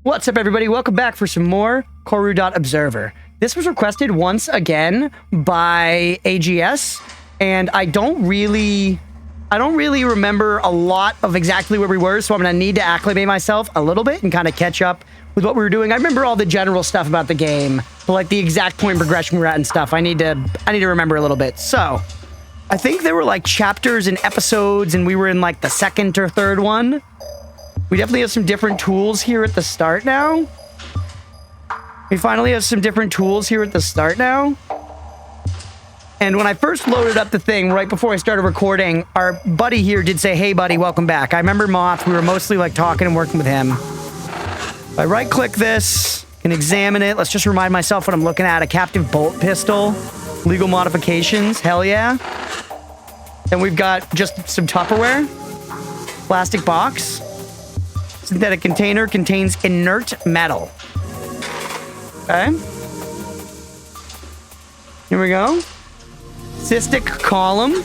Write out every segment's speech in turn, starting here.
What's up, everybody? Welcome back for some more corru.observer. This was requested once again by AGS, and I don't really remember a lot of exactly where we were, so I'm gonna need to acclimate myself a little bit and kind of catch up with what we were doing. I remember all the general stuff about the game, but like the exact point progression we're at and stuff, I need to remember a little bit. So I think there were like chapters and episodes, and we were in like the second or third one. We definitely have some different tools here at the start now. We finally have some different tools here at the start now. And when I first loaded up the thing right before I started recording, our buddy here did say, "Hey buddy, welcome back." I remember Moth, we were mostly like talking and working with him. If I right click this and examine it, let's just remind myself what I'm looking at. A captive bolt pistol, legal modifications, hell yeah. And we've got just some Tupperware, plastic box. Synthetic container contains inert metal. Okay. Here we go. Cystic column.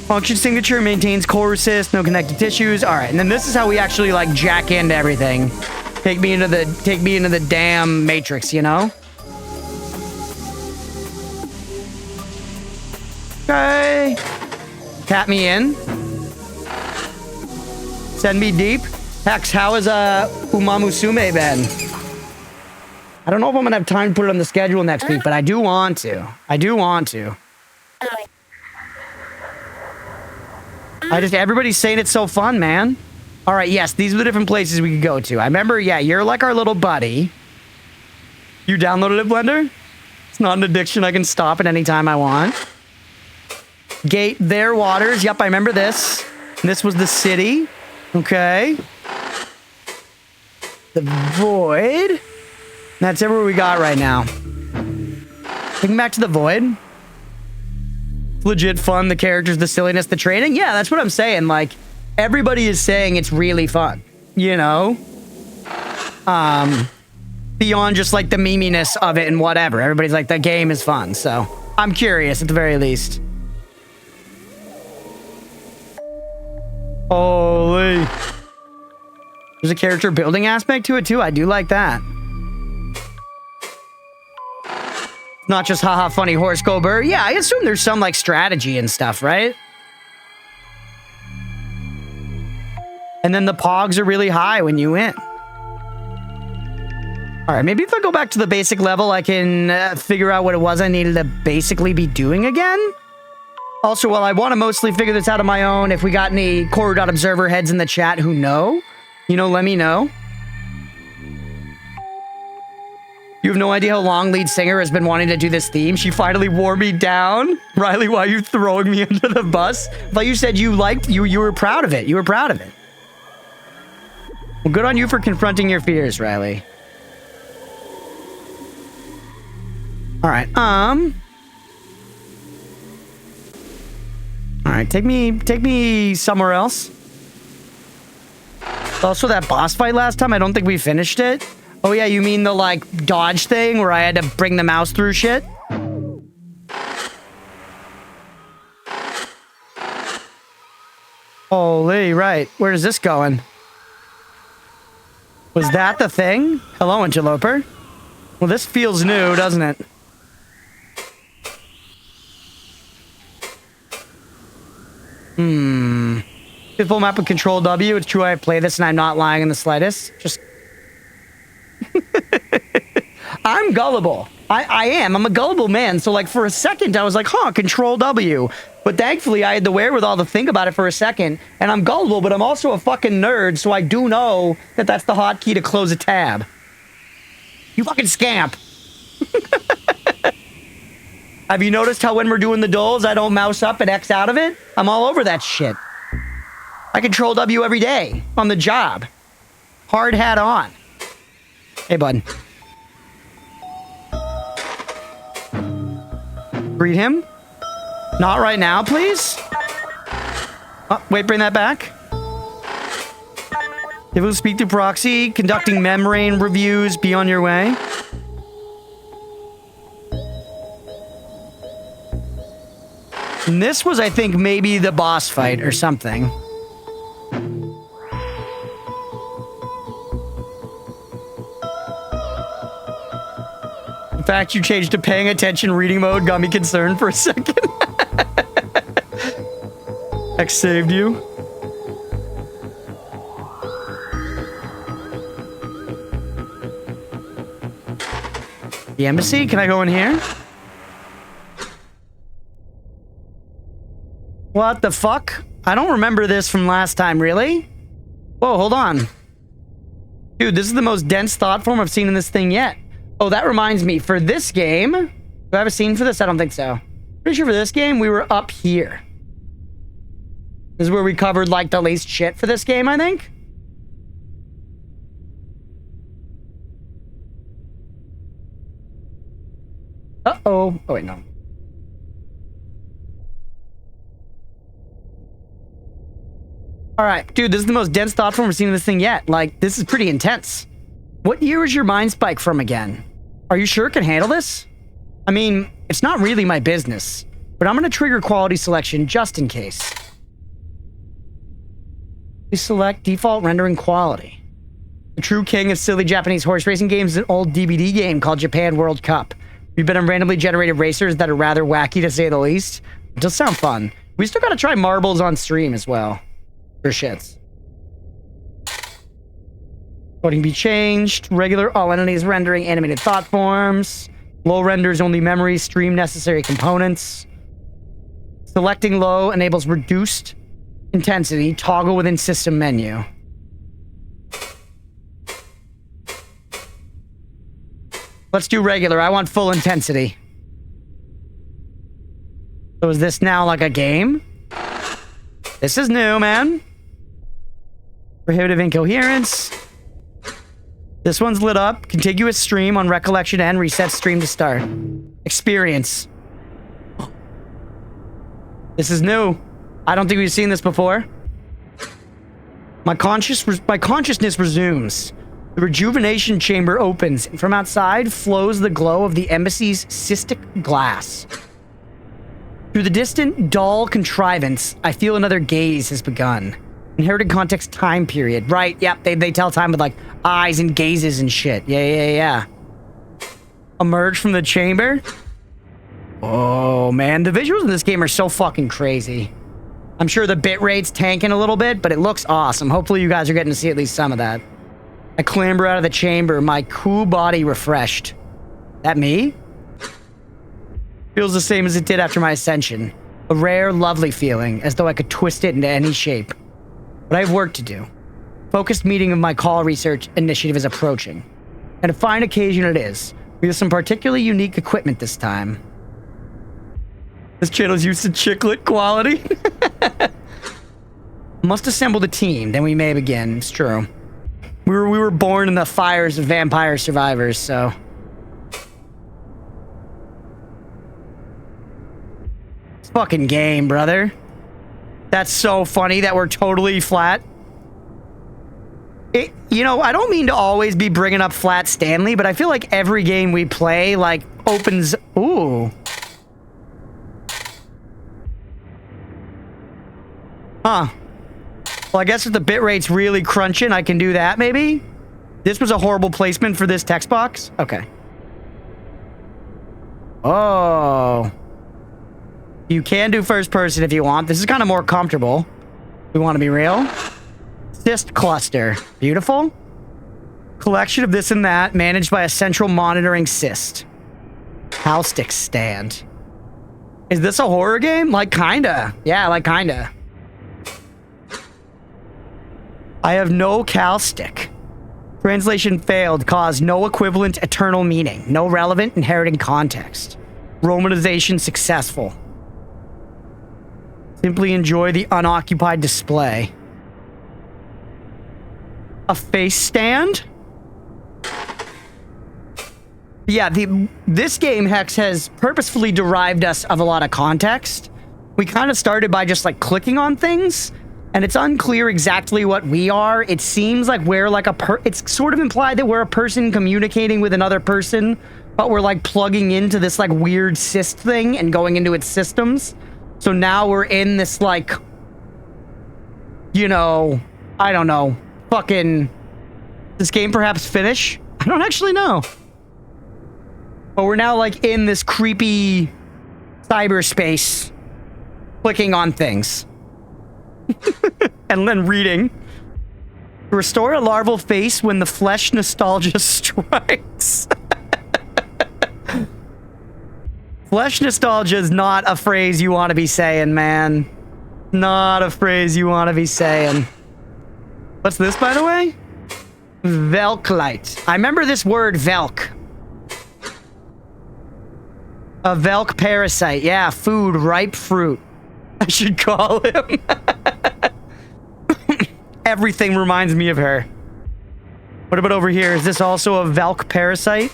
Function signature maintains core assist, no connective tissues. All right, and then this is how we actually like jack into everything. Take me into the damn matrix, you know? Okay. Tap me in. Send me deep. Hex, how has Umamusume been? I don't know if I'm gonna have time to put it on the schedule next week, but I do want to. Everybody's saying it's so fun, man. All right, yes, these are the different places we could go to. I remember, yeah, you're like our little buddy. You downloaded it, Blender? It's not an addiction. I can stop at any time I want. Gate their waters. Yep, I remember this. And this was the city. Okay. The void. That's everywhere we got right now. Thinking back to the void. It's legit fun. The characters, the silliness, the training. Yeah, that's what I'm saying. Like, everybody is saying it's really fun. You know? Beyond just like the meminess of it and whatever. Everybody's like, the game is fun. So, I'm curious at the very least. Holy. There's a character building aspect to it too. I do like that. Not just haha funny horse go burr. Yeah, I assume there's some like strategy and stuff, right? And then the pogs are really high when you win. All right, maybe if I go back to the basic level, I can figure out what it was I needed to basically be doing again. Also, while I want to mostly figure this out on my own, if we got any corru.observer heads in the chat who know, you know, let me know. You have no idea how long lead singer has been wanting to do this theme. She finally wore me down. Riley, why are you throwing me under the bus? I thought you said you were proud of it. You were proud of it. Well, good on you for confronting your fears, Riley. All right, all right, take me somewhere else. Also, that boss fight last time, I don't think we finished it. Oh yeah, you mean the like dodge thing where I had to bring the mouse through shit? Holy, right. Where is this going? Was that the thing? Hello, interloper. Well, this feels new, doesn't it? Full map with Control W. It's true I play this and I'm not lying in the slightest. Just... I'm gullible. I am. I'm a gullible man. So like for a second I was like, huh, Control W. But thankfully I had the wherewithal to think about it for a second. And I'm gullible, but I'm also a fucking nerd. So I do know that that's the hotkey to close a tab. You fucking scamp. Have you noticed how when we're doing the doles, I don't mouse up and X out of it? I'm all over that shit. I Control W every day on the job. Hard hat on. Hey, bud. Greet him. Not right now, please. Oh, wait, bring that back. Able to speak to proxy, conducting membrane reviews, be on your way. And this was, I think, maybe the boss fight or something. fact you changed to paying attention reading mode got me concerned for a second. X saved you. The embassy? Can I go in here? What the fuck? I don't remember this from last time, really? Whoa, hold on. Dude, this is the most dense thought form I've seen in this thing yet. Oh, that reminds me. For this game... Do I have a scene for this? I don't think so. Pretty sure for this game, we were up here. This is where we covered, like, the least shit for this game, I think. Uh-oh. Oh, wait, no. Alright, dude, this is the most dense thought form we've seen in this thing yet. Like, this is pretty intense. What year is your mind spike from again? Are you sure it can handle this? I mean, it's not really my business, but I'm gonna trigger quality selection just in case. We select default rendering quality. The true king of silly Japanese horse racing games is an old DVD game called Japan World Cup. We've been on randomly generated racers that are rather wacky to say the least. It does sound fun. We still gotta try marbles on stream as well. For shits. Coding be changed. Regular all entities rendering animated thought forms. Low renders only memory. Stream necessary components. Selecting low enables reduced intensity. Toggle within system menu. Let's do regular. I want full intensity. So is this now like a game? This is new, man. Prohibitive incoherence. This one's lit up. Contiguous stream on recollection end. Reset stream to start. Experience. This is new. I don't think we've seen this before. My consciousness resumes. The rejuvenation chamber opens, and from outside flows the glow of the embassy's cystic glass. Through the distant, dull contrivance, I feel another gaze has begun. Inherited context time period. Right, yep, they tell time with, like, eyes and gazes and shit. Yeah. Emerge from the chamber? Oh, man, the visuals in this game are so fucking crazy. I'm sure the bitrate's tanking a little bit, but it looks awesome. Hopefully you guys are getting to see at least some of that. I clamber out of the chamber, my cool body refreshed. That me? Feels the same as it did after my ascension. A rare, lovely feeling, as though I could twist it into any shape. But I have work to do. Focused meeting of my call research initiative is approaching. And a fine occasion it is. We have some particularly unique equipment this time. This channel's used to chiclet quality. Must assemble the team, then we may begin. It's true. We were born in the fires of vampire survivors, so... It's fucking game, brother. That's so funny that we're totally flat. You know, I don't mean to always be bringing up Flat Stanley, but I feel like every game we play, like, opens... Ooh. Huh. Well, I guess if the bitrate's really crunching, I can do that, maybe? This was a horrible placement for this text box? Okay. Oh. You can do first person if you want. This is kind of more comfortable. We want to be real. Cyst cluster. Beautiful. Collection of this and that, managed by a central monitoring cyst. Cowstick stand. Is this a horror game? Like, kinda. Yeah, like, kinda. I have no cowstick. Translation failed, caused no equivalent eternal meaning. No relevant inheriting context. Romanization successful. Simply enjoy the unoccupied display. A face stand? Yeah, this game, Hex, has purposefully derived us of a lot of context. We kind of started by just, like, clicking on things, and it's unclear exactly what we are. It seems like we're like it's sort of implied that we're a person communicating with another person, but we're, like, plugging into this, like, weird cyst thing and going into its systems. So now we're in this, like, you know, I don't know, fucking, this game perhaps finish? I don't actually know. But we're now like in this creepy cyberspace, clicking on things. And then reading. Restore a larval face when the flesh nostalgia strikes. Flesh nostalgia is not a phrase you want to be saying, man. Not a phrase you want to be saying. What's this, by the way? Velklite. I remember this word, Velk. A Velk parasite. Yeah, food, ripe fruit. I should call him. Everything reminds me of her. What about over here? Is this also a Velk parasite?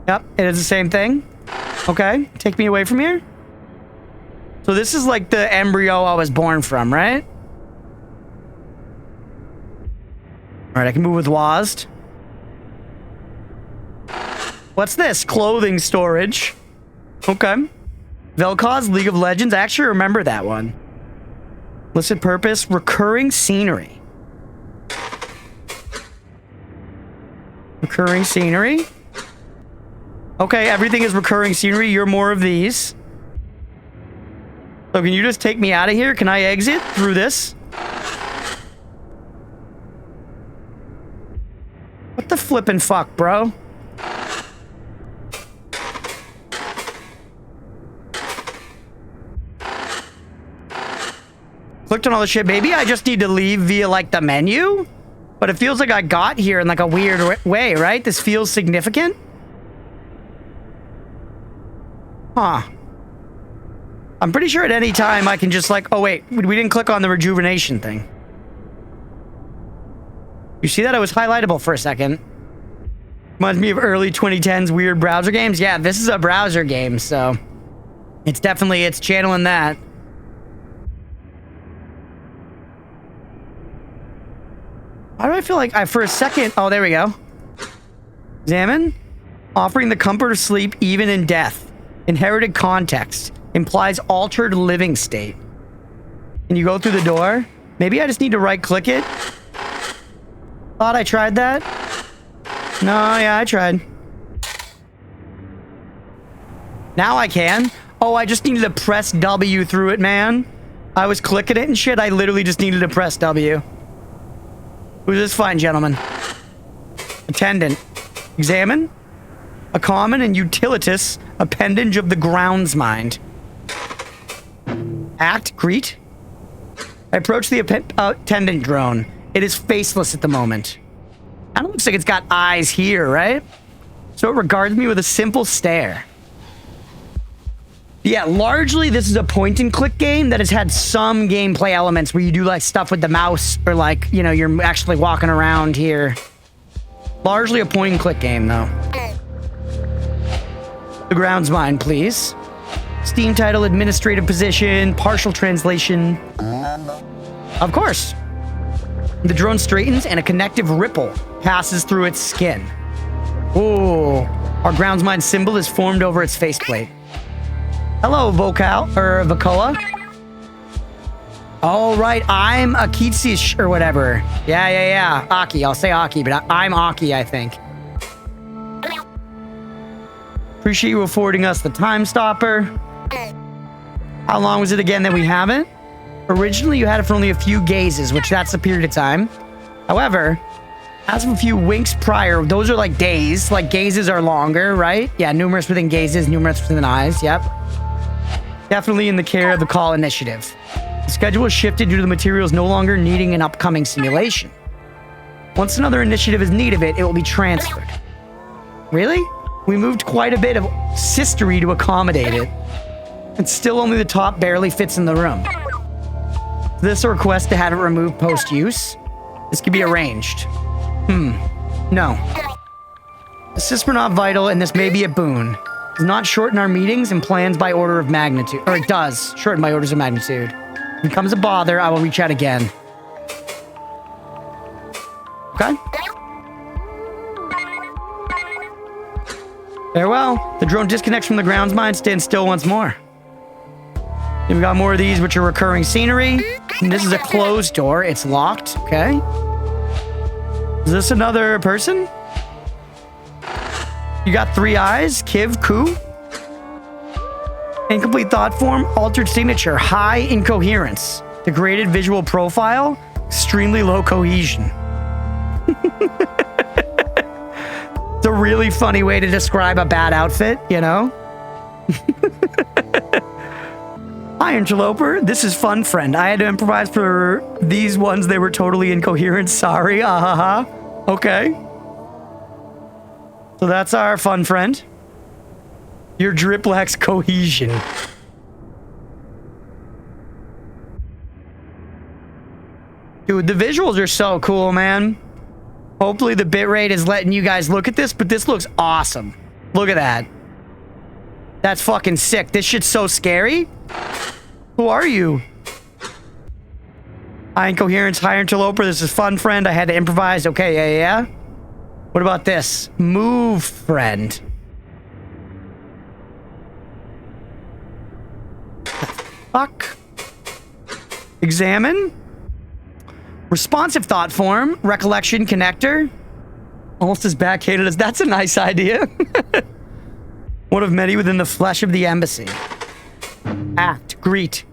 Yep, it is the same thing. Okay, take me away from here. So this is like the embryo I was born from, right? Alright, I can move with WASD. What's this? Clothing storage. Okay. Vel'Koz, League of Legends. I actually remember that one. Illicit purpose, recurring scenery. Recurring scenery. Okay, everything is recurring scenery. You're more of these. So can you just take me out of here? Can I exit through this? What the flippin' fuck, bro? Clicked on all the shit. Maybe I just need to leave via, like, the menu? But it feels like I got here in, like, a weird way, right? This feels significant? Huh. I'm pretty sure at any time I can just, like... Oh, wait. We didn't click on the rejuvenation thing. You see that? It was highlightable for a second. Reminds me of early 2010s weird browser games. Yeah, this is a browser game, so... It's definitely... It's channeling that. Why do I feel like for a second... Oh, there we go. Examine. Offering the comfort of sleep even in death. Inherited context. Implies altered living state. Can you go through the door? Maybe I just need to right-click it. Thought I tried that. No, yeah, I tried. Now I can. Oh, I just needed to press W through it, man. I was clicking it and shit. I literally just needed to press W. Who's this fine gentleman? Attendant. Examine. A common and utilitous appendage of the grounds mind. Act. Greet. I approach the attendant drone. It is faceless at the moment. Kind of looks like it's got eyes here, right? So it regards me with a simple stare. Yeah, largely this is a point-and-click game that has had some gameplay elements where you do, like, stuff with the mouse or, like, you know, you're actually walking around here. Largely a point-and-click game, though. The grounds mind, please. Steam title, administrative position, partial translation. Of course. The drone straightens and a connective ripple passes through its skin. Ooh. Our grounds mind symbol is formed over its faceplate. Hello, Vakoa. All right, I'm Akitsish or whatever. Yeah. Aki, I'll say Aki, but I'm Aki, I think. Appreciate you affording us the time stopper. How long was it again that we haven't? Originally, you had it for only a few gazes, which that's a period of time. However, as of a few winks prior, those are like days. Like, gazes are longer, right? Yeah, numerous within gazes, numerous within eyes. Yep. Definitely in the care of the call initiative. The schedule is shifted due to the materials no longer needing an upcoming simulation. Once another initiative is need of it, it will be transferred. Really? We moved quite a bit of sistery to accommodate it. And still only the top barely fits in the room. Is this a request to have it removed post-use? This could be arranged. No. Assists were not vital, and this may be a boon. It does not shorten our meetings and plans by order of magnitude. Or it does shorten by orders of magnitude. If it becomes a bother, I will reach out again. Okay. Farewell. The drone disconnects from the grounds mind, stands still once more. Then we got more of these, which are recurring scenery. And this is a closed door. It's locked. Okay. Is this another person? You got 3 eyes. Kiv, Ku. Incomplete thought form. Altered signature. High incoherence. Degraded visual profile. Extremely low cohesion. It's a really funny way to describe a bad outfit, you know? Hi, Interloper. This is Fun Friend. I had to improvise for these ones. They were totally incoherent. Sorry. Okay. So that's our Fun Friend. Your drip lacks cohesion. Dude, the visuals are so cool, man. Hopefully the bitrate is letting you guys look at this, but this looks awesome. Look at that. That's fucking sick. This shit's so scary. Who are you? High incoherence, high interloper. This is Fun Friend. I had to improvise. Okay, yeah. What about this? Move Friend. Fuck. Examine. Responsive thought form. Recollection connector. Almost as backhanded as that's a nice idea. One of many within the flesh of the embassy. Act. Greet.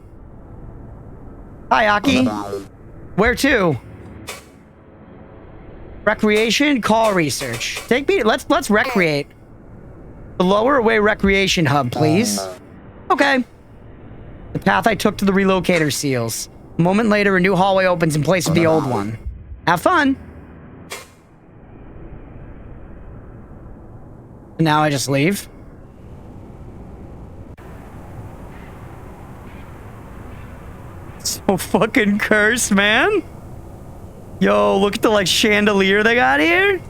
Hi, Aki. Where to? Recreation. Call research. Take me. Let's recreate. The Lower Away Recreation Hub, please. Okay. The path I took to the relocator seals. A moment later, a new hallway opens in place of the old one. Have fun. And now I just leave. So fucking cursed, man. Yo, look at the like chandelier they got here.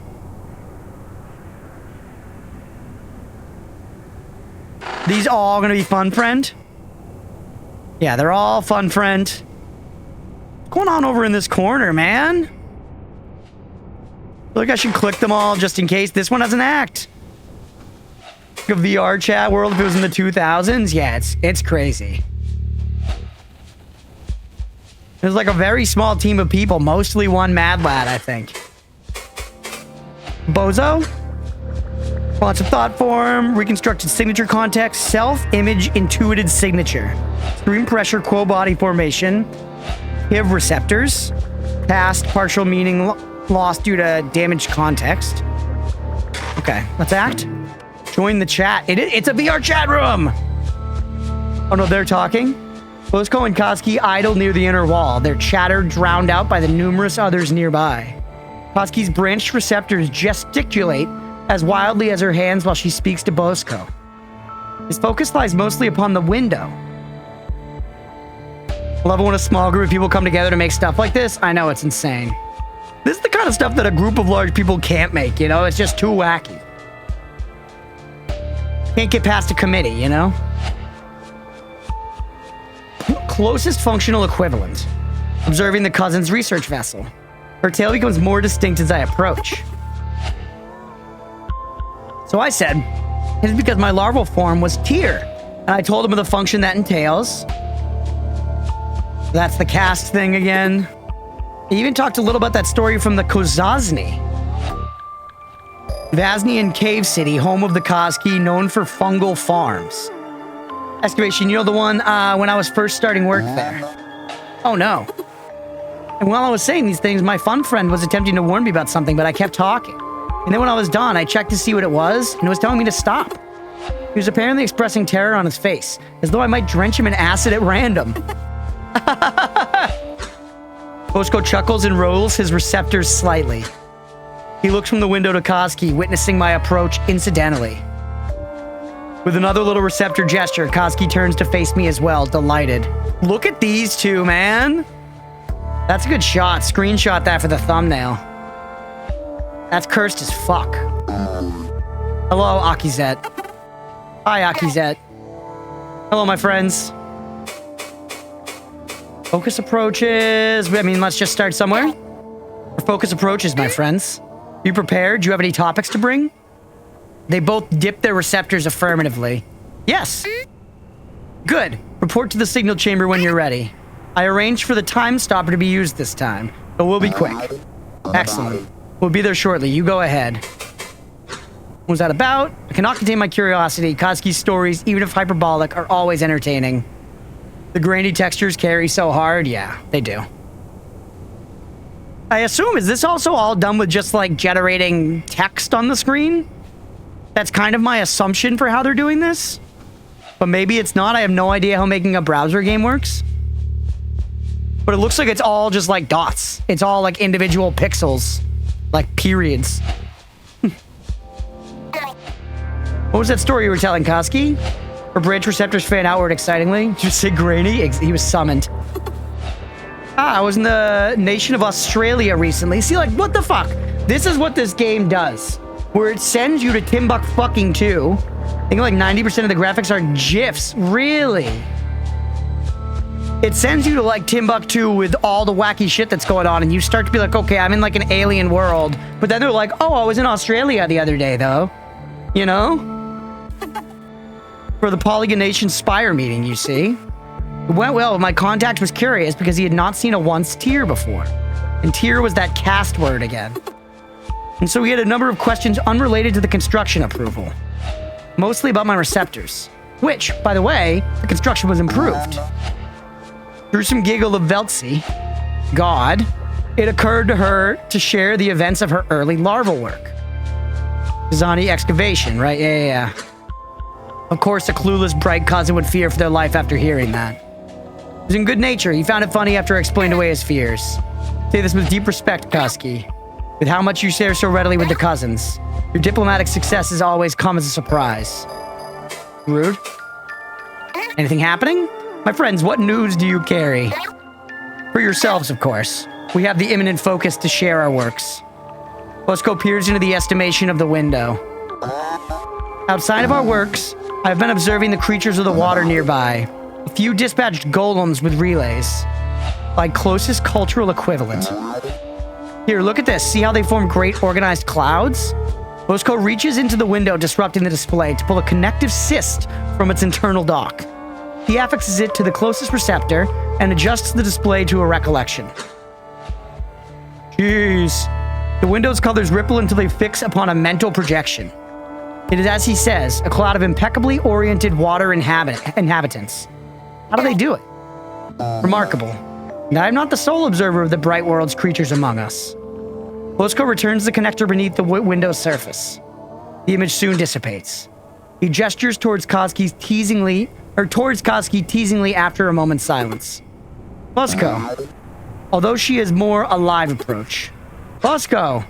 These all gonna be Fun Friend? Yeah, they're all Fun Friend. What's going on over in this corner, man? I feel like I should click them all just in case. This one has an act. Like a VR chat world if it was in the 2000s. Yeah, it's crazy. There's like a very small team of people, mostly one mad lad, I think. Bozo? Responsive thought form, reconstructed signature context, self-image intuited signature, extreme pressure quo body formation, HIV receptors, past partial meaning lost due to damaged context. Okay, let's act. Join the chat. It's a VR chat room! Oh no, they're talking? Bosco and Koski idle near the inner wall, their chatter drowned out by the numerous others nearby. Koski's branched receptors gesticulate as wildly as her hands while she speaks to Bosco. His focus lies mostly upon the window. I love it when a small group of people come together to make stuff like this. I know, it's insane. This is the kind of stuff that a group of large people can't make, you know? It's just too wacky. Can't get past a committee, you know? Closest functional equivalent. Observing the cousin's research vessel. Her tail becomes more distinct as I approach. So I said, it's because my larval form was Tyr, and I told him of the function that entails. That's the cast thing again. He even talked a little about that story from the Kozazny. Vaznian Cave City, home of the Koski, known for fungal farms. Excavation, you know the one when I was first starting work there? Oh no. And while I was saying these things, my Fun Friend was attempting to warn me about something, but I kept talking. And then when I was done, I checked to see what it was, and it was telling me to stop. He was apparently expressing terror on his face, as though I might drench him in acid at random. Bosco chuckles and rolls his receptors slightly. He looks from the window to Koski, witnessing my approach incidentally. With another little receptor gesture, Koski turns to face me as well, delighted. Look at these two, man! That's a good shot. Screenshot that for the thumbnail. That's cursed as fuck. Hello, Akizet. Hi, Akizet. Hello, my friends. Focus approaches. I mean, let's just start somewhere. For focus approaches, my friends. You prepared? Do you have any topics to bring? They both dip their receptors affirmatively. Yes. Good. Report to the signal chamber when you're ready. I arranged for the time stopper to be used this time, but we'll be quick. Excellent. We'll be there shortly. You go ahead. What was that about? I cannot contain my curiosity. Koski's stories, even if hyperbolic, are always entertaining. The grainy textures carry so hard. Yeah, they do. I assume, is this also all done with just, like, generating text on the screen? That's kind of my assumption for how they're doing this. But maybe it's not. I have no idea how making a browser game works. But it looks like it's all just, like, dots. It's all, like, individual pixels. Like, periods. What was that story you were telling, Koski? Her branch receptors fan outward excitingly. Did you say grainy? He was summoned. I was in the nation of Australia recently. See, like, what the fuck? This is what this game does. Where it sends you to Timbuk2. I think like 90% of the graphics are GIFs. Really? It sends you to like Timbuktu with all the wacky shit that's going on, and you start to be like, okay, I'm in like an alien world. But then they're like, oh, I was in Australia the other day, though. You know? For the Polygon Nation Spire meeting, you see. It went well. My contact was curious because he had not seen a once tier before. And tier was that cast word again. And so he had a number of questions unrelated to the construction approval. Mostly about my receptors. Which, by the way, the construction was improved. Through some giggle of Veltzi, God, it occurred to her to share the events of her early larval work. Zani excavation, right? Yeah. Of course, a clueless bright cousin would fear for their life after hearing that. He was in good nature. He found it funny after I explained away his fears. Say this with deep respect, Koski. With how much you share so readily with the cousins, your diplomatic successes always come as a surprise. Rude? Anything happening? My friends, what news do you carry? For yourselves, of course. We have the imminent focus to share our works. Bosco peers into the estimation of the window. Outside of our works, I've been observing the creatures of the water nearby. A few dispatched golems with relays. My closest cultural equivalent. Here, look at this. See how they form great organized clouds? Bosco reaches into the window, disrupting the display to pull a connective cyst from its internal dock. He affixes it to the closest receptor and adjusts the display to a recollection. Jeez. The window's colors ripple until they fix upon a mental projection. It is, as he says, a cloud of impeccably oriented water inhabitants. How do they do it? Remarkable. And I am not the sole observer of the bright world's creatures among us. Bosco returns the connector beneath the window's surface. The image soon dissipates. He gestures towards Koski teasingly after a moment's silence. Bosco. Although she has more a live approach. Bosco.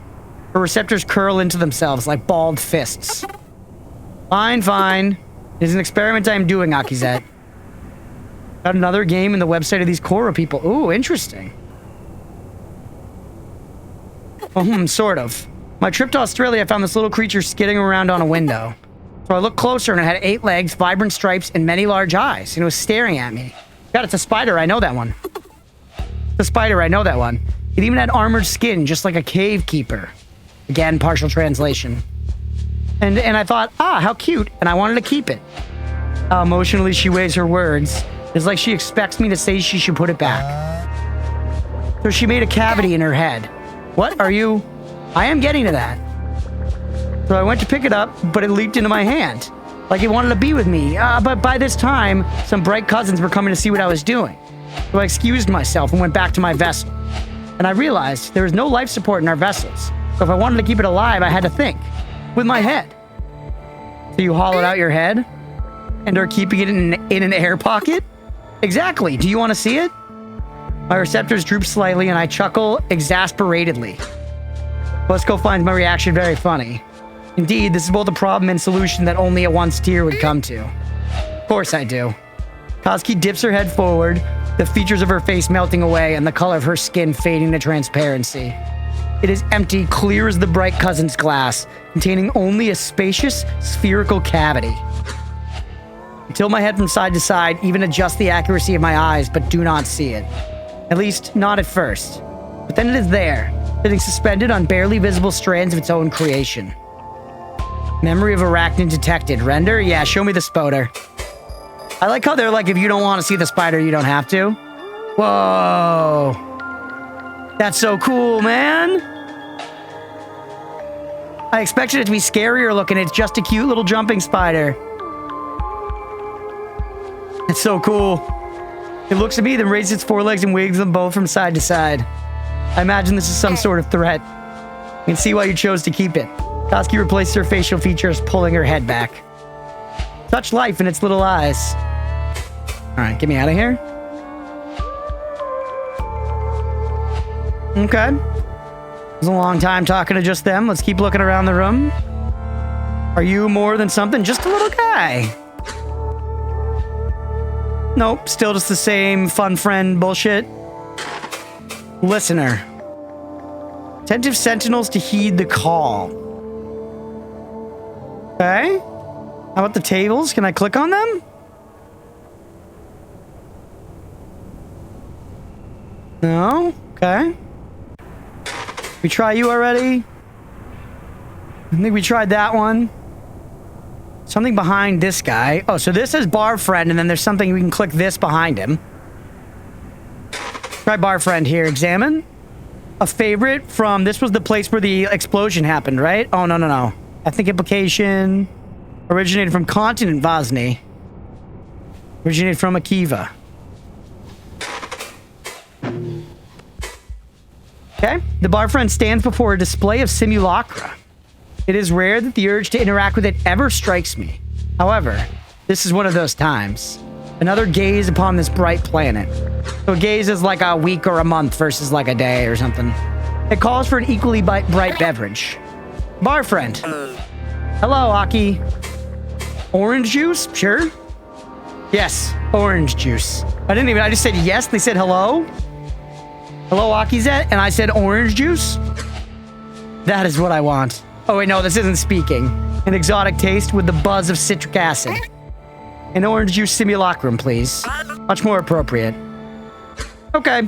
Her receptors curl into themselves like balled fists. Fine. It is an experiment I am doing, Akizet. Got another game in the website of these Korra people. Ooh, interesting. Sort of. My trip to Australia, I found this little creature skidding around on a window. So I looked closer and it had 8 legs, vibrant stripes, and many large eyes. And it was staring at me. God, it's a spider. I know that one. It even had armored skin, just like a cave keeper. Again, partial translation. And I thought, how cute. And I wanted to keep it. How emotionally she weighs her words. It's like she expects me to say she should put it back. So she made a cavity in her head. What are you? I am getting to that. So I went to pick it up, but it leaped into my hand. Like it wanted to be with me. But by this time, some bright cousins were coming to see what I was doing. So I excused myself and went back to my vessel. And I realized there was no life support in our vessels. So if I wanted to keep it alive, I had to think. With my head. So you hollowed out your head? And are keeping it in an air pocket? Exactly. Do you want to see it? My receptors droop slightly and I chuckle exasperatedly. Bosco finds my reaction very funny. Indeed, this is both a problem and solution that only a once tier would come to. Of course I do. Koski dips her head forward, the features of her face melting away and the color of her skin fading to transparency. It is empty, clear as the bright cousin's glass, containing only a spacious, spherical cavity. I tilt my head from side to side, even adjust the accuracy of my eyes, but do not see it. At least, not at first. But then it is there, sitting suspended on barely visible strands of its own creation. Memory of arachnid detected. Render? Yeah, show me the spoder. I like how they're like, if you don't want to see the spider, you don't have to. Whoa. That's so cool, man. I expected it to be scarier looking. It's just a cute little jumping spider. It's so cool. It looks at me, then raises its forelegs and wigs them both from side to side. I imagine this is some sort of threat. You can see why you chose to keep it. Koski replaced her facial features, pulling her head back. Such life in its little eyes. Alright, get me out of here. Okay. It was a long time talking to just them. Let's keep looking around the room. Are you more than something? Just a little guy. Nope, still just the same fun friend bullshit. Listener. Attentive sentinels to heed the call. Okay. How about the tables? Can I click on them? No? Okay. We try you already? I think we tried that one. Something behind this guy. Oh, so this is bar friend, and then there's something we can click this behind him. Try bar friend here. Examine. A favorite from... This was the place where the explosion happened, right? Oh, no, no, no. Ethnic implication. Originated from continent Vosny. Originated from Akiva. Okay. The bar friend stands before a display of simulacra. It is rare that the urge to interact with it ever strikes me. However, this is one of those times. Another gaze upon this bright planet. So a gaze is like a week or a month versus like a day or something. It calls for an equally bright beverage. Bar friend. Hello, Aki. Orange juice? Sure. Yes, orange juice. I just said yes. They said hello. Hello, Akizet. And I said orange juice. That is what I want. Oh, wait, no, this isn't speaking. An exotic taste with the buzz of citric acid. An orange juice simulacrum, please. Much more appropriate. Okay.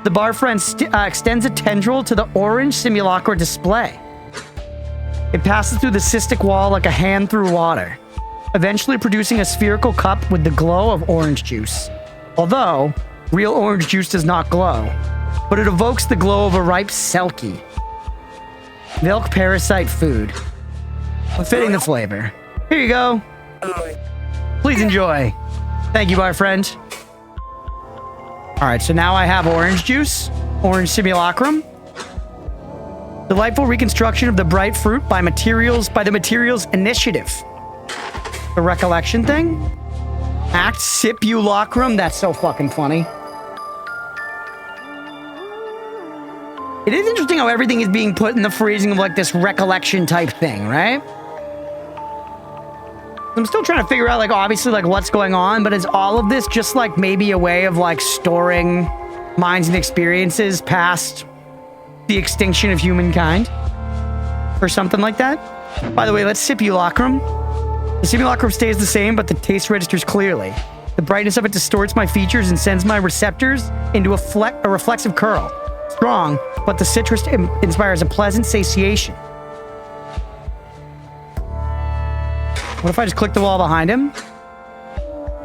The bar friend extends a tendril to the orange simulacra display. It passes through the cystic wall like a hand through water, eventually producing a spherical cup with the glow of orange juice. Although, real orange juice does not glow, but it evokes the glow of a ripe selkie. Milk parasite food. Befitting the flavor. Here you go. Please enjoy. Thank you, bar friend. Alright, so now I have orange juice. Orange simulacrum. Delightful reconstruction of the bright fruit by the materials initiative. The recollection thing. Act simulacrum. That's so fucking funny. It is interesting how everything is being put in the phrasing of like this recollection type thing, right? I'm still trying to figure out like obviously like what's going on, but is all of this just like maybe a way of like storing minds and experiences past the extinction of humankind? Or something like that? By the way, let's simulacrum. The simulacrum stays the same, but the taste registers clearly. The brightness of it distorts my features and sends my receptors into a reflexive curl. Strong, but the citrus inspires a pleasant satiation. What if I just click the wall behind him?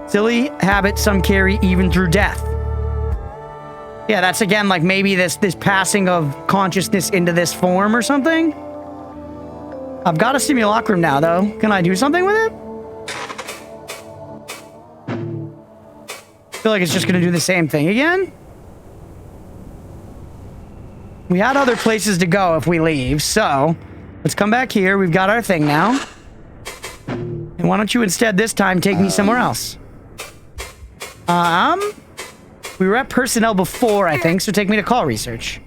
Silly habit some carry even through death. Yeah, that's again like maybe this passing of consciousness into this form or something. I've got a simulacrum now, though. Can I do something with it? I feel like it's just going to do the same thing again. We had other places to go if we leave, so let's come back here. We've got our thing now. And why don't you instead this time take me somewhere else? We were at personnel before, I think, so take me to call research.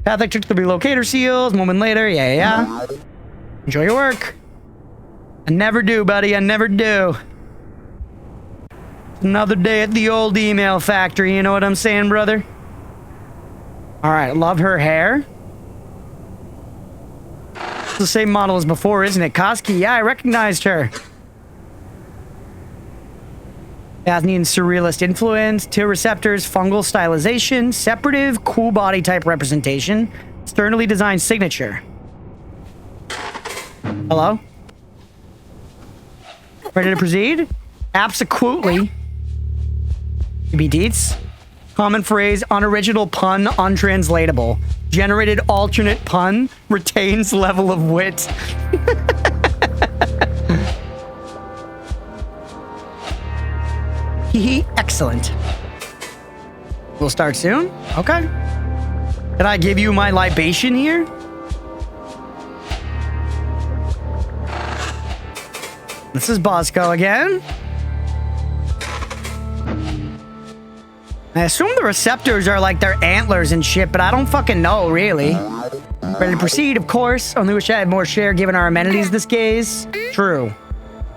Path trick to be locator seals. A moment later, yeah. Enjoy your work. I never do, buddy. I never do. Another day at the old email factory, you know what I'm saying, brother? Alright, love her hair. It's the same model as before, isn't it? Koski, yeah, I recognized her. Athenian surrealist influence, T receptors, fungal stylization, separative, cool body type representation, externally designed signature. Hello? Ready to proceed? Absolutely. Be deets. Common phrase, unoriginal pun, untranslatable. Generated alternate pun, retains level of wit. Hee excellent. We'll start soon? Okay. Can I give you my libation here? This is Bosco again. I assume the receptors are like their antlers and shit, but I don't fucking know, really. Ready to proceed, of course. Only wish I had more share given our amenities this case. True.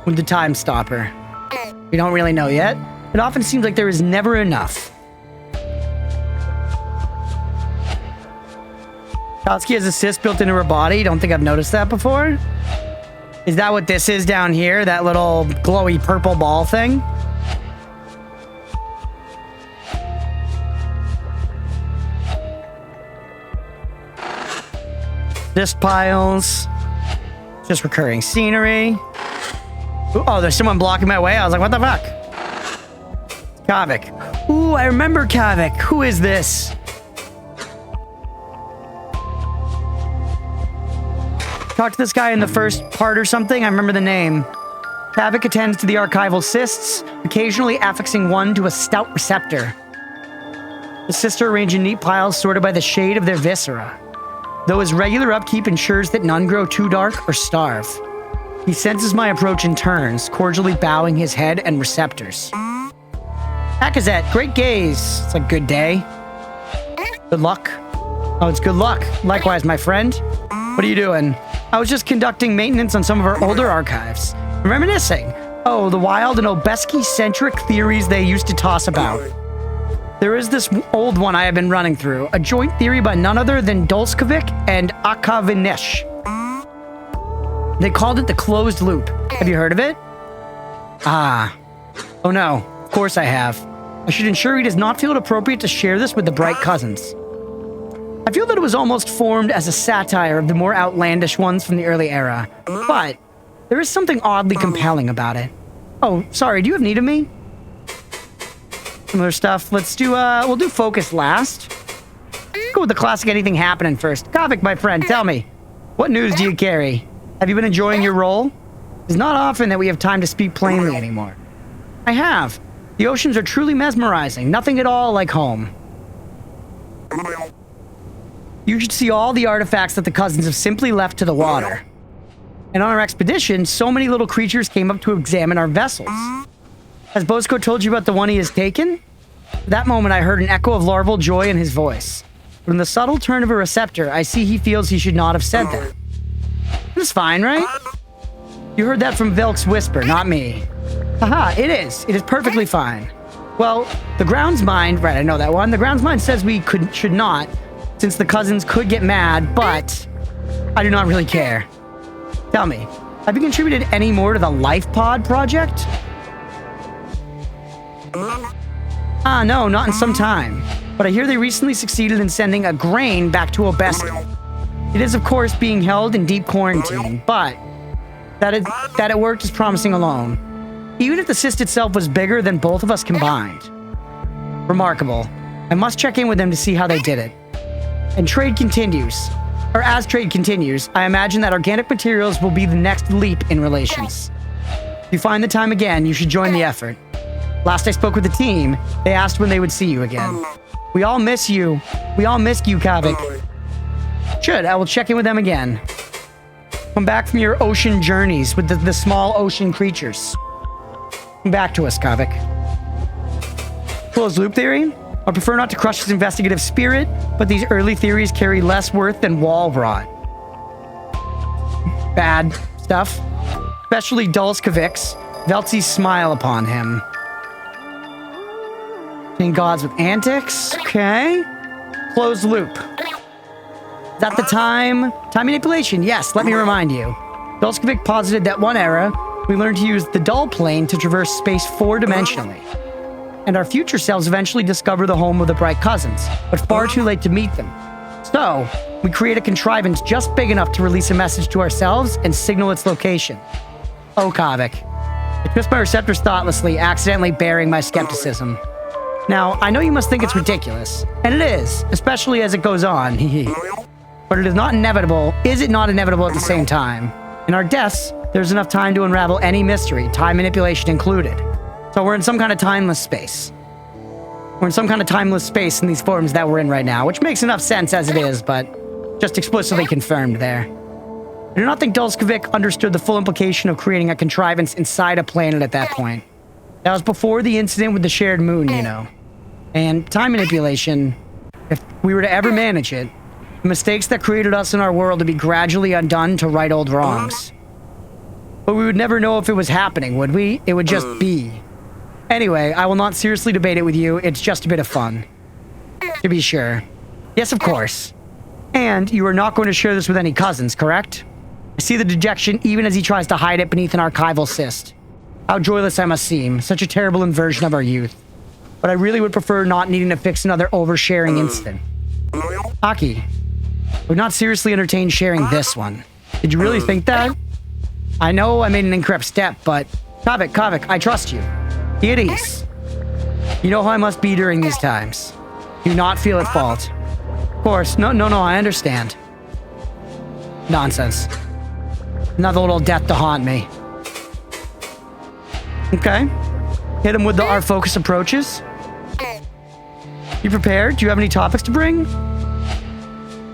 With the time stopper. We don't really know yet. It often seems like there is never enough. Kalski has a cyst built into her body. Don't think I've noticed that before. Is that what this is down here? That little glowy purple ball thing? Disc piles. Just recurring scenery. Oh, there's someone blocking my way. I was like, what the fuck? Kavik. Ooh, I remember Kavik. Who is this? Talked to this guy in the first part or something. I remember the name. Kavik attends to the archival cysts, occasionally affixing one to a stout receptor. The cysts are arranged in neat piles sorted by the shade of their viscera, though his regular upkeep ensures that none grow too dark or starve. He senses my approach and turns, cordially bowing his head and receptors. Akazet, great gaze. It's a good day. Good luck. Oh, it's good luck. Likewise, my friend. What are you doing? I was just conducting maintenance on some of our older archives. Reminiscing. Oh, the wild and Obeski-centric theories they used to toss about. There is this old one I have been running through, a joint theory by none other than Dolskovic and Akavinesh. They called it the closed loop. Have you heard of it? Ah. Oh no, of course I have. I should ensure he does not feel it appropriate to share this with the Bright Cousins. I feel that it was almost formed as a satire of the more outlandish ones from the early era, but there is something oddly compelling about it. Oh, sorry, do you have need of me? Similar stuff. Let's do, we'll do focus last. Go with the classic anything happening first. Kavik, my friend, tell me, what news do you carry? Have you been enjoying your role? It's not often that we have time to speak plainly anymore. I have. The oceans are truly mesmerizing. Nothing at all like home. You should see all the artifacts that the cousins have simply left to the water. And on our expedition, so many little creatures came up to examine our vessels. Has Bosco told you about the one he has taken? At that moment, I heard an echo of larval joy in his voice. But in the subtle turn of a receptor, I see he feels he should not have said that. It's fine, right? You heard that from Vilk's whisper, not me. Haha, it is. It is perfectly fine. Well, the grounds mind... Right, I know that one. The grounds mind says we should not, since the cousins could get mad, but I do not really care. Tell me, have you contributed any more to the Life Pod project? Ah, no, not in some time. But I hear they recently succeeded in sending a grain back to Obeski. It is, of course, being held in deep quarantine, but that it worked is promising alone. Even if the cyst itself was bigger than both of us combined. Remarkable. I must check in with them to see how they did it. And trade continues. Or as trade continues, I imagine that organic materials will be the next leap in relations. If you find the time again, you should join the effort. Last I spoke with the team, they asked when they would see you again. We all miss you. We all missed you, Kavik. Should, I will check in with them again. Come back from your ocean journeys with the small ocean creatures. Come back to us, Kavik. Closed loop theory? I prefer not to crush his investigative spirit, but these early theories carry less worth than wall rot. Bad stuff. Especially Dulskovik's. Veltzi's smile upon him. Seeing gods with antics. Okay. Closed loop. Is that the time? Time manipulation. Yes, let me remind you. Dulskovik posited that one era, we learned to use the dull plane to traverse space four-dimensionally. And our future selves eventually discover the home of the Bright Cousins, but far too late to meet them. So, we create a contrivance just big enough to release a message to ourselves and signal its location. Oh, Kavik. I twist my receptors thoughtlessly, accidentally bearing my skepticism. Now, I know you must think it's ridiculous, and it is, especially as it goes on, but it is not inevitable. Is it not inevitable at the same time? In our deaths, there's enough time to unravel any mystery, time manipulation included. So we're in some kind of timeless space. We're in some kind of timeless space in these forms that we're in right now, which makes enough sense as it is, but just explicitly confirmed there. I do not think Dulskovic understood the full implication of creating a contrivance inside a planet at that point. That was before the incident with the shared moon, you know. And time manipulation, if we were to ever manage it, the mistakes that created us in our world would be gradually undone to right old wrongs. But we would never know if it was happening, would we? It would just be. Anyway, I will not seriously debate it with you. It's just a bit of fun. To be sure. Yes, of course. And you are not going to share this with any cousins, correct? I see the dejection even as he tries to hide it beneath an archival cyst. How joyless I must seem. Such a terrible inversion of our youth. But I really would prefer not needing to fix another oversharing incident. Aki, I would not seriously entertain sharing this one. Did you really think that? I know I made an incorrect step, but... Kavik, I trust you. Be at ease. You know how I must be during these times. Do not feel at fault. Of course, no, I understand. Nonsense. Another little death to haunt me. Okay. Hit him with our focus approaches. You prepared? Do you have any topics to bring?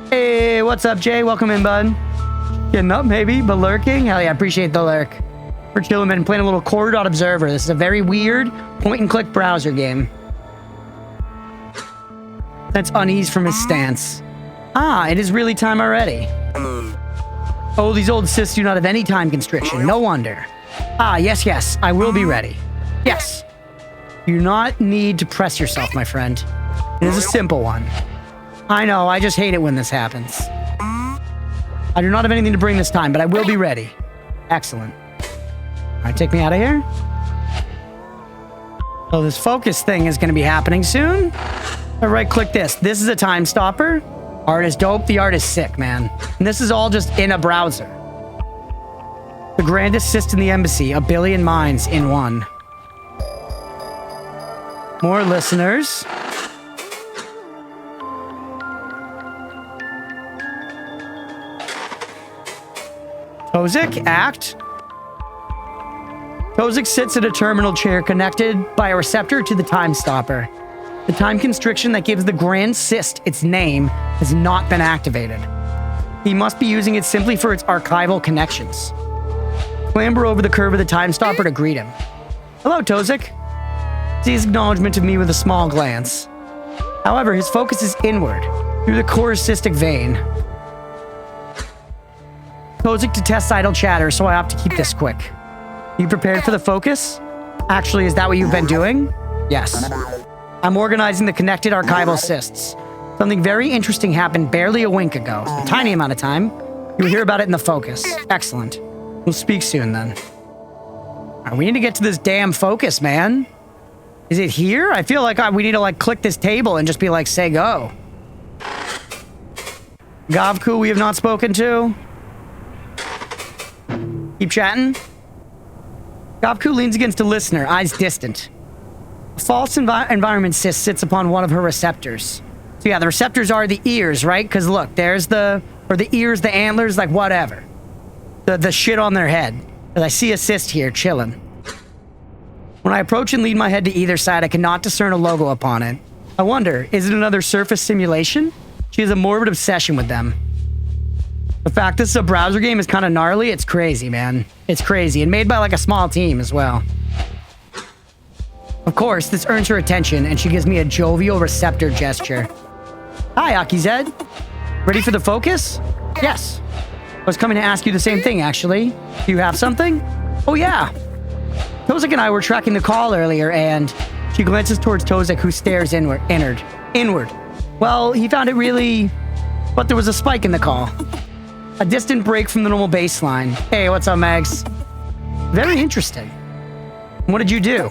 Hey, what's up, Jay? Welcome in, bud. Getting up, maybe, but lurking? Hell yeah, I appreciate the lurk. We're chilling, man, playing a little corru.observer. This is a very weird point-and-click browser game. That's unease from his stance. Ah, it is really time already. Oh, these old cysts do not have any time constriction. No wonder. Ah, yes, I will be ready. Yes. You do not need to press yourself, my friend. It is a simple one. I know, I just hate it when this happens. I do not have anything to bring this time, but I will be ready. Excellent. All right, take me out of here. So this focus thing is going to be happening soon. I right-click this. This is a time stopper. Art is dope. The art is sick, man. And this is all just in a browser. The grandest cyst in the embassy. 1 billion minds in one. More listeners. Tozik, act. Tozik sits at a terminal chair connected by a receptor to the time stopper. The time constriction that gives the grand cyst its name has not been activated. He must be using it simply for its archival connections. Clamber over the curve of the time stopper to greet him. Hello, Tozik. Sees acknowledgement of me with a small glance. However, his focus is inward, through the core cystic vein. Tozik detests idle chatter, so I opt to keep this quick. You prepared for the focus? Actually, is that what you've been doing? Yes. I'm organizing the connected archival cysts. Something very interesting happened barely a wink ago. A tiny amount of time. You'll hear about it in the focus. Excellent. We'll speak soon, then. All right, we need to get to this damn focus, man. Is it here? I feel like we need to, like, click this table and just be like, say go. Gavku, we have not spoken to. Keep chatting. Gavku leans against a listener, eyes distant. A false environment cyst sits upon one of her receptors. So yeah, the receptors are the ears, right? Because look, there's the ears, the antlers, like whatever. The shit on their head. And I see a cyst here, chilling. When I approach and lean my head to either side, I cannot discern a logo upon it. I wonder, is it another surface simulation? She has a morbid obsession with them. The fact this is a browser game is kind of gnarly. It's crazy, man. It's crazy. And made by like a small team as well. Of course, this earns her attention, and she gives me a jovial receptor gesture. Hi, Akized. Ready for the focus? Yes. I was coming to ask you the same thing, actually. Do you have something? Oh, yeah. Tozik and I were tracking the call earlier, and she glances towards Tozik, who stares inward. Well, he found it really... But there was a spike in the call. A distant break from the normal baseline. Hey, what's up, Mags? Very interesting. What did you do?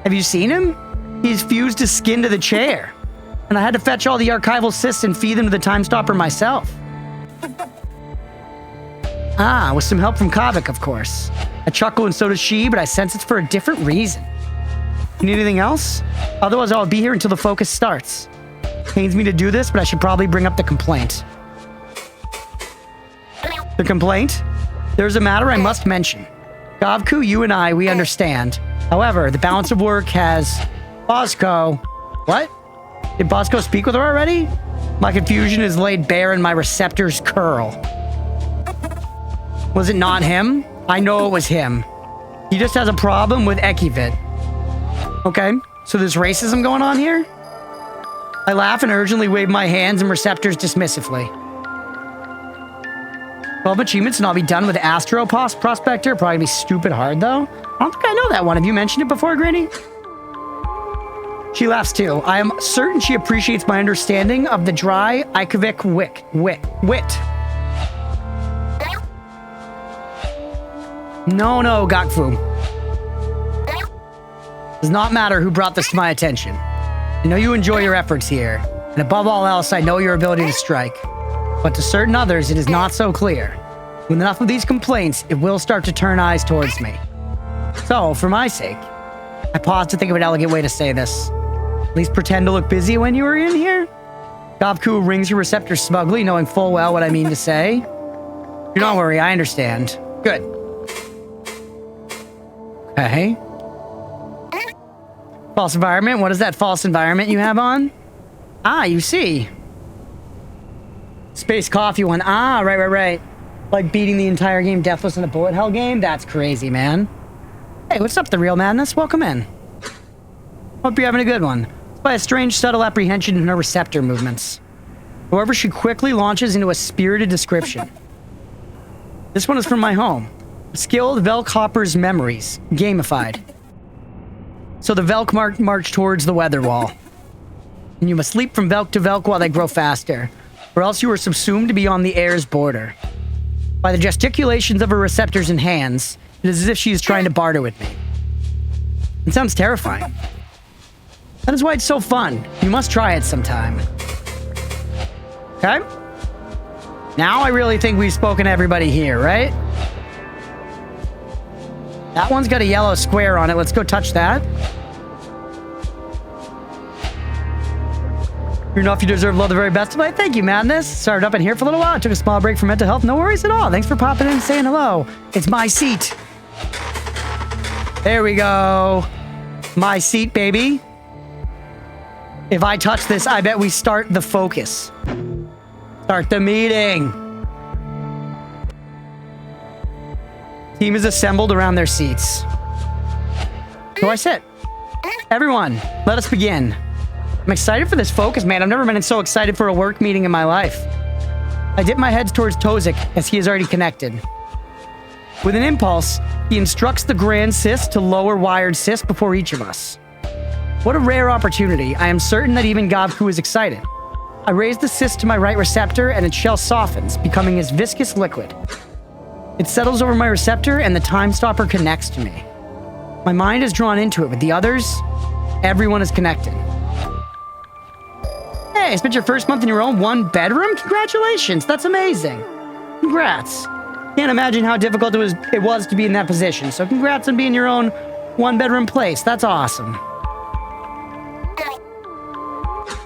Have you seen him? He's fused his skin to the chair. And I had to fetch all the archival cysts and feed them to the time stopper myself. Ah, with some help from Kavik, of course. I chuckle and so does she, but I sense it's for a different reason. Need anything else? Otherwise, I'll be here until the focus starts. Pains me to do this, but I should probably bring up the complaint. The complaint? There's a matter I must mention. Gavku, you and I, we understand. However, the balance of work has... Bosco. What? Did Bosco speak with her already? My confusion is laid bare in my receptors curl. Was it not him? I know it was him. He just has a problem with Ekivit. Okay, so there's racism going on here? I laugh and urgently wave my hands and receptors dismissively. 12 achievements and I'll be done with Astro Prospector. Probably be stupid hard, though. I don't think I know that one. Have you mentioned it before, Granny? She laughs, too. I am certain she appreciates my understanding of the dry Ikevic wit. No, Gakfu. Does not matter who brought this to my attention. I know you enjoy your efforts here, and above all else, I know your ability to strike. But to certain others, it is not so clear. With enough of these complaints, it will start to turn eyes towards me. So, for my sake, I pause to think of an elegant way to say this. At least pretend to look busy when you were in here? Gavku rings her receptor smugly, knowing full well what I mean to say. Do not worry, I understand. Good. Okay. False environment? What is that false environment you have on? Ah, you see. Space coffee one. Ah, right. Like beating the entire game deathless in a bullet hell game? That's crazy, man. Hey, what's up, The Real Madness? Welcome in. Hope you're having a good one. It's by a strange, subtle apprehension in her receptor movements. However, she quickly launches into a spirited description. This one is from my home. Skilled Velk Hopper's memories. Gamified. So the Velk march towards the weather wall. And you must leap from Velk to Velk while they grow faster, or else you are subsumed to be on the air's border. By the gesticulations of her receptors and hands, it is as if she is trying to barter with me. It sounds terrifying. That is why it's so fun. You must try it sometime. Okay? Now I really think we've spoken to everybody here, right? That one's got a yellow square on it. Let's go touch that. You know if you deserve love the very best of it. Thank you, Madness. Started up in here for a little while. Took a small break for mental health. No worries at all. Thanks for popping in and saying hello. It's my seat. There we go. My seat, baby. If I touch this, I bet we start the focus. Start the meeting. Team is assembled around their seats. So I sit. Everyone, let us begin. I'm excited for this focus, man. I've never been so excited for a work meeting in my life. I dip my head towards Tozik, as he is already connected. With an impulse, he instructs the Grand Sis to lower wired Sis before each of us. What a rare opportunity. I am certain that even Gavku is excited. I raise the Sis to my right receptor, and its shell softens, becoming as viscous liquid. It settles over my receptor, and the time stopper connects to me. My mind is drawn into it, but the others, everyone is connected. Hey, I spent your first month in your own one bedroom? Congratulations, that's amazing. Congrats. Can't imagine how difficult it was to be in that position, so congrats on being your own one-bedroom place. That's awesome.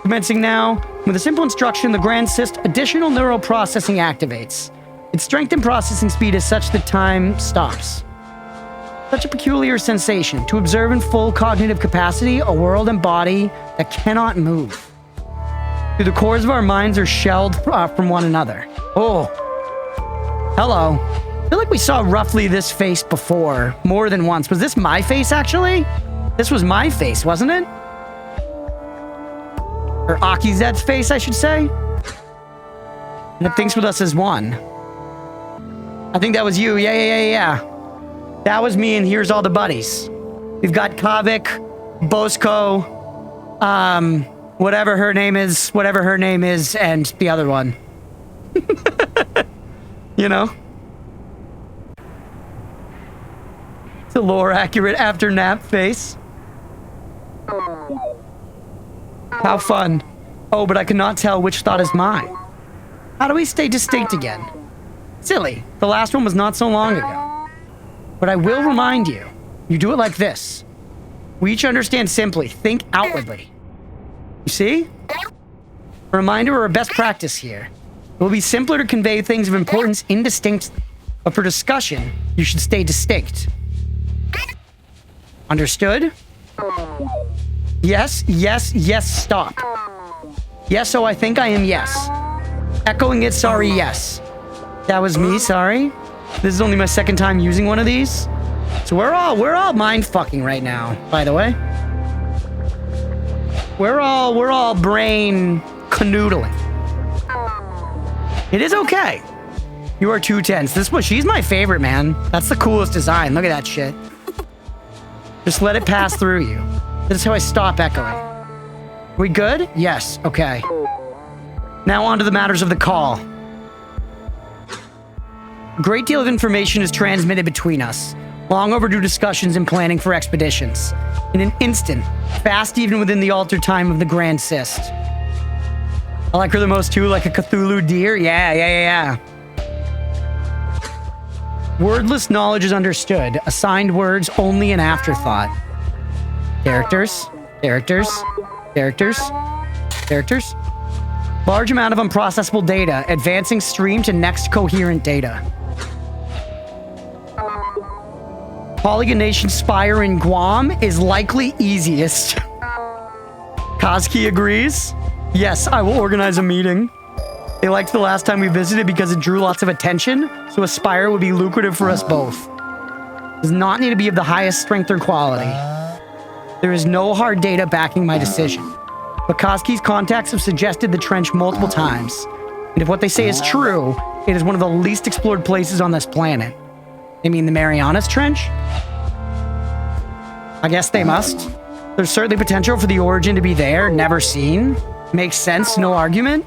Commencing now, with a simple instruction, the Grand Sis additional neural processing activates. Its strength and processing speed is such that time stops. Such a peculiar sensation, to observe in full cognitive capacity a world and body that cannot move. Through the cores of our minds are shelled from one another. Oh. Hello. I feel like we saw roughly this face before, more than once. Was this my face, actually? This was my face, wasn't it? Or Akizet's face, I should say. And it thinks with us as one. I think that was you. Yeah. That was me, and here's all the buddies. We've got Kavik, Bosco, whatever her name is, and the other one. You know? It's a lore accurate after nap face. How fun. Oh, but I cannot tell which thought is mine. How do we stay distinct again? Silly. The last one was not so long ago. But I will remind you. You do it like this. We each understand simply. Think outwardly. You see? A reminder or a best practice here. It will be simpler to convey things of importance indistinctly. But for discussion, you should stay distinct. Understood? Yes, yes, yes, stop. Yes, so I think I am yes. Echoing it, sorry, yes. That was me, sorry. This is only my second time using one of these. So we're all mind fucking right now, by the way. We're all brain canoodling. It is okay. You are too tense. She's my favorite, man. That's the coolest design. Look at that shit. Just let it pass through you. This is how I stop echoing. We good? Yes. Okay. Now on to the matters of the call. A great deal of information is transmitted between us. Long overdue discussions and planning for expeditions. In an instant, fast even within the altered time of the Grand Cyst. I like her the most too, like a Cthulhu deer. Yeah. Wordless knowledge is understood. Assigned words only an afterthought. Characters. Large amount of unprocessable data. Advancing stream to next coherent data. Polygonation Spire in Guam is likely easiest. Koski agrees. Yes, I will organize a meeting. They liked the last time we visited because it drew lots of attention, so a spire would be lucrative for us both. Does not need to be of the highest strength or quality. There is no hard data backing my decision. But Koski's contacts have suggested the trench multiple times. And if what they say is true, it is one of the least explored places on this planet. They mean the Marianas Trench? I guess they must. There's certainly potential for the origin to be there, never seen. Makes sense, no argument.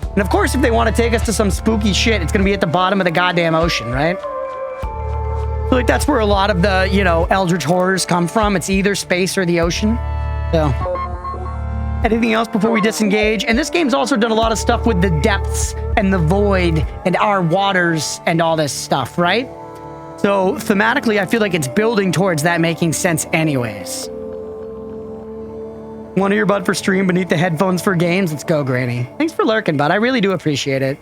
And of course, if they want to take us to some spooky shit, it's going to be at the bottom of the goddamn ocean, right? I feel like that's where a lot of the, eldritch horrors come from. It's either space or the ocean. So, anything else before we disengage? And this game's also done a lot of stuff with the depths and the void and our waters and all this stuff, right? So, thematically, I feel like it's building towards that making sense anyways. One earbud for stream, beneath the headphones for games. Let's go, Granny. Thanks for lurking, bud. I really do appreciate it.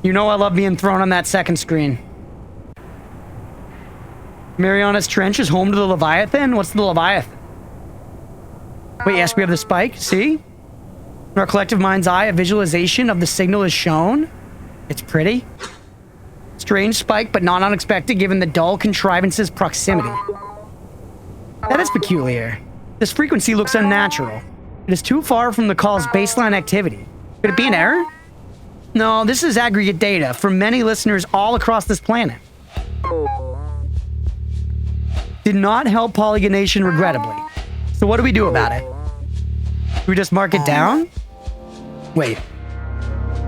You know I love being thrown on that second screen. Marianas Trench is home to the Leviathan? What's the Leviathan? Wait, yes, we have the spike. See? In our collective mind's eye, a visualization of the signal is shown. It's pretty. Strange spike, but not unexpected given the dull contrivance's proximity. That is peculiar. This frequency looks unnatural. It is too far from the call's baseline activity. Could it be an error? No, this is aggregate data from many listeners all across this planet. Did not help polygonation, regrettably. So what do we do about it? Do we just mark it down? Wait.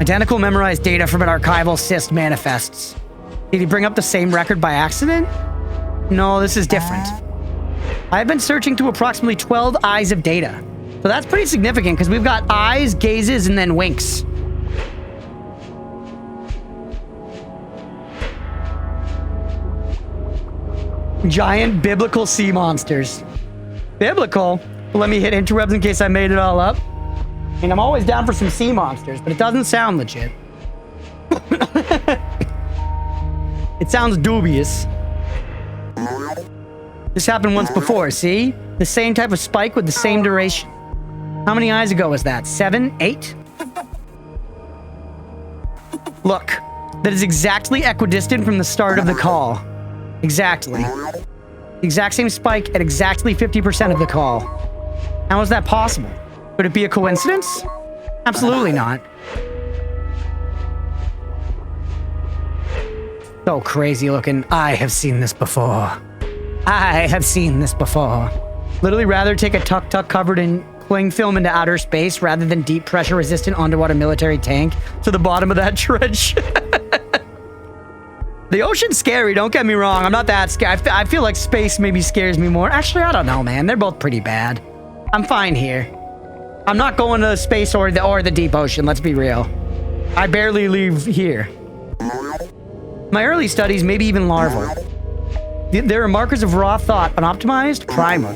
Identical memorized data from an archival cyst manifests. Did he bring up the same record by accident? No, this is different. I've been searching through approximately 12 eyes of data. So that's pretty significant because we've got eyes, gazes, and then winks. Giant biblical sea monsters. Biblical? Let me hit interwebs in case I made it all up. I mean, I'm always down for some sea monsters, but it doesn't sound legit. It sounds dubious. This happened once before, see? The same type of spike with the same duration. How many eyes ago was that? 7? 8? Look, that is exactly equidistant from the start of the call. Exactly. The exact same spike at exactly 50% of the call. How is that possible? Could it be a coincidence? Absolutely not. So crazy looking. I have seen this before. I have seen this before. Literally rather take a tuk-tuk covered in cling film into outer space rather than deep pressure resistant underwater military tank to the bottom of that trench. The ocean's scary, don't get me wrong. I'm not that scared. I feel like space maybe scares me more. Actually, I don't know, man. They're both pretty bad. I'm fine here. I'm not going to space or the deep ocean, let's be real. I barely leave here. My early studies, maybe even larval. There are markers of raw thought, unoptimized, primal.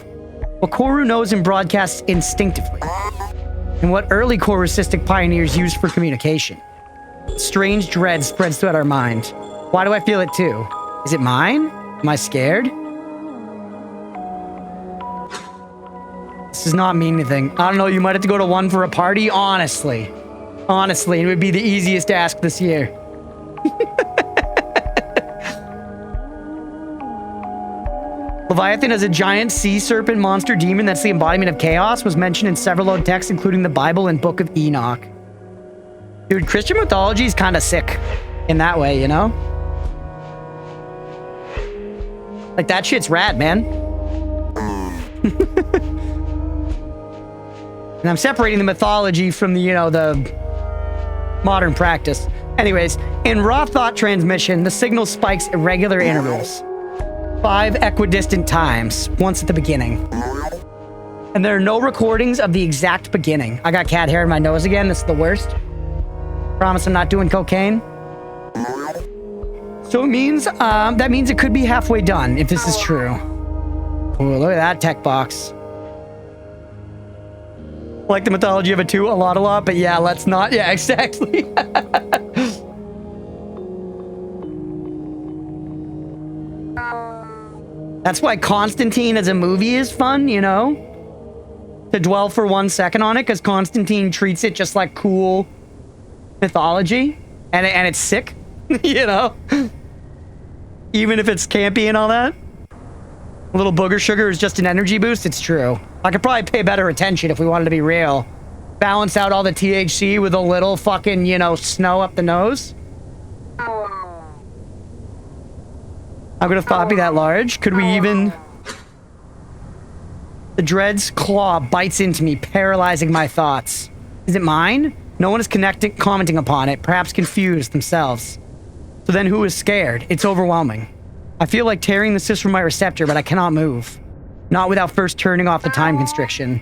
What Corru knows and broadcasts instinctively. And what early corru-cistic pioneers used for communication. Strange dread spreads throughout our mind. Why do I feel it too? Is it mine? Am I scared? This does not mean anything. I don't know, you might have to go to one for a party, honestly. Honestly, it would be the easiest ask this year. Leviathan as a giant sea serpent monster demon that's the embodiment of chaos was mentioned in several old texts, including the Bible and Book of Enoch. Dude, Christian mythology is kind of sick in that way, you know? Like, that shit's rad, man. And I'm separating the mythology from the, you know, the modern practice. Anyways, in raw thought transmission, the signal spikes at regular intervals. 5 equidistant times, once at the beginning. And there are no recordings of the exact beginning. I got cat hair in my nose again. This is the worst. Promise I'm not doing cocaine. So it means, that means it could be halfway done, if this is true. Ooh, look at that tech box. Like the mythology of it too, a lot, but yeah, let's not. Yeah, exactly. That's why Constantine as a movie is fun, you know? To dwell for 1 second on it, because Constantine treats it just like cool mythology, and it's sick, you know? Even if it's campy and all that. A little booger sugar is just an energy boost, it's true. I could probably pay better attention if we wanted to be real. Balance out all the THC with a little fucking, you know, snow up the nose. How could a thought be that large? Could we even... The dread's claw bites into me, paralyzing my thoughts. Is it mine? No one is commenting upon it, perhaps confused themselves. So then who is scared? It's overwhelming. I feel like tearing the cyst from my receptor, but I cannot move. Not without first turning off the time constriction.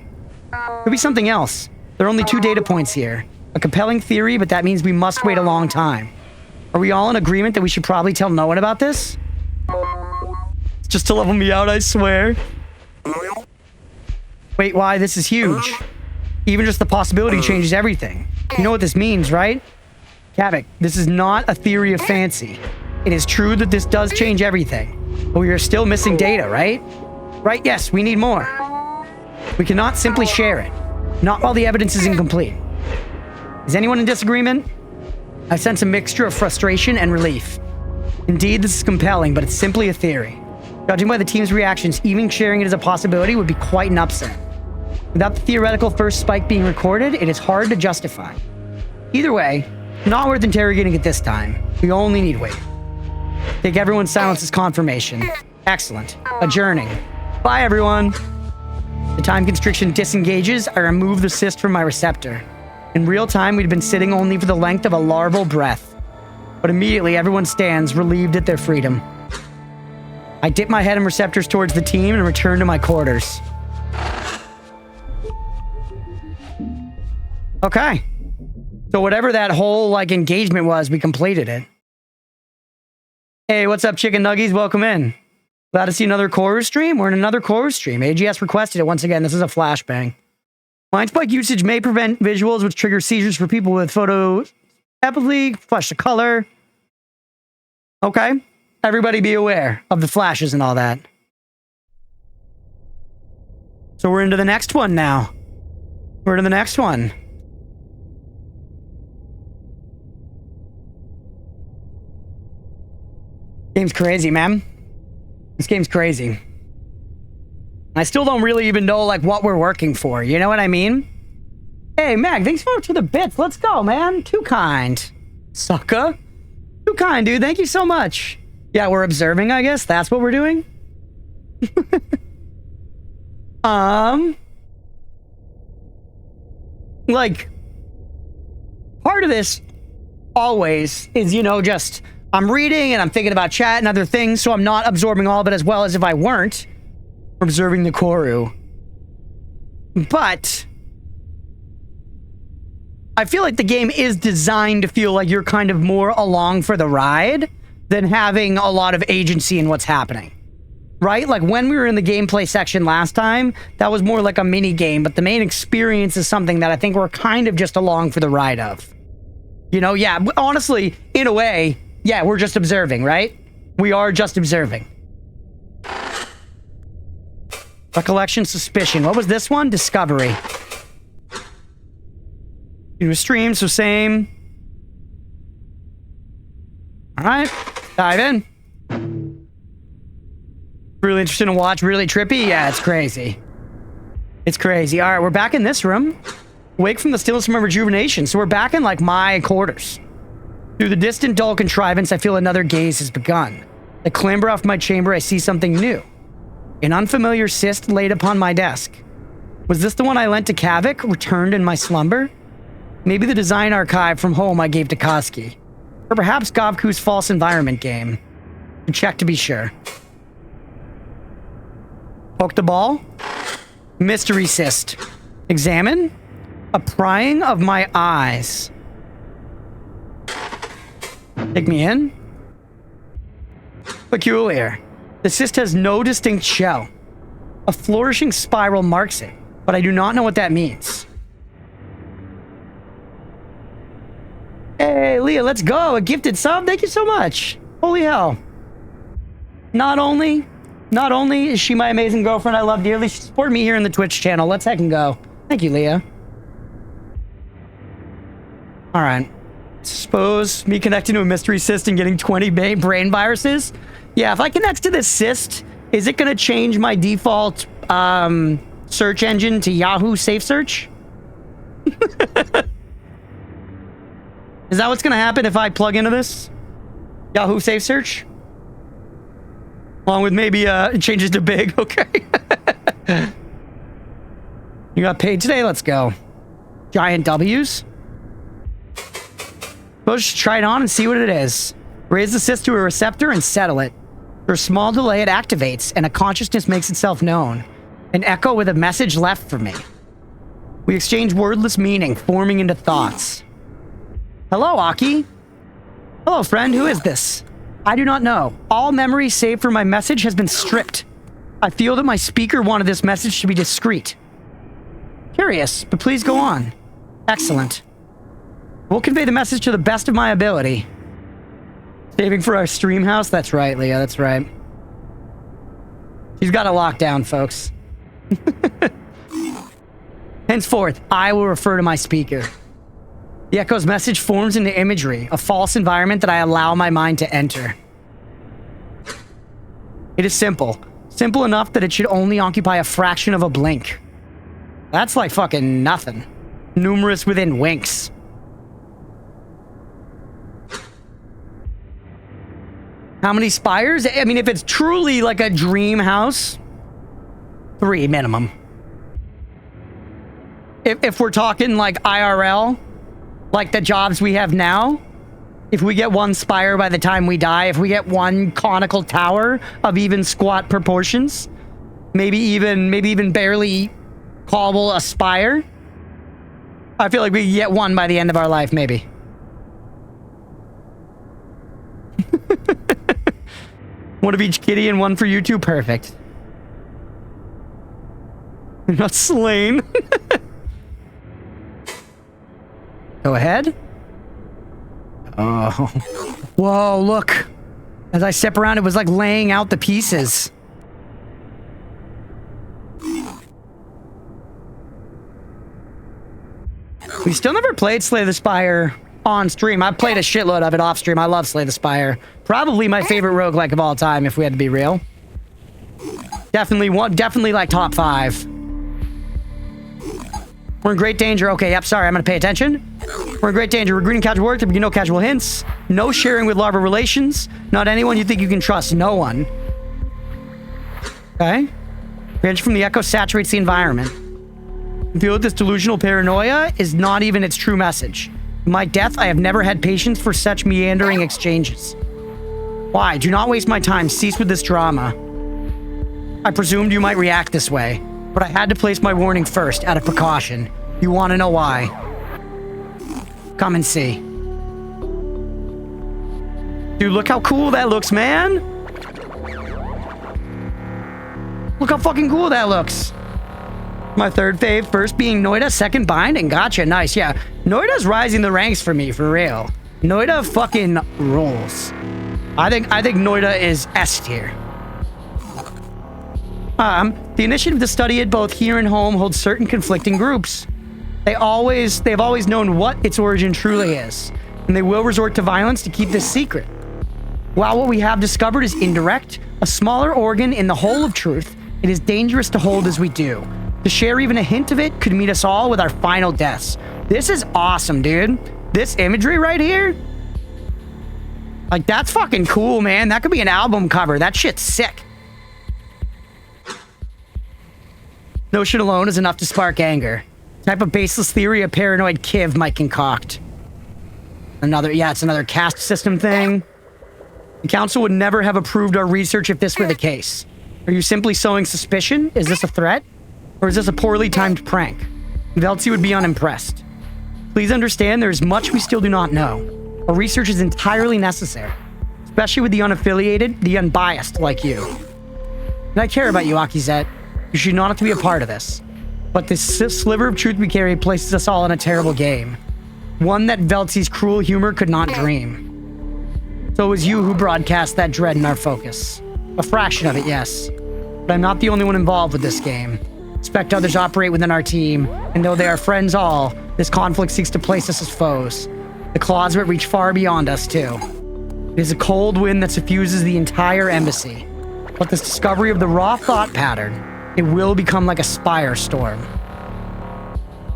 Could be something else. There are only 2 data points here. A compelling theory, but that means we must wait a long time. Are we all in agreement that we should probably tell no one about this? It's just to level me out, I swear. Wait, why? This is huge. Even just the possibility changes everything. You know what this means, right? Kavik, this is not a theory of fancy. It is true that this does change everything. But we are still missing data, right? Right, yes, we need more. We cannot simply share it. Not while the evidence is incomplete. Is anyone in disagreement? I sense a mixture of frustration and relief. Indeed, this is compelling, but it's simply a theory. Judging by the team's reactions, even sharing it as a possibility would be quite an upset. Without the theoretical first spike being recorded, it is hard to justify. Either way, not worth interrogating at this time. We only need wait. Take everyone's silence as confirmation. Excellent. Adjourning. Bye, everyone. The time constriction disengages. I remove the cyst from my receptor. In real time, we'd been sitting only for the length of a larval breath. But immediately, everyone stands, relieved at their freedom. I dip my head and receptors towards the team and return to my quarters. Okay. So whatever that whole, like, engagement was, we completed it. Hey, what's up, chicken nuggies? Welcome in. Glad to see another Corru stream. We're in another Corru stream. AGS requested it once again. This is a flashbang. Mind spike usage may prevent visuals, which trigger seizures for people with photoepathy, flash of color. Okay. Everybody be aware of the flashes and all that. So we're into the next one now. We're to the next one. Game's crazy, man. This game's crazy. I still don't really even know, like, what we're working for. You know what I mean? Hey, Mag, thanks for the bits. Let's go, man. Too kind. Sucker. Too kind, dude. Thank you so much. Yeah, we're observing, I guess. That's what we're doing. Like, part of this always is, you know, just I'm reading and I'm thinking about chat and other things, so I'm not absorbing all of it as well as if I weren't observing the Corru. But I feel like the game is designed to feel like you're kind of more along for the ride than having a lot of agency in what's happening. right? Like when we were in the gameplay section last time, that was more like a mini game, but the main experience is something that I think we're kind of just along for the ride of. You know, yeah, honestly, in a way, yeah, we're just observing, right? We are just observing. Recollection, suspicion. What was this one? Discovery. It was stream, so same. All right, dive in. Really interesting to watch, really trippy. Yeah, it's crazy. It's crazy. All right, we're back in this room. Wake from the stillness from my rejuvenation. So we're back in, like, my quarters. Through the distant, dull contrivance, I feel another gaze has begun. I clamber off my chamber, I see something new. An unfamiliar cyst laid upon my desk. Was this the one I lent to Kavik, returned in my slumber? Maybe the design archive from home I gave to Koski. Or perhaps Gavku's false environment game. Check to be sure. Poke the ball. Mystery cyst. Examine. A prying of my eyes. Take me in. Peculiar. The cyst has no distinct shell. A flourishing spiral marks it, but I do not know what that means. Hey, Leah, let's go. A gifted sub. Thank you so much. Holy hell. Not only is she my amazing girlfriend I love dearly, she supported me here in the Twitch channel. Let's heck and go. Thank you, Leah. All right. Suppose me connecting to a mystery cyst and getting 20 brain viruses? Yeah, if I connect to this cyst, is it going to change my default search engine to Yahoo Safe Search? Is that what's going to happen if I plug into this? Yahoo Safe Search? Along with maybe it changes to Bing. Okay. You got paid today? Let's go. Giant W's. Let's just try it on and see what it is. Raise the cyst to a receptor and settle it. For a small delay, it activates, and a consciousness makes itself known. An echo with a message left for me. We exchange wordless meaning, forming into thoughts. Hello, Aki. Hello, friend. Who is this? I do not know. All memory saved for my message has been stripped. I feel that my speaker wanted this message to be discreet. Curious, but please go on. Excellent. We'll convey the message to the best of my ability. Saving for our stream house? That's right, Leah. That's right. She's got it locked down, folks. Henceforth, I will refer to my speaker. The echo's message forms into imagery, a false environment that I allow my mind to enter. It is simple. Simple enough that it should only occupy a fraction of a blink. That's like fucking nothing. Numerous within winks. How many spires? I mean, if it's truly like a dream house, 3 minimum. If we're talking like IRL, like the jobs we have now, if we get 1 spire by the time we die, if we get 1 conical tower of even squat proportions, maybe even barely cobble a spire, I feel like we can get 1 by the end of our life, maybe. One of each kitty and 1 for you two. Perfect. You're not slain. Go ahead. Oh. Whoa, look. As I step around, it was like laying out the pieces. We still never played Slay the Spire on stream. I've played a shitload of it off stream. I love Slay the Spire. Probably my favorite roguelike of all time, if we had to be real. Definitely like top 5. We're in great danger. Okay, yep, sorry, I'm gonna pay attention. We're in great danger. We're greeting casual work. There be no casual hints. No sharing with larva relations. Not anyone you think you can trust. No one. Okay. Range from the echo saturates the environment. I feel that this delusional paranoia is not even its true message. In my death, I have never had patience for such meandering exchanges. Why? Do not waste my time. Cease with this drama. I presumed you might react this way, but I had to place my warning first, out of precaution. You want to know why? Come and see. Dude, look how cool that looks, man! Look how fucking cool that looks. My third fave, first being Noida, second binding. Gotcha, nice, yeah. Noida's rising the ranks for me, for real. Noida fucking rolls. I think Noida is S tier. The initiative to study it both here and home holds certain conflicting groups. They've always known what its origin truly is, and they will resort to violence to keep this secret. While what we have discovered is indirect, a smaller organ in the whole of truth, it is dangerous to hold as we do. To share even a hint of it could meet us all with our final deaths. This is awesome, dude. This imagery right here, like, that's fucking cool, man. That could be an album cover. That shit's sick. Notion alone is enough to spark anger. Type of baseless theory a paranoid Kiv might concoct. It's another caste system thing. The council would never have approved our research if this were the case. Are you simply sowing suspicion? Is this a threat? Or is this a poorly timed prank? Veltzi would be unimpressed. Please understand there is much we still do not know. Our research is entirely necessary, especially with the unaffiliated, the unbiased like you. And I care about you, Akizet. You should not have to be a part of this. But this sliver of truth we carry places us all in a terrible game. One that Veltzi's cruel humor could not dream. So it was you who broadcast that dread in our focus. A fraction of it, yes. But I'm not the only one involved with this game. Expect others operate within our team, and though they are friends all, this conflict seeks to place us as foes. The claws of it reach far beyond us, too. It is a cold wind that suffuses the entire embassy. But this discovery of the raw thought pattern, it will become like a spire storm.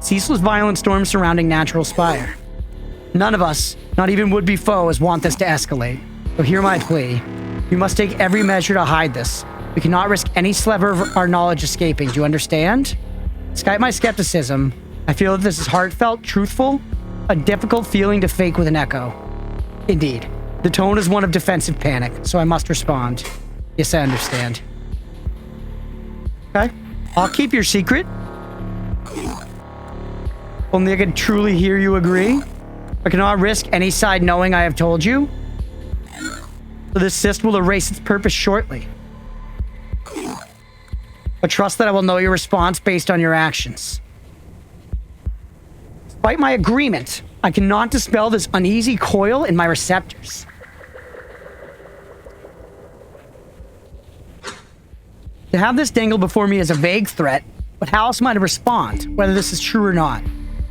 Ceaseless violent storm surrounding natural spire. None of us, not even would-be foes, want this to escalate. So hear my plea. We must take every measure to hide this. We cannot risk any sliver of our knowledge escaping. Do you understand? Despite my skepticism, I feel that this is heartfelt, truthful, a difficult feeling to fake with an echo. Indeed. The tone is one of defensive panic, so I must respond. Yes, I understand. Okay. I'll keep your secret. Only I can truly hear you agree. I cannot risk any side knowing I have told you. So this cyst will erase its purpose shortly. But trust that I will know your response based on your actions. Despite my agreement, I cannot dispel this uneasy coil in my receptors. To have this dangle before me is a vague threat, but how else am I to respond, whether this is true or not?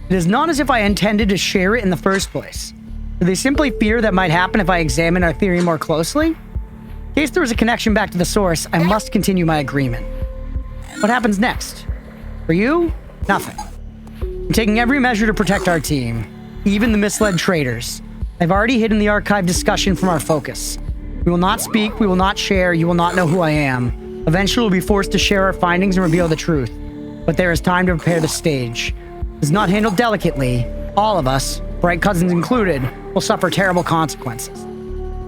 It is not as if I intended to share it in the first place. Do they simply fear that might happen if I examine our theory more closely? In case there is a connection back to the source, I must continue my agreement. What happens next? For you, nothing. I'm taking every measure to protect our team, even the misled traitors. I've already hidden the archive discussion from our focus. We will not speak, we will not share, you will not know who I am. Eventually we'll be forced to share our findings and reveal the truth. But there is time to prepare the stage. If it's not handled delicately, all of us, bright cousins included, will suffer terrible consequences.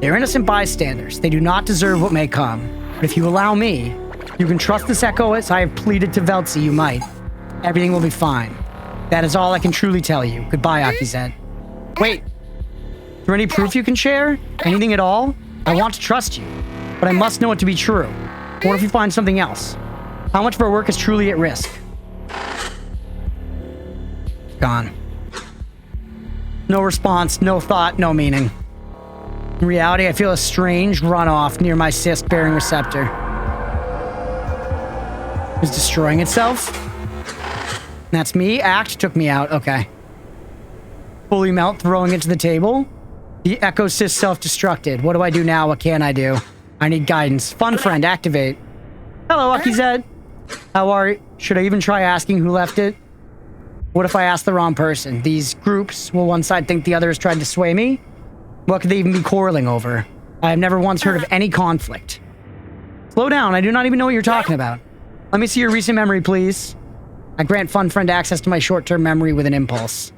They're innocent bystanders. They do not deserve what may come. But if you allow me, you can trust this echo as I have pleaded to Veltzi you might. Everything will be fine. That is all I can truly tell you. Goodbye, Akizet. Wait. Is there any proof you can share? Anything at all? I want to trust you, but I must know it to be true. What if you find something else? How much of our work is truly at risk? Gone. No response, no thought, no meaning. In reality, I feel a strange runoff near my cyst-bearing receptor. It's destroying itself? That's me. Act took me out. Okay. Fully melt, throwing it to the table. The Echo cyst self-destructed. What do I do now? What can I do? I need guidance. Fun friend, activate. Hello, Akizet. How are you? Should I even try asking who left it? What if I ask the wrong person? These groups, will one side think the other has tried to sway me? What could they even be quarreling over? I have never once heard of any conflict. Slow down, I do not even know what you're talking about. Let me see your recent memory, please. I grant Fun Friend access to my short-term memory with an impulse.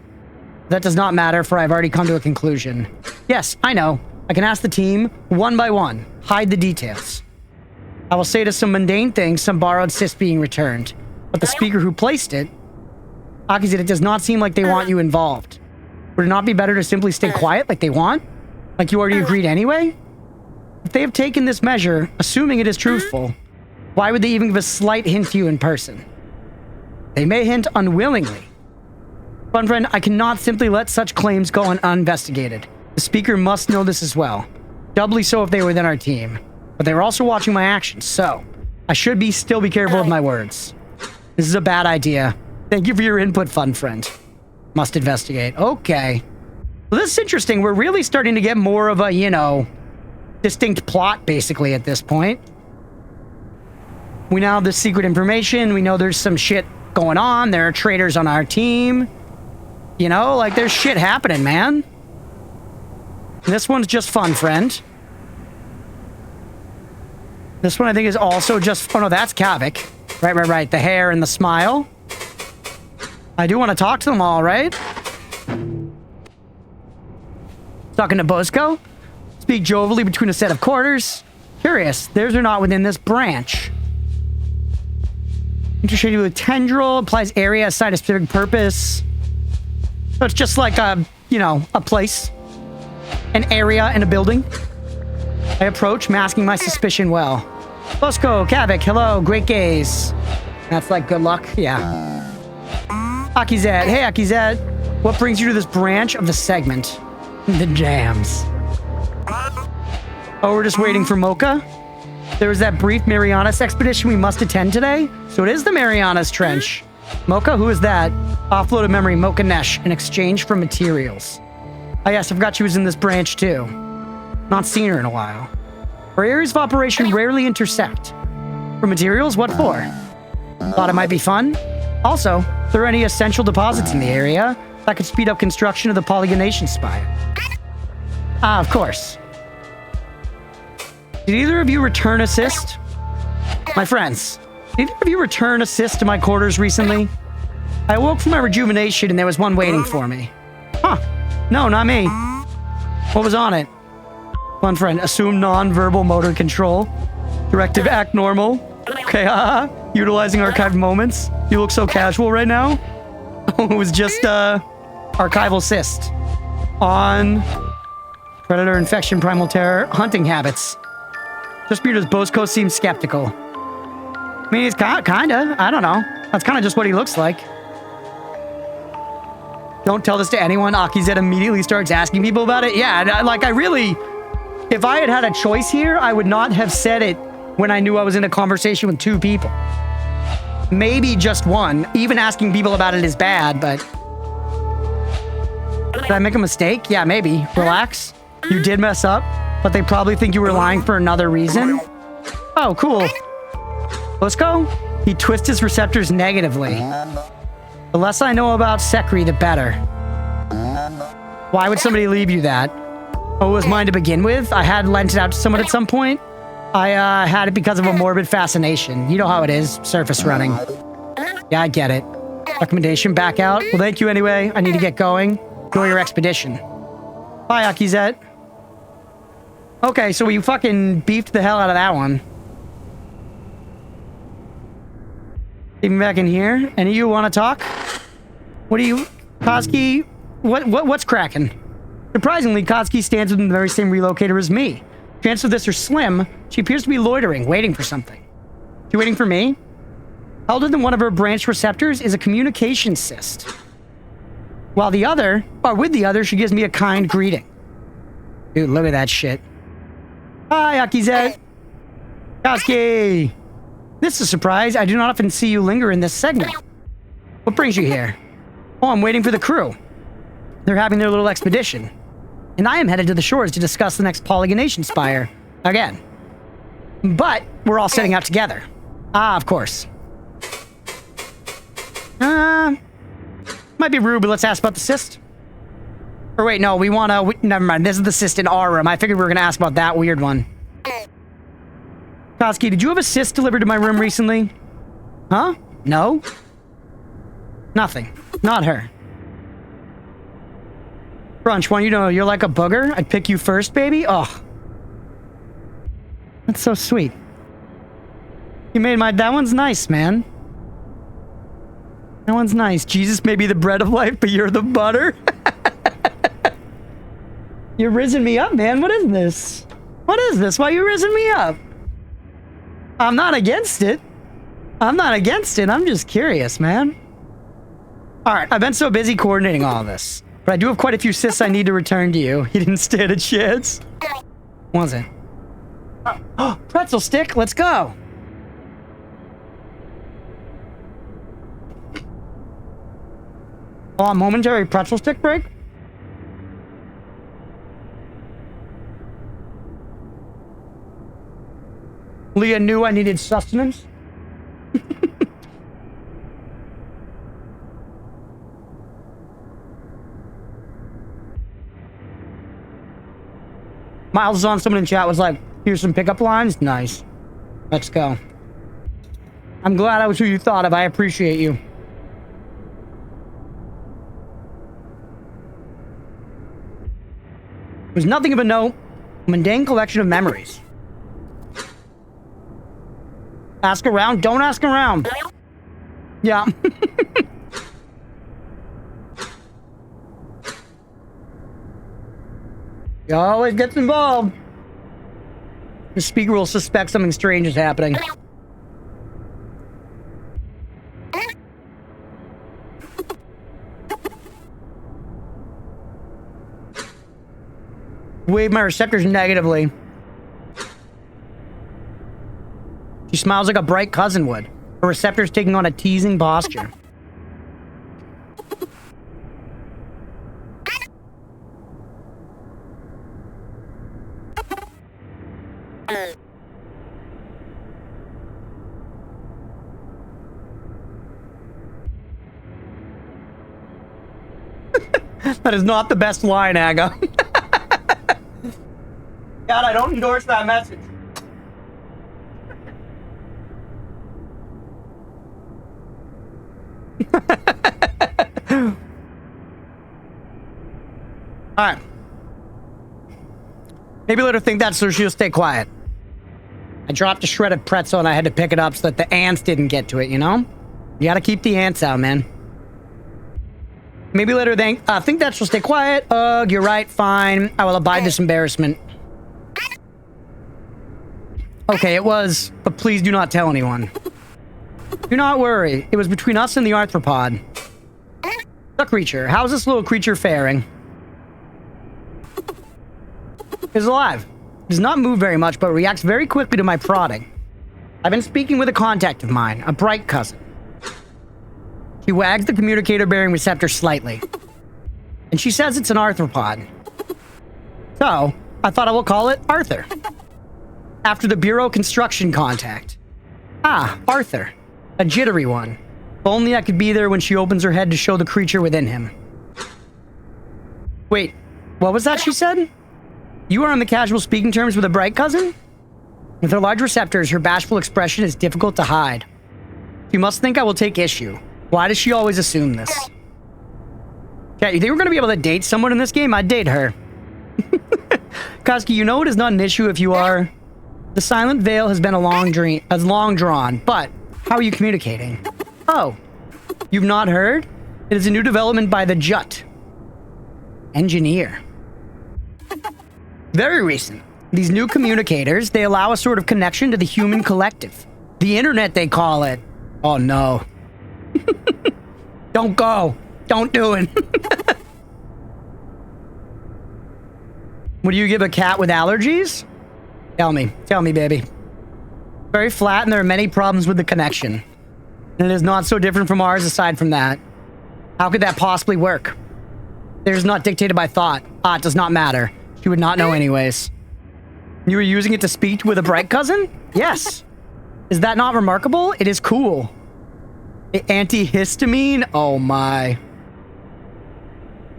That does not matter, for I've already come to a conclusion. Yes, I know. I can ask the team, one by one. Hide the details. I will say to some mundane things, some borrowed cyst being returned. But the speaker who placed it, Akizet, it does not seem like they want you involved. Would it not be better to simply stay quiet like they want? Like you already agreed anyway? If they have taken this measure, assuming it is truthful, Why would they even give a slight hint to you in person? They may hint unwillingly. Fun friend, I cannot simply let such claims go uninvestigated. The speaker must know this as well. Doubly so if they were within our team. But they were also watching my actions, so I should still be careful with my words. This is a bad idea. Thank you for your input, fun friend. Must investigate. Okay. Well, this is interesting. We're really starting to get more of a, you know, distinct plot, basically, at this point. We now have the secret information. We know there's some shit going on. There are traitors on our team. You know, like, there's shit happening, man. This one's just fun, friend. This one, I think, is also just... Oh, no, that's Kavik. Right. The hair and the smile. I do want to talk to them all, right? Talking to Bosco. Speak jovially between a set of quarters. Curious. Theirs are not within this branch. Intershaded with tendril. Applies area assigned a specific purpose. So it's just like a, you know, a place. An area in a building. I approach, masking my suspicion well. Bosco, Kavik, hello, great gaze. That's like good luck, yeah. Akizet, hey Akizet. What brings you to this branch of the segment? The jams. Oh, we're just waiting for Mocha? There was that brief Marianas expedition we must attend today? So it is the Marianas Trench. Mocha, who is that? Offloaded memory, Mocha Nesh, in exchange for materials. Oh yes, I forgot she was in this branch too. Not seen her in a while. Our areas of operation rarely intersect. For materials, what for? Thought it might be fun. Also, if there are any essential deposits in the area, that could speed up construction of the polygonation spire. Ah, of course. Did either of you return assist? My friends, did either of you return assist to my quarters recently? I awoke from my rejuvenation and there was one waiting for me. Huh. No, not me. What was on it? Fun friend, assume non-verbal motor control. Directive act normal. Okay, utilizing archived moments. You look so casual right now. Oh, it was just, archival cyst. On predator infection, primal terror, hunting habits. Just because Bosco seems skeptical. I mean, he's kinda, I don't know. That's kinda just what he looks like. Don't tell this to anyone. Akizet immediately starts asking people about it. Yeah, like, I really... If I had had a choice here, I would not have said it when I knew I was in a conversation with two people. Maybe just one. Even asking people about it is bad, but... Did I make a mistake? Yeah, maybe. Relax. You did mess up, but they probably think you were lying for another reason. Oh, cool. Bosco? He twists his receptors negatively. The less I know about Sekri, the better. Why would somebody leave you that? Oh, it was mine to begin with? I had lent it out to someone at some point. I had it because of a morbid fascination. You know how it is, surface running. Yeah, I get it. Recommendation, back out. Well, thank you anyway. I need to get going. Enjoy your expedition. Bye, Akizet. Okay, so we fucking beefed the hell out of that one. Even back in here. Any of you want to talk? What do you... Koski? What's cracking? Surprisingly, Koski stands within the very same relocator as me. Chances of this are slim. She appears to be loitering, waiting for something. She waiting for me? Held within one of her branch receptors is a communication cyst. While the other, or with the other, she gives me a kind greeting. Dude, look at that shit. Hi, Akizet. Koski. This is a surprise. I do not often see you linger in this segment. What brings you here? Oh, I'm waiting for the crew. They're having their little expedition. And I am headed to the shores to discuss the next polygonation spire. Again. But we're all setting out together. Ah, of course. Might be rude, but let's ask about the cyst. Or wait, no, we want to... Never mind, this is the cyst in our room. I figured we were going to ask about that weird one. Koski, did you have a cyst delivered to my room recently? Huh? No? Nothing. Not her. Crunch, want you to know you're like a booger? I'd pick you first, baby? Oh. That's so sweet. You made my... That one's nice, man. That one's nice. Jesus may be the bread of life, but you're the butter. You're risen me up, man. What is this? What is this? Why you risen me up? I'm not against it. I'm not against it. I'm just curious, man. All right, I've been so busy coordinating all of this. But I do have quite a few cysts I need to return to you. You didn't stand a chance. Was it? Oh, pretzel stick, let's go. Oh, a momentary pretzel stick break? Leah knew I needed sustenance. Miles is on, someone in chat was like, here's some pickup lines. Nice. Let's go. I'm glad I was who you thought of. I appreciate you. It was nothing of a note. A mundane collection of memories. Ask around. Don't ask around. Yeah. He always gets involved. The speaker will suspect something strange is happening. Wave my receptors negatively. She smiles like a bright cousin would. Her receptors taking on a teasing posture. That is not the best line, Aga. God, I don't endorse that message. Alright. Maybe let her think that so she'll stay quiet. I dropped a shredded pretzel and I had to pick it up so that the ants didn't get to it, you know? You gotta keep the ants out, man. Maybe let her think that she'll stay quiet. Ugh, you're right, fine. I will abide this embarrassment. Okay, it was, but please do not tell anyone. Do not worry. It was between us and the arthropod. The creature. How's this little creature faring? It's alive. It does not move very much, but reacts very quickly to my prodding. I've been speaking with a contact of mine, a bright cousin. She wags the communicator-bearing receptor slightly. And she says it's an arthropod. So, I thought I will call it Arthur. After the Bureau construction contact. Ah, Arthur. A jittery one. If only I could be there when she opens her head to show the creature within him. Wait, what was that she said? You are on the casual speaking terms with a bright cousin? With her large receptors, her bashful expression is difficult to hide. You must think I will take issue. Why does she always assume this? Chat, you think we're going to be able to date someone in this game? I'd date her. Koski, you know it is not an issue if you are... The silent veil has been long drawn, but how are you communicating? Oh, you've not heard? It is a new development by the Jut. Engineer. Very recent. These new communicators, they allow a sort of connection to the human collective. The internet, they call it. Oh, no. Don't go. Don't do it. Would you give a cat with allergies? Tell me, baby. Very flat, and there are many problems with the connection. And it is not so different from ours aside from that. How could that possibly work? It is not dictated by thought. It does not matter. She would not know anyways. You were using it to speak with a bright cousin? Yes. Is that not remarkable? It is cool. Antihistamine? Oh my.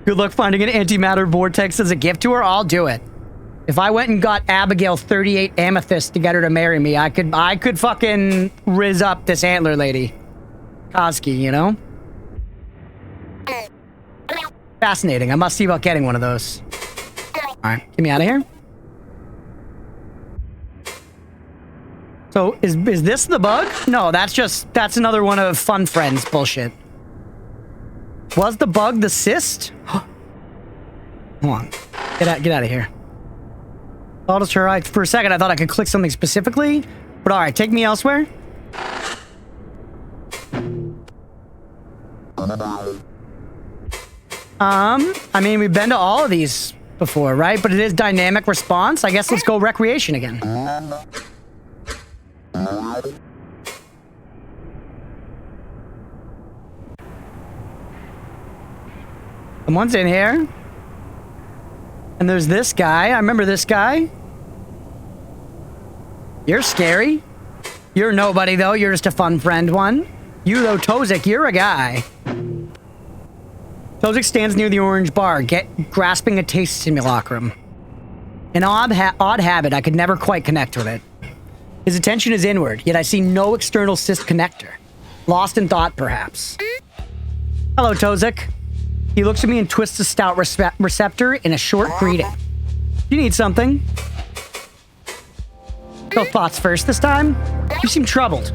Good luck finding an antimatter vortex as a gift to her. I'll do it. If I went and got Abigail 38 amethysts to get her to marry me, I could fucking rizz up this antler lady. Koski, you know? Fascinating. I must see about getting one of those. Alright, get me out of here. So, is this the bug? No, that's another one of Fun Friends bullshit. Was the bug the cyst? Hold on. Get out of here. For a second, I thought I could click something specifically. But all right, take me elsewhere. I mean, we've been to all of these before, right? But it is dynamic response. I guess let's go recreation again. Someone's in here. And there's this guy. I remember this guy. You're scary. You're nobody, though. You're just a fun friend one. You, though, Tozik, you're a guy. Tozik stands near the orange bar, grasping a taste simulacrum. An odd habit, I could never quite connect with it. His attention is inward, yet I see no external cyst connector. Lost in thought, perhaps. Hello, Tozik. He looks at me and twists a stout receptor in a short greeting. You need something? No thoughts first this time? You seem troubled.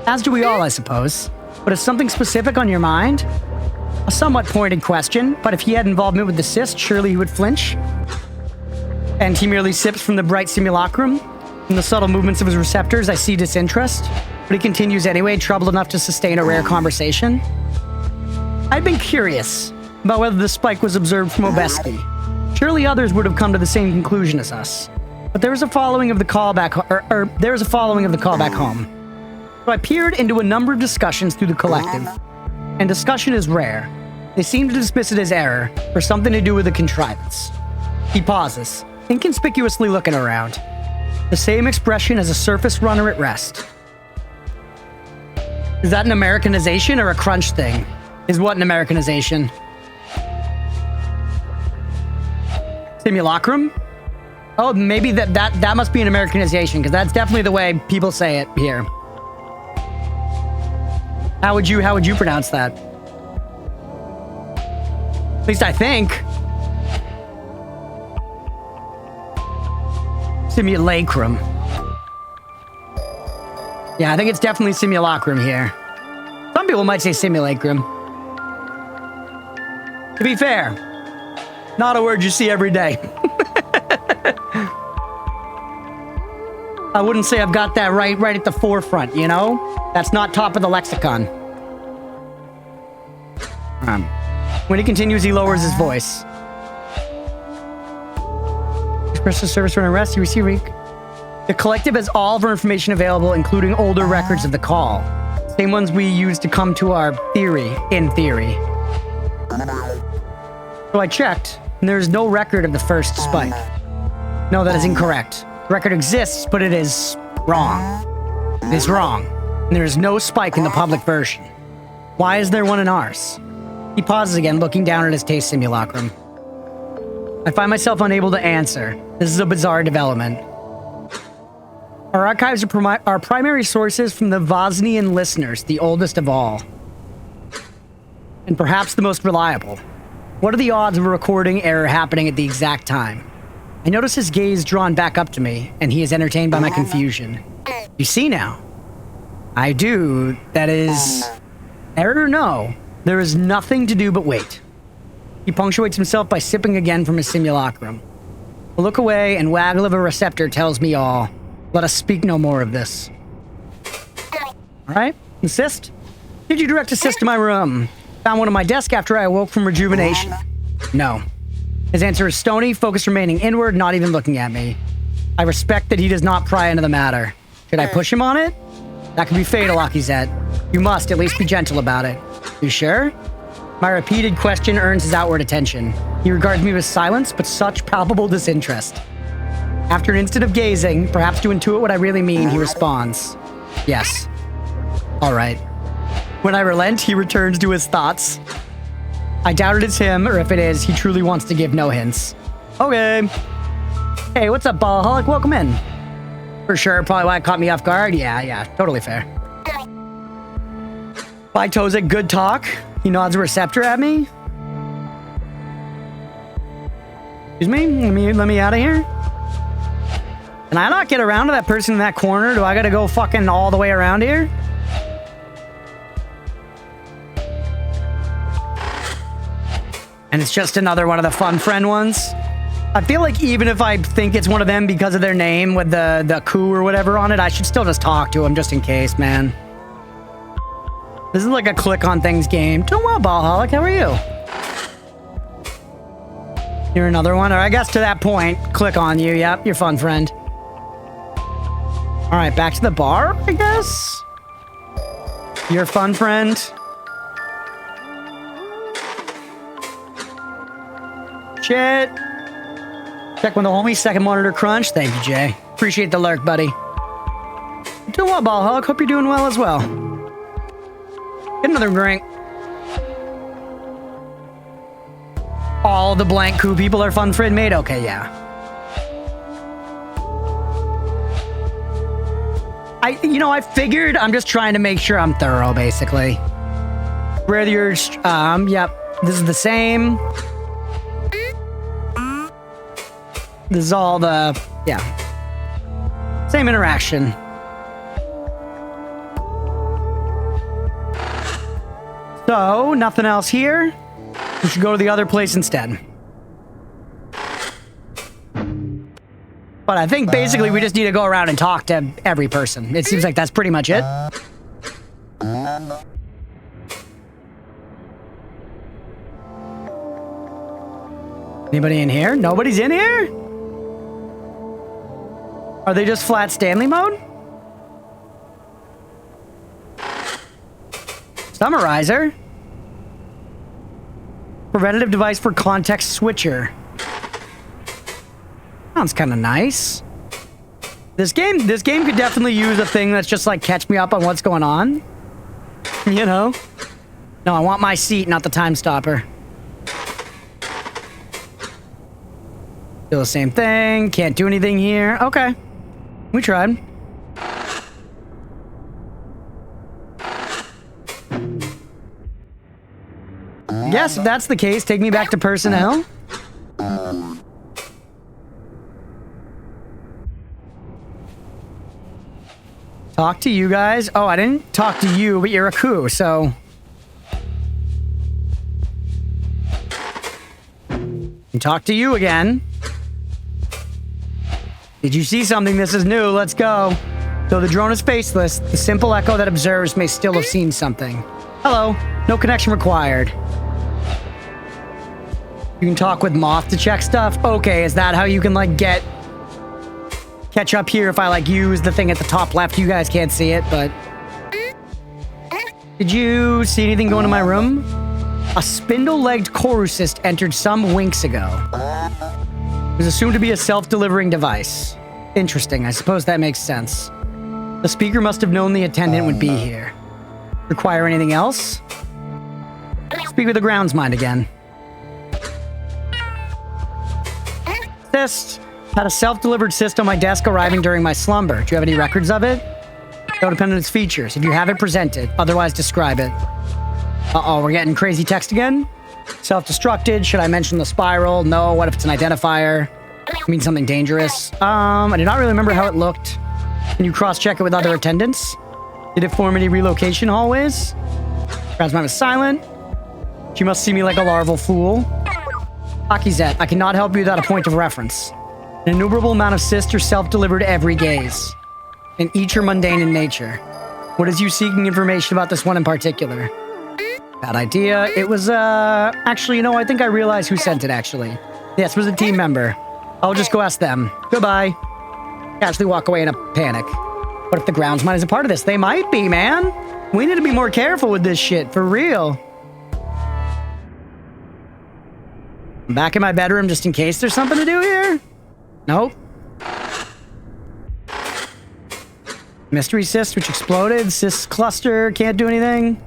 As do we all, I suppose. But is something specific on your mind? A somewhat pointed question, but if he had involvement with the cyst, surely he would flinch. And he merely sips from the bright simulacrum. In the subtle movements of his receptors, I see disinterest. But he continues anyway, troubled enough to sustain a rare conversation. I'd been curious about whether the spike was observed from Obeski. Surely others would have come to the same conclusion as us. But there was a following of the callback, there was a following of the callback home. So I peered into a number of discussions through the collective. And discussion is rare. They seem to dismiss it as error, or something to do with the contrivance. He pauses, inconspicuously looking around. The same expression as a surface runner at rest. Is that an Americanization or a crunch thing? Is what an Americanization? Simulacrum? Oh, maybe that must be an Americanization, because that's definitely the way people say it here. How would you pronounce that? At least I think. Simulacrum. Yeah, I think it's definitely simulacrum here. Some people might say simulacrum. To be fair, not a word you see every day. I wouldn't say I've got that right at the forefront, you know? That's not top of the lexicon. When he continues, he lowers his voice. Express the service run arrest, you receive the collective has all of our information available, including older records of the call. Same ones we used to come to our theory, in theory. So I checked, and there is no record of the first spike. No, that is incorrect. The record exists, but it is wrong. It is wrong. And there is no spike in the public version. Why is there one in ours? He pauses again, looking down at his taste simulacrum. I find myself unable to answer. This is a bizarre development. Our archives are primary sources from the Vosnian listeners, the oldest of all. And perhaps the most reliable. What are the odds of a recording error happening at the exact time? I notice his gaze drawn back up to me, and he is entertained by my confusion. You see now? I do. That is... Error or no? There is nothing to do but wait. He punctuates himself by sipping again from his simulacrum. A look away and waggle of a receptor tells me all. Let us speak no more of this. Alright, assist? Did you direct assist to my room? Found one on my desk after I awoke from rejuvenation. No. His answer is stony, focus remaining inward, not even looking at me. I respect that he does not pry into the matter. Should I push him on it? That could be fatal, Akizet. You must at least be gentle about it. You sure? My repeated question earns his outward attention. He regards me with silence, but such palpable disinterest. After an instant of gazing, perhaps to intuit what I really mean, he responds. Yes. All right. When I relent, he returns to his thoughts. I doubt it is him, or if it is, he truly wants to give no hints. Okay. Hey, what's up, Ballaholic? Welcome in. For sure, probably why it caught me off guard. Yeah, totally fair. Bye, Tozik. Good talk. He nods a receptor at me. Excuse me? Let me out of here. Can I not get around to that person in that corner? Do I gotta go fucking all the way around here? And it's just another one of the fun friend ones. I feel like even if I think it's one of them because of their name with the coup or whatever on it, I should still just talk to them just in case, man. This is like a click on things game. Doing well, Ballholic. How are you? You're another one? Or I guess to that point, click on you. Yep, you're fun, friend. All right, back to the bar, I guess? You're fun, friend. Shit. Check with the homie. Second monitor crunch. Thank you, Jay. Appreciate the lurk, buddy. Doing well, Ballholic. Hope you're doing well as well. Get another drink. All the blank coup people are fun, friend made? Okay, yeah. I figured I'm just trying to make sure I'm thorough, basically. Whether you're, yep, this is the same. This is all the, yeah. Same interaction. So, nothing else here. We should go to the other place instead. But I think basically we just need to go around and talk to every person. It seems like that's pretty much it. Anybody in here? Nobody's in here? Are they just flat Stanley mode? Summarizer. Preventative device for context switcher. Sounds kind of nice. This game could definitely use a thing that's just like catch me up on what's going on. You know? No, I want my seat, not the time stopper. Do the same thing. Can't do anything here. Okay. We tried. Yes, if that's the case, take me back to personnel. Talk to you guys. Oh, I didn't talk to you, but you're a coup, so... Talk to you again. Did you see something? This is new. Let's go. Though the drone is faceless, the simple echo that observes may still have seen something. Hello. No connection required. You can talk with Moth to check stuff? Okay, is that how you can, like, catch up here if I, like, use the thing at the top left? You guys can't see it, but... Did you see anything go into my room? A spindle-legged corru entered some winks ago. It was assumed to be a self-delivering device. Interesting, I suppose that makes sense. The speaker must have known the attendant would be here. Require anything else? Speak with the grounds mind again. Had a self-delivered cyst on my desk arriving during my slumber. Do you have any records of it? Don't depend on its features. If you have it, present it. Otherwise, describe it. Uh-oh, we're getting crazy text again? Self-destructed. Should I mention the spiral? No. What if it's an identifier? It means something dangerous. I do not really remember how it looked. Can you cross-check it with other attendants? Did it form any relocation hallways? Grounds mind was silent. She must see me like a larval fool. Akizet, I cannot help you without a point of reference. An innumerable amount of cysts are self-delivered every gaze, and each are mundane in nature. What is you seeking information about this one in particular? Bad idea. It was, actually, you know, I think I realized who sent it, actually. Yes, it was a team member. I'll just go ask them. Goodbye. Actually walk away in a panic. What if the grounds mind is a part of this? They might be, man. We need to be more careful with this shit, for real. I'm back in my bedroom just in case there's something to do here. Nope. Mystery cyst, which exploded. Cyst cluster, can't do anything.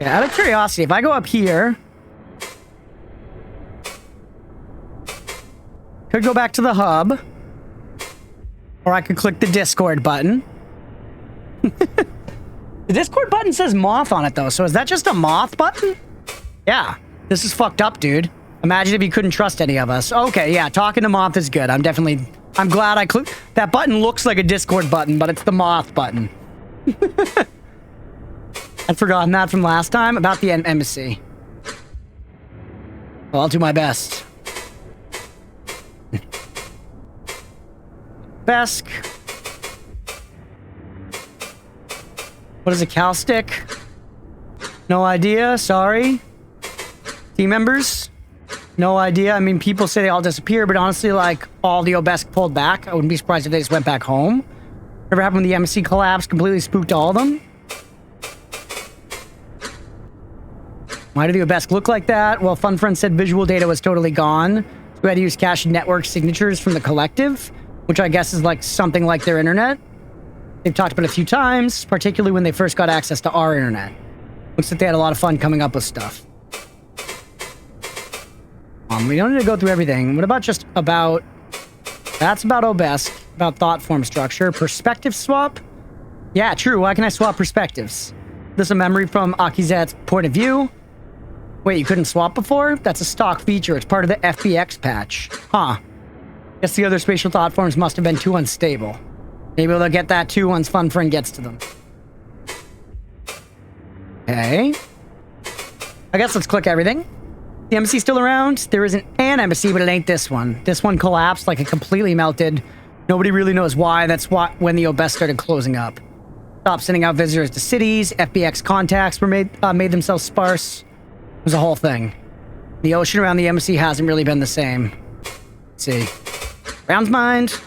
Yeah, out of curiosity, if I go up here... Could go back to the hub. Or I could click the Discord button. The Discord button says moth on it, though, so is that just a moth button? Yeah. This is fucked up, dude. Imagine if you couldn't trust any of us. Okay, yeah, talking to Moth is good. I'm glad I clicked. That button looks like a Discord button, but it's the Moth button. I'd forgotten that from last time about the embassy. Well, I'll do my best. Besk. What is a cal stick? No idea. Sorry. Team members? No idea. I mean, people say they all disappear, but honestly, like, all the Obesk pulled back. I wouldn't be surprised if they just went back home. Never happened when the MSC collapsed, completely spooked all of them. Why did the Obesk look like that? Well, Fun Friend said visual data was totally gone. So we had to use cached network signatures from the collective, which I guess is like something like their internet. They've talked about it a few times, particularly when they first got access to our internet. Looks like they had a lot of fun coming up with stuff. We don't need to go through everything. What about just about... That's about Obesk, about thought form structure. Perspective swap? Yeah, true. Why can I swap perspectives? This is a memory from Akizet's point of view. Wait, you couldn't swap before? That's a stock feature. It's part of the FBX patch. Huh. Guess the other spatial thought forms must have been too unstable. Maybe they'll get that too once Fun Friend gets to them. Okay. I guess let's click everything. The embassy still around? There isn't an embassy, but it ain't this one. This one collapsed, like it completely melted. Nobody really knows why. That's when the Obesk started closing up. Stopped sending out visitors to cities. FBX contacts were made themselves sparse. It was a whole thing. The ocean around the embassy hasn't really been the same. Let's see. Grounds mind?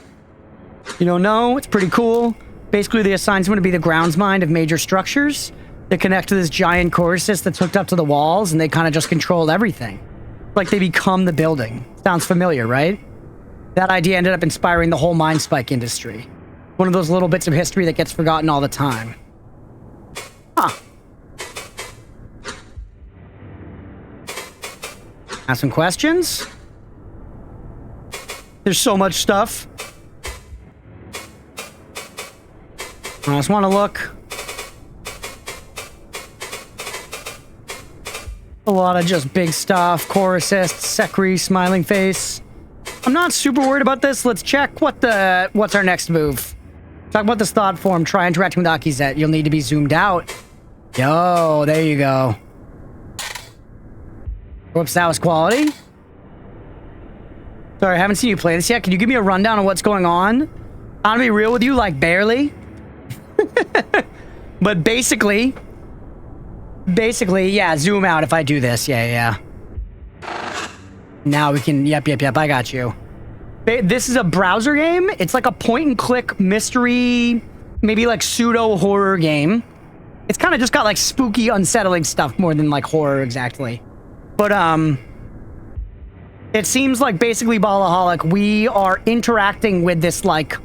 You don't know? It's pretty cool. Basically, they assign someone to be the grounds mind of major structures. They connect to this giant core assist that's hooked up to the walls, and they kind of just control everything. Like they become the building. Sounds familiar, right? That idea ended up inspiring the whole mind spike industry. One of those little bits of history that gets forgotten all the time. Huh. Ask some questions? There's so much stuff. I just want to look. A lot of just big stuff. Core assist, Sekri, smiling face. I'm not super worried about this. Let's check what's our next move. Talk about this thought form. Try interacting with Akizet. You'll need to be zoomed out. Yo, there you go. Whoops, that was quality. Sorry, I haven't seen you play this yet. Can you give me a rundown of what's going on? I'm gonna be real with you, like barely. But basically, yeah, zoom out if I do this. Yeah. Now we can, yep, I got you. This is a browser game. It's like a point-and-click mystery, maybe like pseudo-horror game. It's kind of just got like spooky, unsettling stuff more than like horror exactly. But, it seems like basically Ballaholic, we are interacting with this like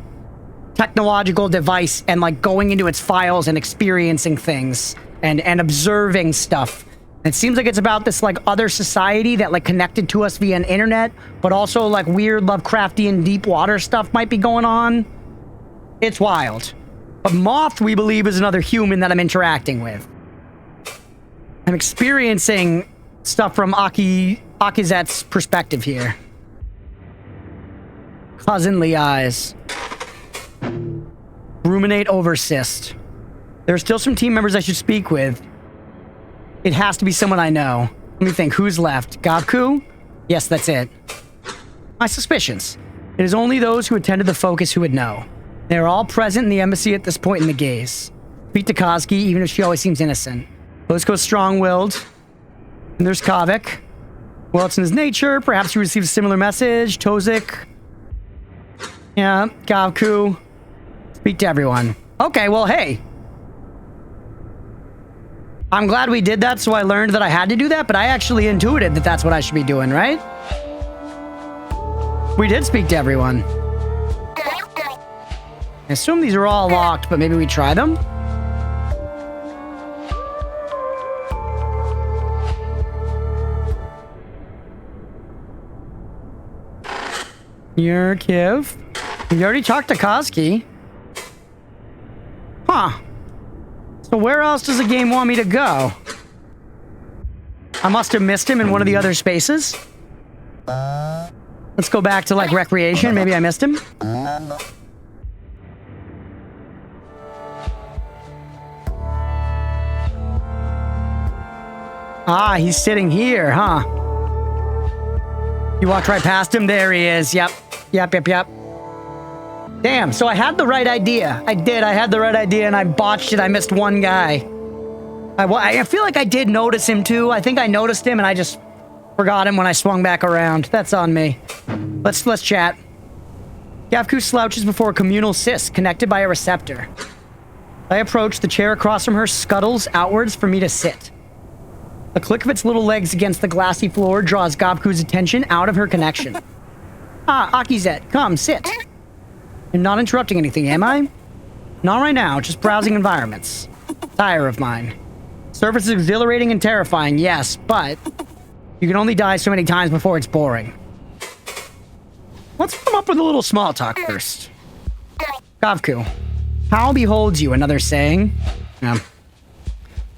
technological device and like going into its files and experiencing things and observing stuff. It seems like it's about this like other society that like connected to us via an internet, but also like weird Lovecraftian deep water stuff might be going on. It's wild. But Moth, we believe, is another human that I'm interacting with. I'm experiencing stuff from Akizet's perspective here. Cousinly eyes. Ruminate over cyst. There are still some team members I should speak with. It has to be someone I know. Let me think. Who's left? Gavku? Yes, that's it. My suspicions. It is only those who attended the focus who would know. They are all present in the embassy at this point in the gaze. Speak to Koski, even if she always seems innocent. Bosko's strong-willed. And there's Kavik. Well, it's in his nature. Perhaps he received a similar message. Tozik. Yeah, Gavku. Speak to everyone. Okay, well, hey. I'm glad we did that, so I learned that I had to do that, but I actually intuited that that's what I should be doing, right? We did speak to everyone. I assume these are all locked, but maybe we try them? You're Kiv. You already talked to Koski. Huh. So where else does the game want me to go? I must have missed him in one of the other spaces. Let's go back to, like, recreation. Maybe I missed him. Ah, he's sitting here, huh? You walked right past him? There he is. Yep. Damn, so I had the right idea. I had the right idea, and I botched it. I missed one guy. I feel like I did notice him, too. I think I noticed him, and I just forgot him when I swung back around. That's on me. Let's chat. Gavku slouches before a communal cyst, connected by a receptor. I approach, the chair across from her scuttles outwards for me to sit. A click of its little legs against the glassy floor draws Gavku's attention out of her connection. Ah, Akizet, come, sit. You're not interrupting anything, am I? Not right now, just browsing environments. Tire of mine. Surface is exhilarating and terrifying, yes, but you can only die so many times before it's boring. Let's come up with a little small talk first. Gavku, how beholds you, another saying? Yeah.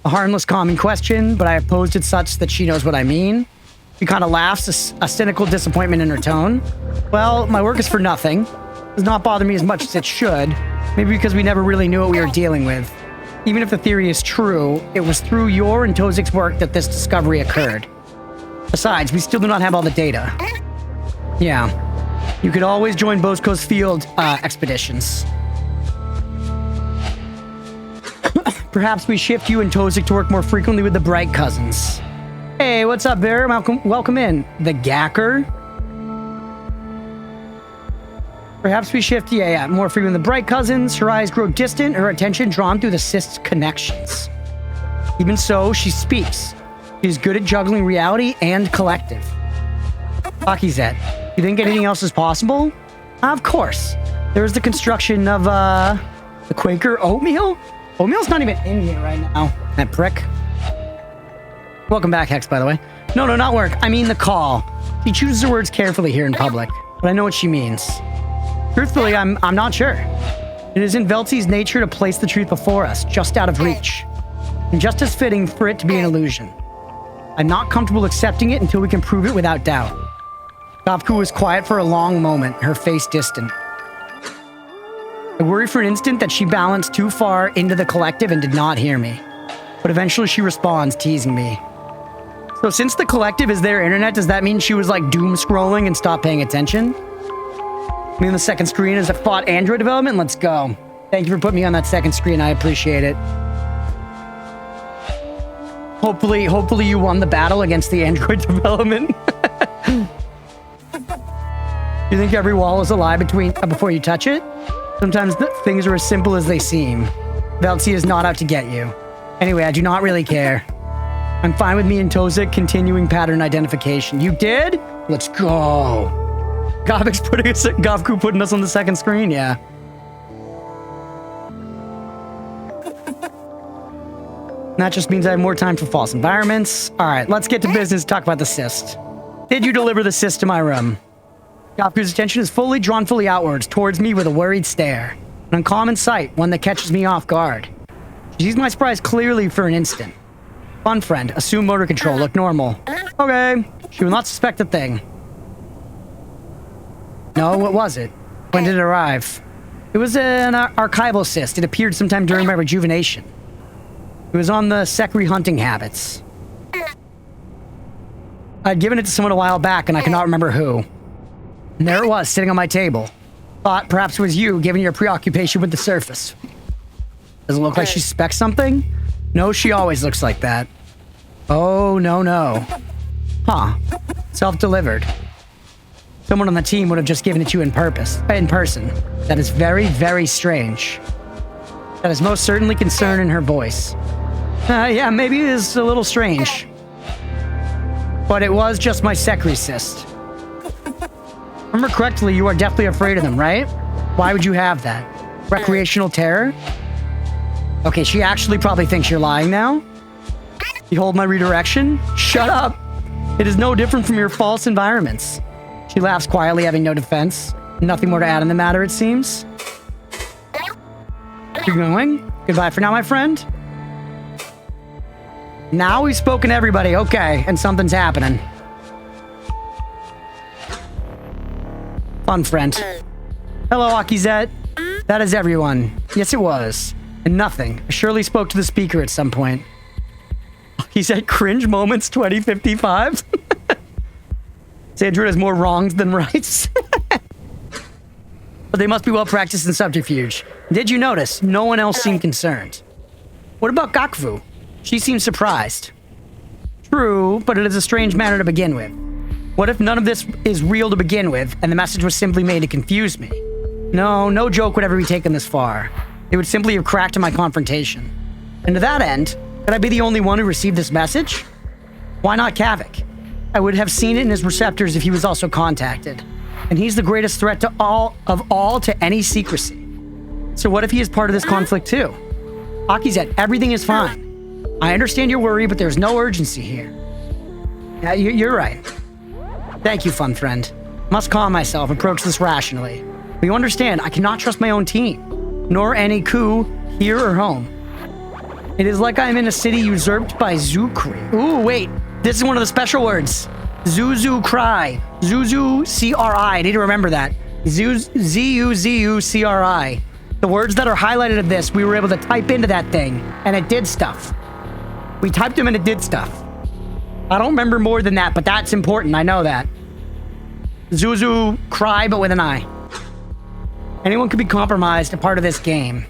A harmless, common question, but I have posed it such that she knows what I mean. She kind of laughs, a cynical disappointment in her tone. Well, my work is for nothing. It does not bother me as much as it should. Maybe because we never really knew what we were dealing with. Even if the theory is true, it was through your and Tozik's work that this discovery occurred. Besides, we still do not have all the data. Yeah. You could always join Bosco's field expeditions. Perhaps we shift you and Tozik to work more frequently with the Bright Cousins. Hey, what's up, Bear? Welcome in. The Gacker? Perhaps we shift, more frequently with the Bright Cousins. Her eyes grow distant, her attention drawn through the cyst's connections. Even so, she speaks. She is good at juggling reality and collective. Akizet, you think anything else is possible? Of course. There's the construction of, the Quaker oatmeal? Oatmeal's not even in here right now. That prick. Welcome back, Hex, by the way. No, not work. I mean the call. She chooses her words carefully here in public, but I know what she means. Truthfully, I'm not sure. It is in Veltzi's nature to place the truth before us, just out of reach. And just as fitting for it to be an illusion. I'm not comfortable accepting it until we can prove it without doubt. Gavku was quiet for a long moment, her face distant. I worry for an instant that she balanced too far into the collective and did not hear me. But eventually she responds, teasing me. So since the collective is their internet, does that mean she was like doom scrolling and stopped paying attention? I mean, the second screen is a fought Android development. Let's go. Thank you for putting me on that second screen. I appreciate it. Hopefully you won the battle against the Android development. You think every wall is a lie before you touch it? Sometimes things are as simple as they seem. Veltzi is not out to get you. Anyway, I do not really care. I'm fine with me and Tozik continuing pattern identification. You did? Let's go. Gavku putting us on the second screen? Yeah. That just means I have more time for false environments. Alright, let's get to business, talk about the cyst. Did you deliver the cyst to my room? Gavku's attention is drawn fully outwards, towards me with a worried stare. An uncommon sight, one that catches me off guard. She sees my surprise clearly for an instant. Fun friend, assume motor control, look normal. Okay, she will not suspect a thing. No, what was it? When did it arrive? It was an archival cyst. It appeared sometime during my rejuvenation. It was on the Sekri hunting habits. I'd given it to someone a while back, and I cannot remember who. And there it was, sitting on my table. Thought perhaps it was you, given your preoccupation with the surface. Does it look like she suspects something? No, she always looks like that. Oh, no. Huh. Self-delivered. Someone on the team would have just given it to you in person. That is very, very strange. That is most certainly concern in her voice. Yeah, maybe it is a little strange. But it was just my Sekri cyst. Remember correctly, you are definitely afraid of them, right? Why would you have that? Recreational terror? Okay, she actually probably thinks you're lying now. Behold my redirection? Shut up! It is no different from your false environments. She laughs quietly, having no defense. Nothing more to add in the matter, it seems. You're going? Goodbye for now, my friend. Now we've spoken to everybody, okay, and something's happening. Fun friend. Hello, Akizet. That is everyone. Yes, it was. And nothing. I surely spoke to the speaker at some point. He said cringe moments 2055. This Android has more wrongs than rights. but they must be well practiced in subterfuge. Did you notice? No one else seemed concerned. What about Gakvu? She seemed surprised. True, but it is a strange matter to begin with. What if none of this is real to begin with, and the message was simply made to confuse me? No joke would ever be taken this far. It would simply have cracked my confrontation. And to that end, could I be the only one who received this message? Why not Kavik? I would have seen it in his receptors if he was also contacted. And he's the greatest threat to all to any secrecy. So what if he is part of this conflict too? Akizet, everything is fine. I understand your worry, but there's no urgency here. Yeah, you're right. Thank you, fun friend. Must calm myself, approach this rationally. But you understand, I cannot trust my own team, nor any coup here or home. It is like I am in a city usurped by Zukri. Ooh, wait. This is one of the special words. Zuzu Cry. Zuzu C-R-I. I need to remember that. Z-U-Z-U-C-R-I. The words that are highlighted of this, we were able to type into that thing, and it did stuff. We typed them and it did stuff. I don't remember more than that, but that's important. I know that. Zuzu Cry, but with an I. Anyone could be compromised a part of this game.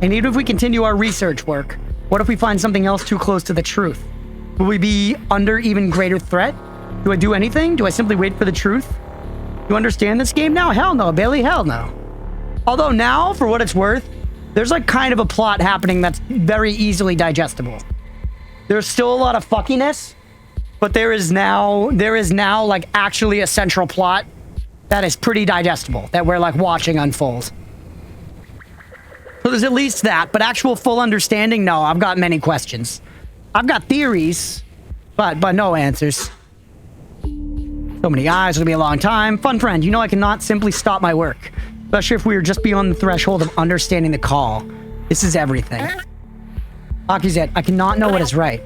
And even if we continue our research work, what if we find something else too close to the truth? Will we be under even greater threat? Do I do anything? Do I simply wait for the truth? Do you understand this game now? Hell no, Bailey, hell no. Although now, for what it's worth, there's like kind of a plot happening that's very easily digestible. There's still a lot of fuckiness, but there is now like actually a central plot that is pretty digestible, that we're like watching unfold. So there's at least that, but actual full understanding, no, I've got many questions. I've got theories, but no answers. So many eyes, it'll be a long time. Fun friend, you know I cannot simply stop my work, especially if we are just beyond the threshold of understanding the call. This is everything. Akizet, I cannot know what is right,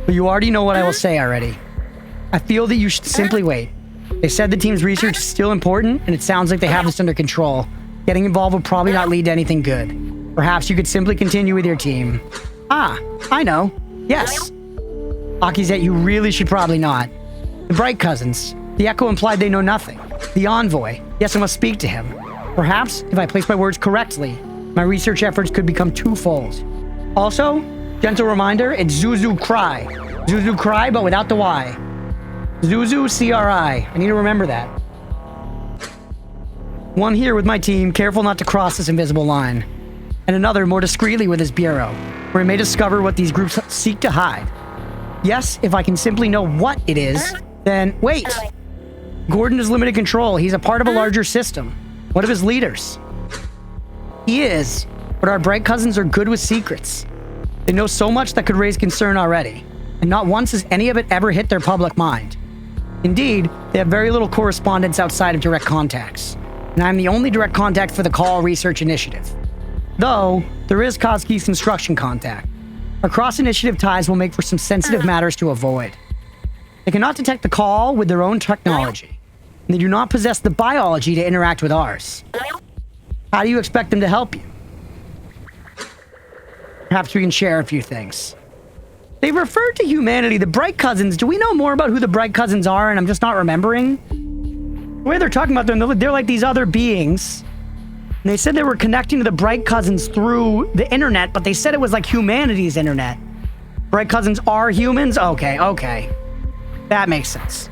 but you already know what I will say already. I feel that you should simply wait. They said the team's research is still important, and it sounds like they have this under control. Getting involved will probably not lead to anything good. Perhaps you could simply continue with your team. Ah, I know. Yes. Akizet, you really should probably not. The Bright Cousins. The Echo implied they know nothing. The Envoy. Yes, I must speak to him. Perhaps, if I place my words correctly, my research efforts could become twofold. Also, gentle reminder, it's Zuzu Cry. Zuzu Cry, but without the Y. Zuzu C-R-I. I need to remember that. One here with my team, careful not to cross this invisible line. And another more discreetly with his bureau, where he may discover what these groups seek to hide. Yes, if I can simply know what it is, then wait. Gordon is limited control. He's a part of a larger system. One of his leaders. He is, but our Bright Cousins are good with secrets. They know so much that could raise concern already, and not once has any of it ever hit their public mind. Indeed, they have very little correspondence outside of direct contacts, and I'm the only direct contact for the Call Research Initiative. Though, there is Koski's construction contact. Our cross-initiative ties will make for some sensitive matters to avoid. They cannot detect the call with their own technology, and they do not possess the biology to interact with ours. How do you expect them to help you? Perhaps we can share a few things. They referred to humanity, the Bright Cousins. Do we know more about who the Bright Cousins are and I'm just not remembering? The way they're talking about them, they're like these other beings. And they said they were connecting to the Bright Cousins through the internet, but they said it was like humanity's internet. Bright Cousins are humans? Okay. That makes sense.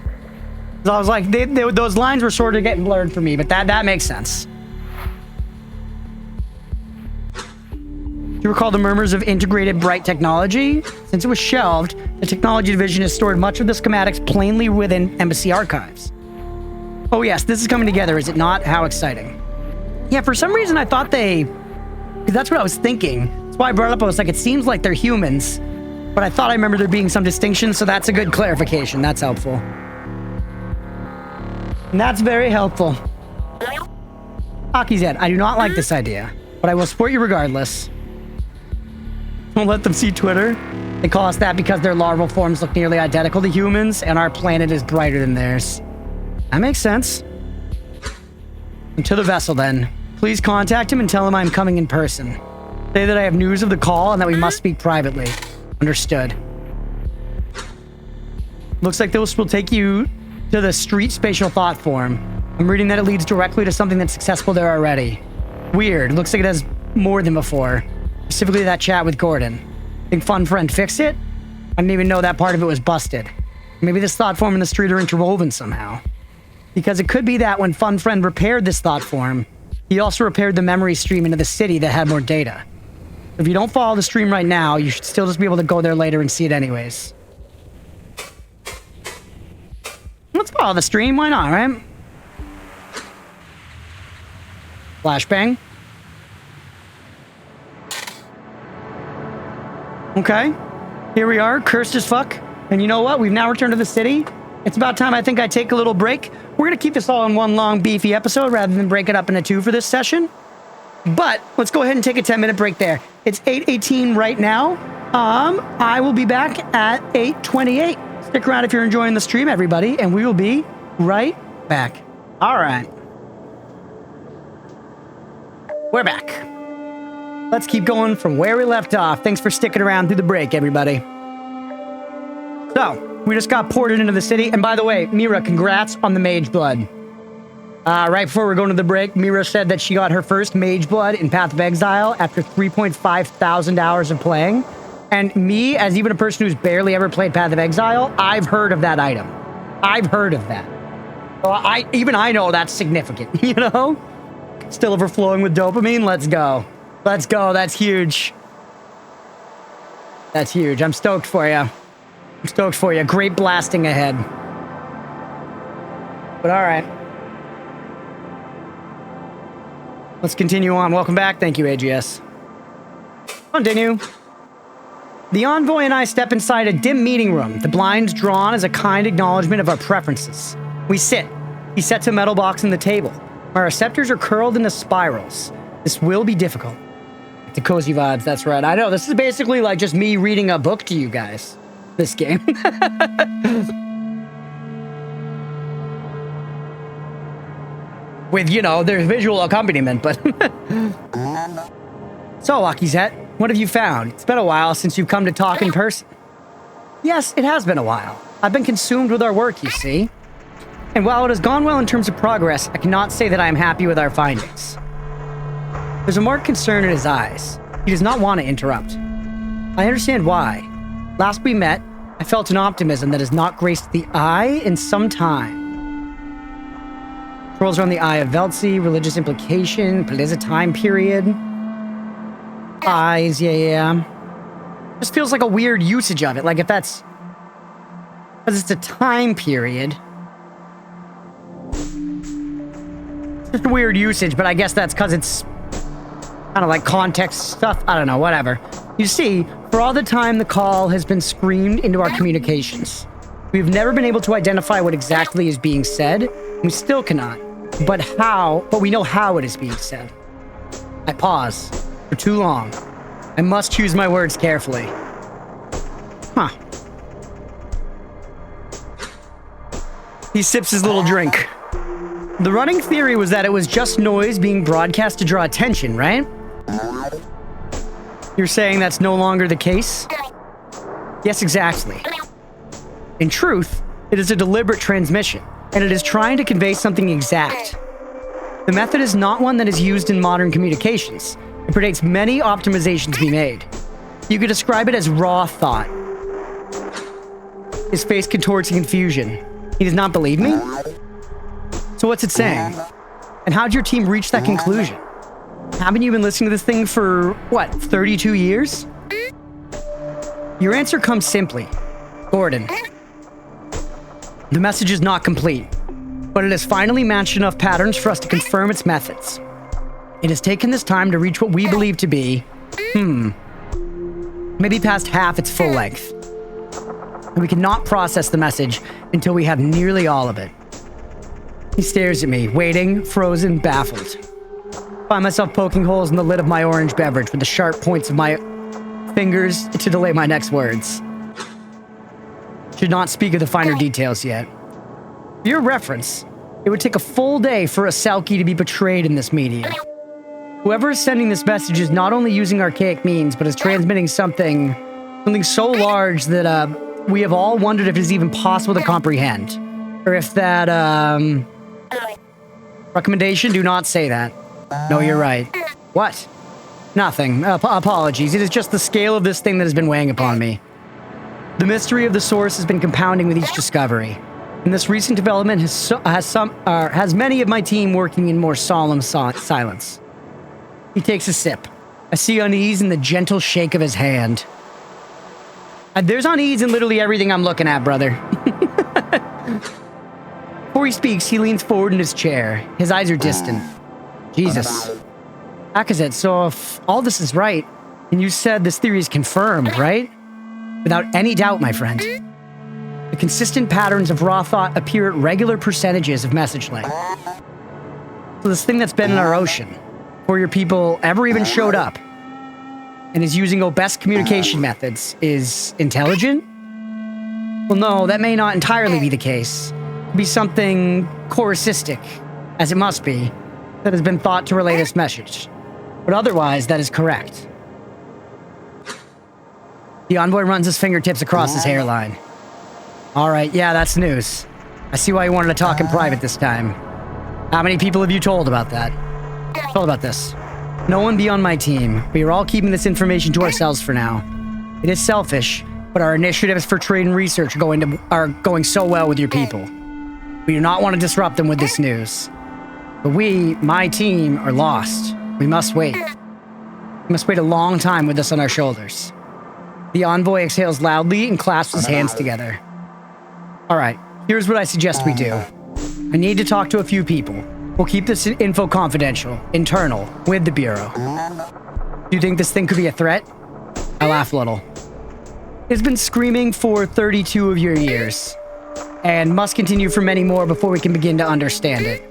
So I was like, those lines were sort of getting blurred for me, but that makes sense. Do you recall the murmurs of integrated Bright technology? Since it was shelved, the technology division has stored much of the schematics plainly within embassy archives. Oh yes, this is coming together, is it not? How exciting. Yeah, for some reason I thought because that's what I was thinking. That's why I brought it up. I was like, it seems like they're humans, but I thought I remember there being some distinction, so that's a good clarification. That's helpful. And that's very helpful. Akizet, I do not like this idea, but I will support you regardless. Don't let them see Twitter. They call us that because their larval forms look nearly identical to humans, and our planet is brighter than theirs. That makes sense. And to the vessel, then. Please contact him and tell him I'm coming in person. Say that I have news of the call and that we must speak privately. Understood. Looks like this will take you to the street spatial thought form. I'm reading that it leads directly to something that's accessible there already. Weird. Looks like it has more than before. Specifically that chat with Gordon. Think Fun Friend fixed it? I didn't even know that part of it was busted. Maybe this thought form and the street are interwoven somehow. Because it could be that when Fun Friend repaired this thought form, he also repaired the memory stream into the city that had more data. If you don't follow the stream right now, you should still just be able to go there later and see it anyways. Let's follow the stream, why not, right? Flashbang. Okay. Here we are, cursed as fuck. And you know what? We've now returned to the city. It's about time I think I take a little break. We're going to keep this all in one long, beefy episode rather than break it up into two for this session. But let's go ahead and take a 10-minute break there. It's 8:18 right now. I will be back at 8:28. Stick around if you're enjoying the stream, everybody, and we will be right back. All right. We're back. Let's keep going from where we left off. Thanks for sticking around through the break, everybody. So, we just got ported into the city. And by the way, Mira, congrats on the Mage Blood. Right before we're going to the break, Mira said that she got her first Mage Blood in Path of Exile after 3.5 thousand hours of playing. And me, as even a person who's barely ever played Path of Exile, I've heard of that item. I've heard of that. So I know that's significant, you know? Still overflowing with dopamine? Let's go. Let's go. That's huge. That's huge. I'm stoked for you. I'm stoked for you. Great blasting ahead. But all right. Let's continue on. Welcome back. Thank you, AGS. Continue. The envoy and I step inside a dim meeting room, the blinds drawn as a kind acknowledgement of our preferences. We sit. He sets a metal box on the table. Our receptors are curled into spirals. This will be difficult. The cozy vibes, that's right. I know, this is basically like just me reading a book to you guys. This game. With, you know, there's visual accompaniment, but... So, Akizet, what have you found? It's been a while since you've come to talk in person. Yes, it has been a while. I've been consumed with our work, you see. And while it has gone well in terms of progress, I cannot say that I am happy with our findings. There's a marked concern in his eyes. He does not want to interrupt. I understand why. Last we met, I felt an optimism that has not graced the eye in some time. Twirls around the eye of Veltzi, religious implication, but it is a time period. Eyes, yeah. Just feels like a weird usage of it. Like if that's... because it's a time period. It's just a weird usage, but I guess that's because it's... kind of like context stuff. I don't know, whatever. You see, for all the time the call has been screamed into our communications. We've never been able to identify what exactly is being said. We still cannot. But we know how it is being said. I pause. For too long. I must choose my words carefully. Huh. He sips his little drink. The running theory was that it was just noise being broadcast to draw attention, right? You're saying that's no longer the case? Yes, exactly. In truth, it is a deliberate transmission, and it is trying to convey something exact. The method is not one that is used in modern communications. It predates many optimizations to be made. You could describe it as raw thought. His face contorts in confusion. He does not believe me? So what's it saying? And how'd your team reach that conclusion? Haven't you been listening to this thing for, what, 32 years? Your answer comes simply. Gordon. The message is not complete, but it has finally matched enough patterns for us to confirm its methods. It has taken this time to reach what we believe to be, maybe past half its full length. And we cannot process the message until we have nearly all of it. He stares at me, waiting, frozen, baffled. I find myself poking holes in the lid of my orange beverage with the sharp points of my fingers to delay my next words. Should not speak of the finer details yet. For your reference, it would take a full day for a Selkie to be portrayed in this medium. Whoever is sending this message is not only using archaic means, but is transmitting something so large that we have all wondered if it is even possible to comprehend. Or if that, Recommendation, do not say that. No, you're right. What? Nothing. Apologies. It is just the scale of this thing that has been weighing upon me. The mystery of the source has been compounding with each discovery. And this recent development has many of my team working in more solemn silence. He takes a sip. I see unease in the gentle shake of his hand. There's unease in literally everything I'm looking at, brother. Before he speaks, he leans forward in his chair. His eyes are distant. Jesus. Akazet, so if all this is right, and you said this theory is confirmed, right? Without any doubt, my friend. The consistent patterns of raw thought appear at regular percentages of message length. So this thing that's been in our ocean, before your people ever even showed up, and is using best communication methods, is intelligent? Well, no, that may not entirely be the case. It could be something corusistic, as it must be, that has been thought to relay this message. But otherwise, that is correct. The envoy runs his fingertips across his hairline. All right, yeah, that's news. I see why you wanted to talk in private this time. How many people have you told about that? Told about this? No one beyond my team. We are all keeping this information to ourselves for now. It is selfish, but our initiatives for trade and research are going so well with your people. We do not want to disrupt them with this news. But we, my team, are lost. We must wait. We must wait a long time with this on our shoulders. The envoy exhales loudly and clasps his hands together. All right, here's what I suggest we do. I need to talk to a few people. We'll keep this info confidential, internal, with the Bureau. Do you think this thing could be a threat? I laugh a little. It's been screaming for 32 of your years, and must continue for many more before we can begin to understand it.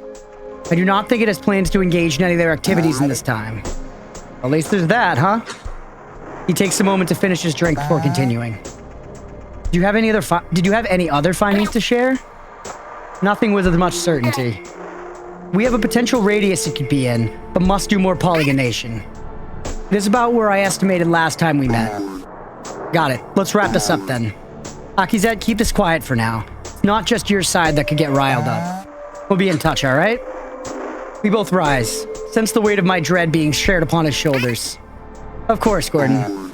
I do not think it has plans to engage in any of their activities in this time. At least there's that, huh? He takes a moment to finish his drink before continuing. Did you have any other findings to share? Nothing with much certainty. We have a potential radius it could be in, but must do more polygonation. It is about where I estimated last time we met. Got it. Let's wrap this up then. Akizet, keep this quiet for now. It's not just your side that could get riled up. We'll be in touch, all right? We both rise, sense the weight of my dread being shared upon his shoulders. Of course, Gordon.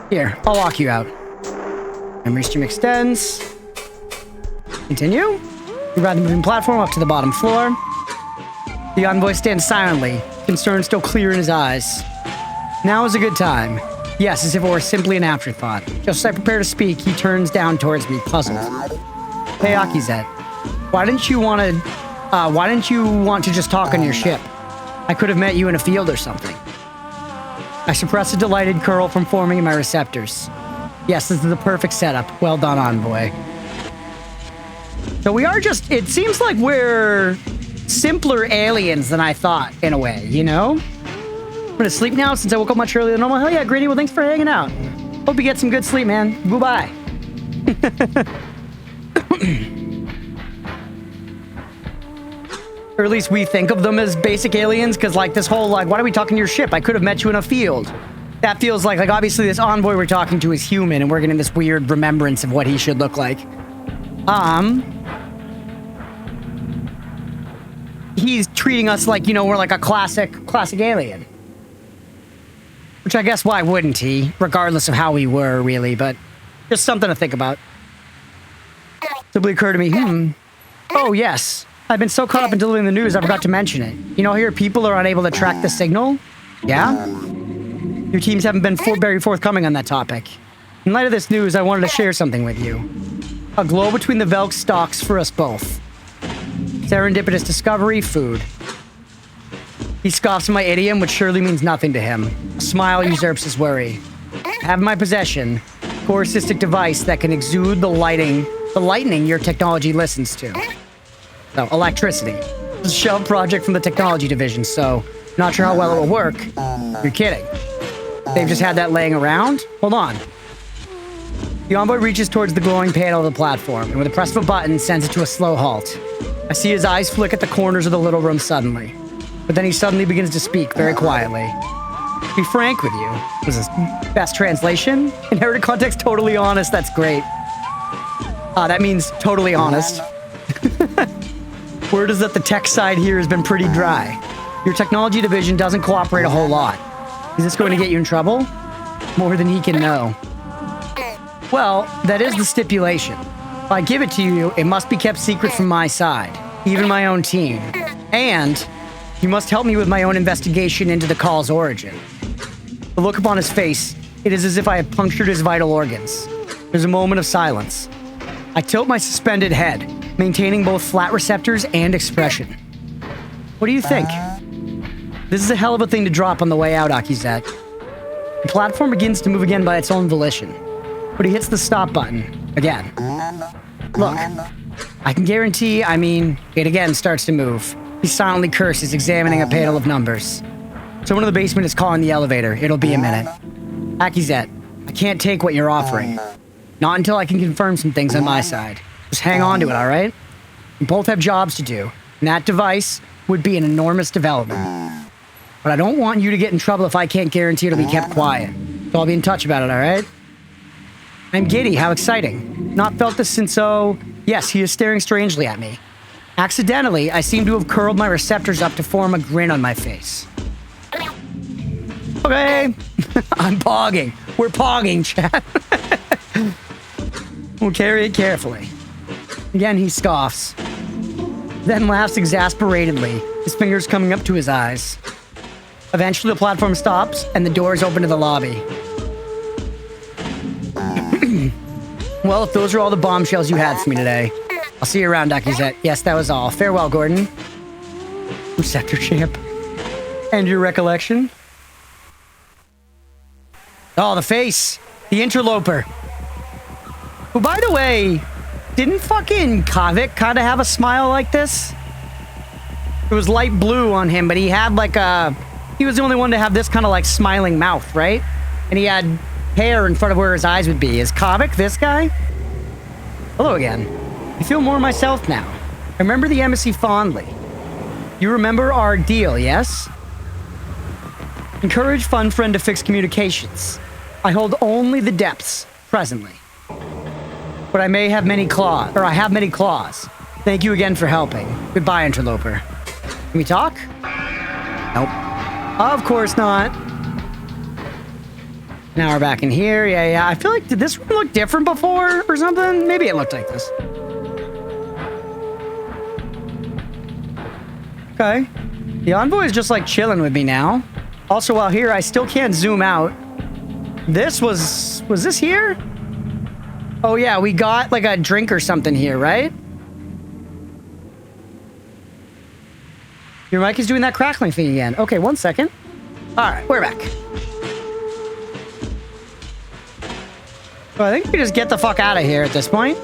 Here, I'll walk you out. Memory stream extends. Continue. We ride the moving platform up to the bottom floor. The envoy stands silently, concern still clear in his eyes. Now is a good time. Yes, as if it were simply an afterthought. Just as I prepare to speak, he turns down towards me, puzzled. Hey, Akizet. Why didn't you want to just talk on your ship? I could have met you in a field or something. I suppress a delighted curl from forming in my receptors. Yes, this is the perfect setup. Well done, envoy. So we are just... It seems like we're simpler aliens than I thought, in a way, you know? I'm gonna sleep now since I woke up much earlier than normal. Hell yeah, Gritty. Well, thanks for hanging out. Hope you get some good sleep, man. Goodbye. Or at least we think of them as basic aliens, because like this whole like, why are we talking to your ship? I could have met you in a field. That feels like obviously this envoy we're talking to is human, and we're getting this weird remembrance of what he should look like. He's treating us like, you know, we're like a classic alien. Which I guess why wouldn't he, regardless of how we were, really, but just something to think about. Simply occurred to me, oh yes, I've been so caught up in delivering the news I forgot to mention it. You know, here people are unable to track the signal? Yeah? Your teams haven't been very forthcoming on that topic. In light of this news, I wanted to share something with you. A glow between the Velk stalks for us both. Serendipitous discovery, food. He scoffs at my idiom, which surely means nothing to him. A smile usurps his worry. I have in my possession a corusistic device that can exude the lightning your technology listens to. So, electricity. This is a shell project from the technology division, so not sure how well it will work. You're kidding. They've just had that laying around? Hold on. The envoy reaches towards the glowing panel of the platform, and with a press of a button, sends it to a slow halt. I see his eyes flick at the corners of the little room suddenly. But then he suddenly begins to speak, very quietly. To be frank with you, was this best translation? Inherited context, totally honest, that's great. That means totally honest. Word is that the tech side here has been pretty dry. Your technology division doesn't cooperate a whole lot. Is this going to get you in trouble? More than he can know. Well, that is the stipulation. If I give it to you, it must be kept secret from my side, even my own team. And you must help me with my own investigation into the call's origin. The look upon his face, it is as if I had punctured his vital organs. There's a moment of silence. I tilt my suspended head, maintaining both flat receptors and expression. What do you think? This is a hell of a thing to drop on the way out, Akizet. The platform begins to move again by its own volition, but he hits the stop button again. Look, I can guarantee, it again starts to move. He silently curses, examining a panel of numbers. Someone in the basement is calling the elevator. It'll be a minute. Akizet, I can't take what you're offering. Not until I can confirm some things on my side. Just hang on to it, all right? We both have jobs to do, and that device would be an enormous development. But I don't want you to get in trouble if I can't guarantee it'll be kept quiet. So I'll be in touch about it, all right? I'm giddy. How exciting. Not felt this since, yes, he is staring strangely at me. Accidentally, I seem to have curled my receptors up to form a grin on my face. Okay. I'm pogging. We're pogging, chat. We'll carry it carefully. Again, he scoffs. Then laughs exasperatedly, his fingers coming up to his eyes. Eventually, the platform stops, and the doors open to the lobby. Well, if those are all the bombshells you had for me today, I'll see you around, Akizet. Yes, that was all. Farewell, Gordon. Receptor champ. And your recollection? Oh, the face. The interloper. Who, by the way, didn't fucking Kavik kind of have a smile like this? It was light blue on him, but he had like a... He was the only one to have this kind of like smiling mouth, right? And he had hair in front of where his eyes would be. Is Kavik this guy? Hello again. I feel more myself now. I remember the embassy fondly. You remember our deal, yes? Encourage fun friend to fix communications. I hold only the depths, presently. But I may have many claws, or I have many claws. Thank you again for helping. Goodbye, interloper. Can we talk? Nope. Of course not. Now we're back in here. Yeah. I feel like, did this room look different before or something? Maybe it looked like this. Okay. The envoy is just like chilling with me now. Also, while here, I still can't zoom out. This was this here? Oh yeah, we got like a drink or something here, right? Your mic is doing that crackling thing again. Okay, 1 second. All right, we're back. So I think we just get the fuck out of here at this point.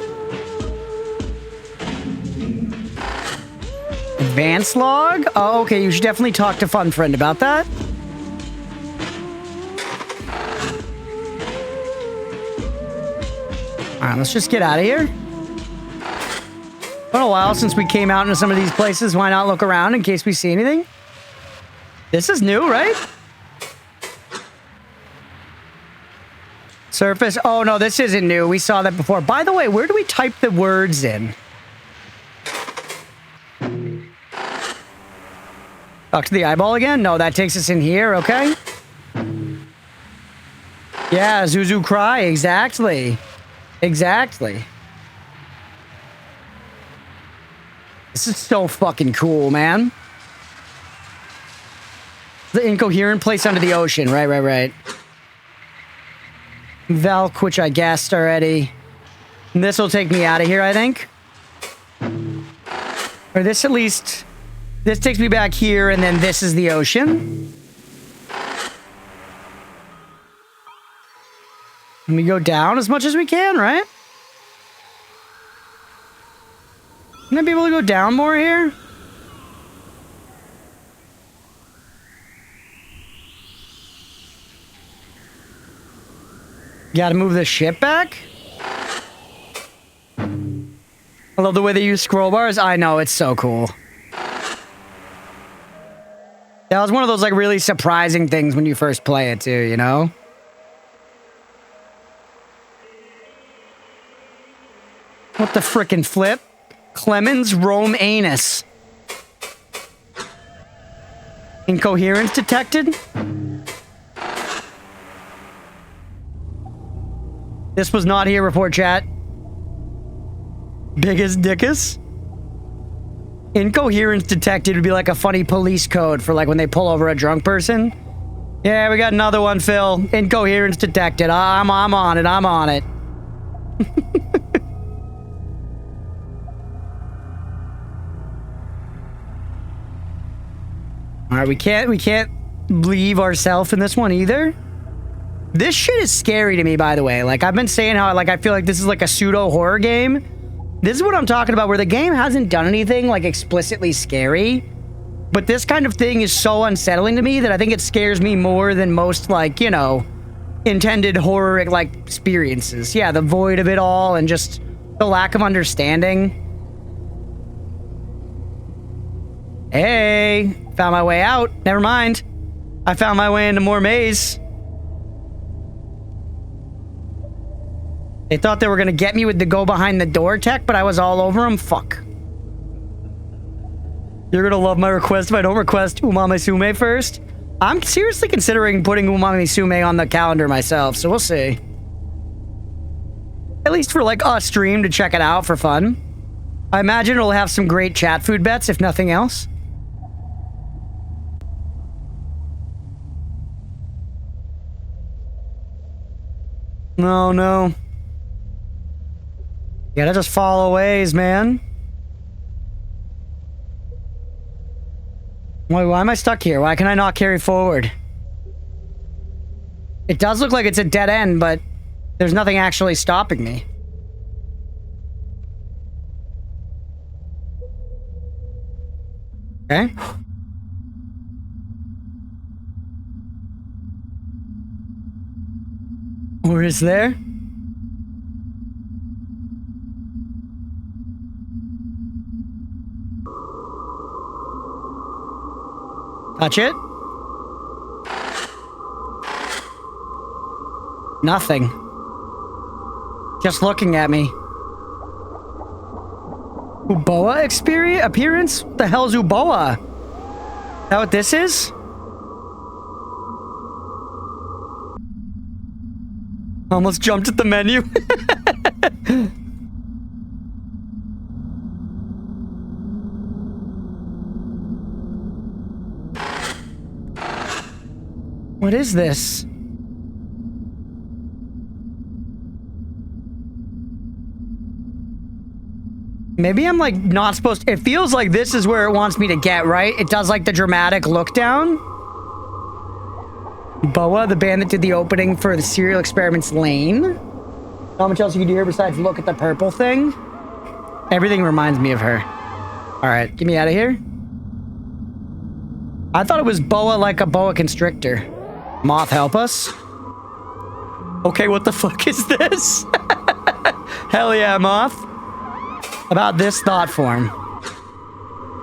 Advanced log? Oh, okay, you should definitely talk to Fun Friend about that. All right, let's just get out of here. Been a while since we came out into some of these places. Why not look around in case we see anything? This is new, right? Surface. Oh, no, this isn't new. We saw that before. By the way, where do we type the words in? Talk to the eyeball again? No, that takes us in here, okay? Yeah, Zuzu Cry, exactly. Exactly. This is so fucking cool, man. The incoherent place under the ocean. Right. Valk, which I guessed already. And this will take me out of here, I think. Or this at least... This takes me back here, and then this is the ocean. And we go down as much as we can, right? Can I be able to go down more here? Gotta move the ship back? I love the way they use scroll bars. I know, it's so cool. That was one of those, like, really surprising things when you first play it, too, you know? What the frickin' flip? Clemens Rome Anus. Incoherence detected. This was not here, report chat. Biggest dickus. Incoherence detected would be like a funny police code for like when they pull over a drunk person. Yeah, we got another one, Phil. Incoherence detected. I'm on it. I'm on it. All right, we can't leave ourselves in this one either. This shit is scary to me, by the way. Like, I've been saying how, like, I feel like this is like a pseudo horror game. This is what I'm talking about, where the game hasn't done anything like explicitly scary, but this kind of thing is so unsettling to me that I think it scares me more than most, like, you know, intended horror like experiences. Yeah, the void of it all and just the lack of understanding. Hey, found my way out. Never mind. I found my way into more maze. They thought they were gonna get me with the go behind the door tech, but I was all over them. Fuck. You're gonna love my request if I don't request Umami Sume first. I'm seriously considering putting Umami Sume on the calendar myself, so we'll see. At least for like a stream to check it out for fun. I imagine it'll have some great chat food bets, if nothing else. No, no. You gotta just follow ways, man. Why am I stuck here? Why can I not carry forward? It does look like it's a dead end, but there's nothing actually stopping me. Okay. Or is there? Touch it? Nothing. Just looking at me. Uboa appearance? What the hell's Uboa? Is that what this is? Almost jumped at the menu. What is this? Maybe I'm like not supposed to. It feels like this is where it wants me to get, right? It does like the dramatic look down. Boa, the band that did the opening for the Serial Experiments Lane. How much else you can do here besides look at the purple thing? Everything reminds me of her. All right, get me out of here. I thought it was boa like a boa constrictor. Moth, help us. Okay, what the fuck is this? Hell yeah, Moth. About this thought form.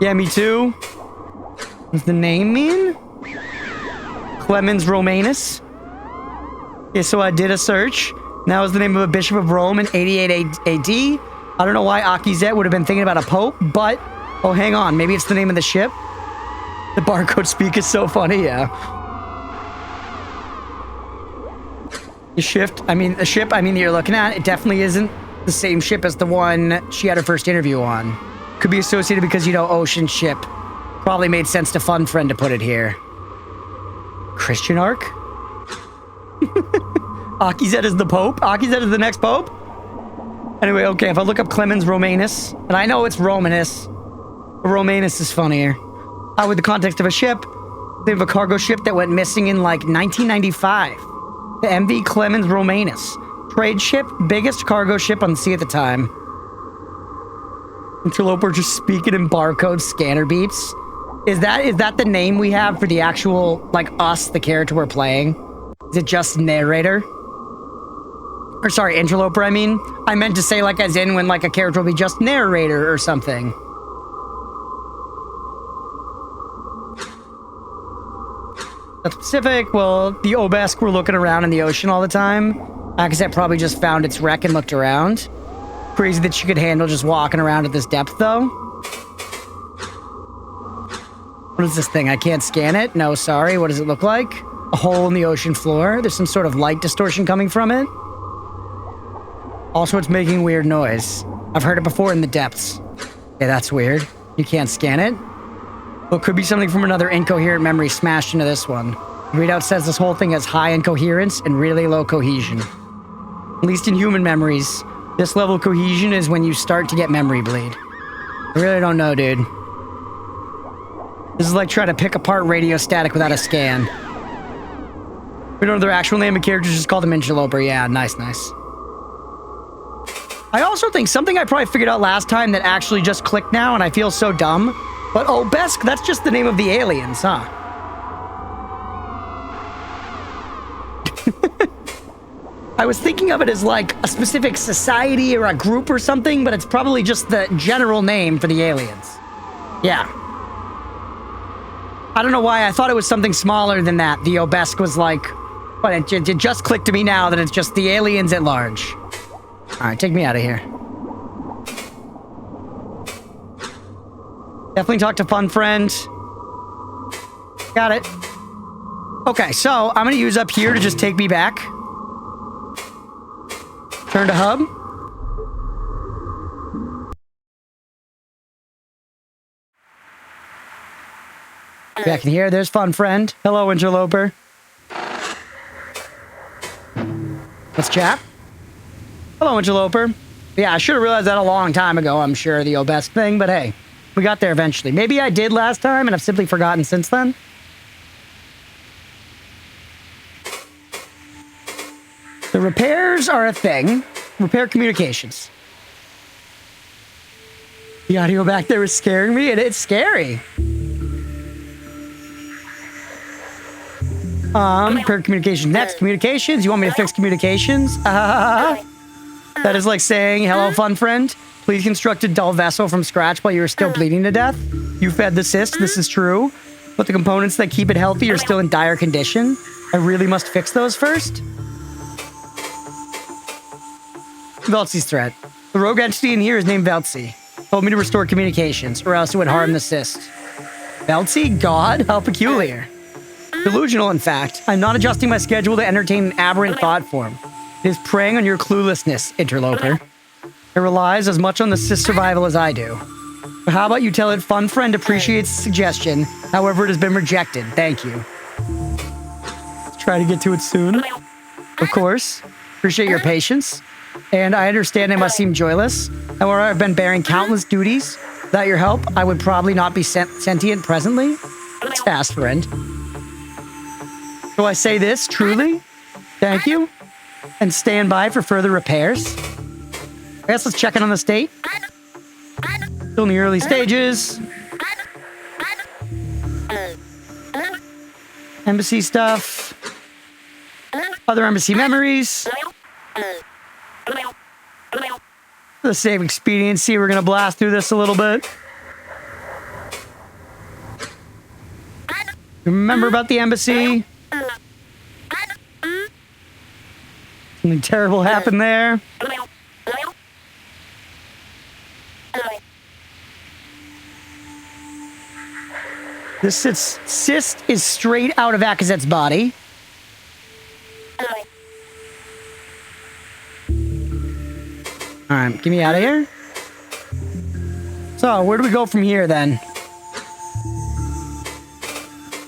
Yeah, me too. What's the name mean? Clemens Romanus. Yeah, so I did a search. That was the name of a bishop of Rome in 88 AD. I don't know why Akizet would have been thinking about a pope, but... Oh, hang on. Maybe it's the name of the ship? The barcode speak is so funny, yeah. The ship that you're looking at, it definitely isn't the same ship as the one she had her first interview on. Could be associated because, you know, ocean ship. Probably made sense to Fun Friend to put it here. Christian arc? Akizet is the Pope? Akizet is the next Pope? Anyway, okay, if I look up Clemens Romanus, and I know it's Romanus, but Romanus is funnier. With the context of a ship, they have a cargo ship that went missing in like 1995. The MV Clemens Romanus. Trade ship, biggest cargo ship on the sea at the time. Interloper just speaking in barcode scanner beeps. Is that the name we have for the actual, like, us, the character we're playing? Is it just narrator? Or sorry, interloper, I mean. I meant to say, like, as in when, like, a character will be just narrator or something. That's specific. Well, the Obesk were looking around in the ocean all the time. Akazet probably just found its wreck and looked around. Crazy that she could handle just walking around at this depth, though. What is this thing? I can't scan it? No, sorry. What does it look like? A hole in the ocean floor. There's some sort of light distortion coming from it. Also, it's making weird noise. I've heard it before in the depths. Okay, that's weird. You can't scan it? Well, it could be something from another incoherent memory smashed into this one. The readout says this whole thing has high incoherence and really low cohesion. At least in human memories, this level of cohesion is when you start to get memory bleed. I really don't know, dude. This is like trying to pick apart radio static without a scan. We don't know their actual name of characters, just call them Interloper. Yeah, nice. I also think something I probably figured out last time that actually just clicked now, and I feel so dumb. But Obesk, that's just the name of the aliens, huh? I was thinking of it as like a specific society or a group or something, but it's probably just the general name for the aliens. Yeah. I don't know why I thought it was something smaller than that. The Obesk was like, but it just clicked to me now that it's just the aliens at large. All right, take me out of here. Definitely talk to Fun Friend. Got it. Okay, so I'm gonna use up here to just take me back. Turn to hub. Back in here, there's Fun Friend. Hello, Interloper. Let's chat. Hello, Interloper. Yeah, I should have realized that a long time ago, I'm sure, the Obesk thing, but hey, we got there eventually. Maybe I did last time, and I've simply forgotten since then. The repairs are a thing. Repair communications. The audio back there is scaring me, and it's scary. Repair communications. Next, communications. You want me to fix communications? That is like saying, hello, Fun Friend. Please construct a dull vessel from scratch while you're still bleeding to death. You fed the cyst, this is true. But the components that keep it healthy are still in dire condition. I really must fix those first. Veltzi's threat. The rogue entity in here is named Veltzi. Told me to restore communications, or else it would harm the cyst. Veltzi? God? How peculiar. Delusional, in fact. I'm not adjusting my schedule to entertain an aberrant thought form. It is preying on your cluelessness, Interloper. It relies as much on the cyst survival as I do. But how about you tell it Fun Friend appreciates the suggestion, however it has been rejected. Thank you. Let's try to get to it soon. Of course. Appreciate your patience. And I understand it must seem joyless. However, I've been bearing countless duties. Without your help, I would probably not be sentient presently. It's fast, friend. So I say this, truly? Thank you. And stand by for further repairs. I guess let's check in on the state. Still in the early stages. Embassy stuff. Other embassy memories. For the sake of expediency, we're going to blast through this a little bit. Remember about the embassy? Something terrible happened there. This cyst is straight out of Akazet's body. Alright, get me out of here. So, where do we go from here, then?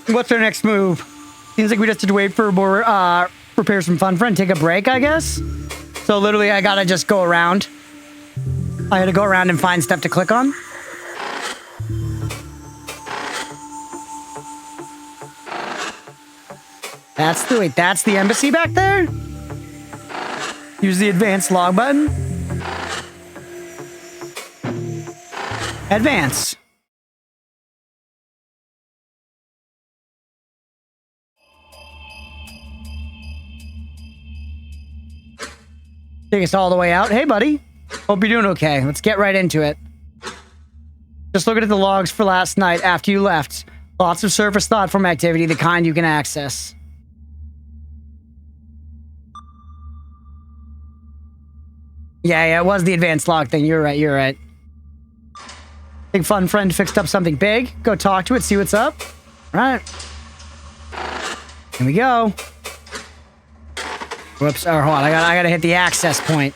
What's our next move? Seems like we just have to wait for more, repairs from Fun Friend, take a break, I guess? So, literally, I gotta just go around. I gotta go around and find stuff to click on. That's the embassy back there? Use the advanced log button. Advance. Take us all the way out. Hey, buddy. Hope you're doing okay. Let's get right into it. Just looking at the logs for last night after you left. Lots of surface thought form activity, the kind you can access. Yeah, it was the advanced log thing. You're right. Think fun friend fixed up something big. Go talk to it, see what's up. All right. Here we go. Whoops. Oh, hold on. I gotta hit the access point.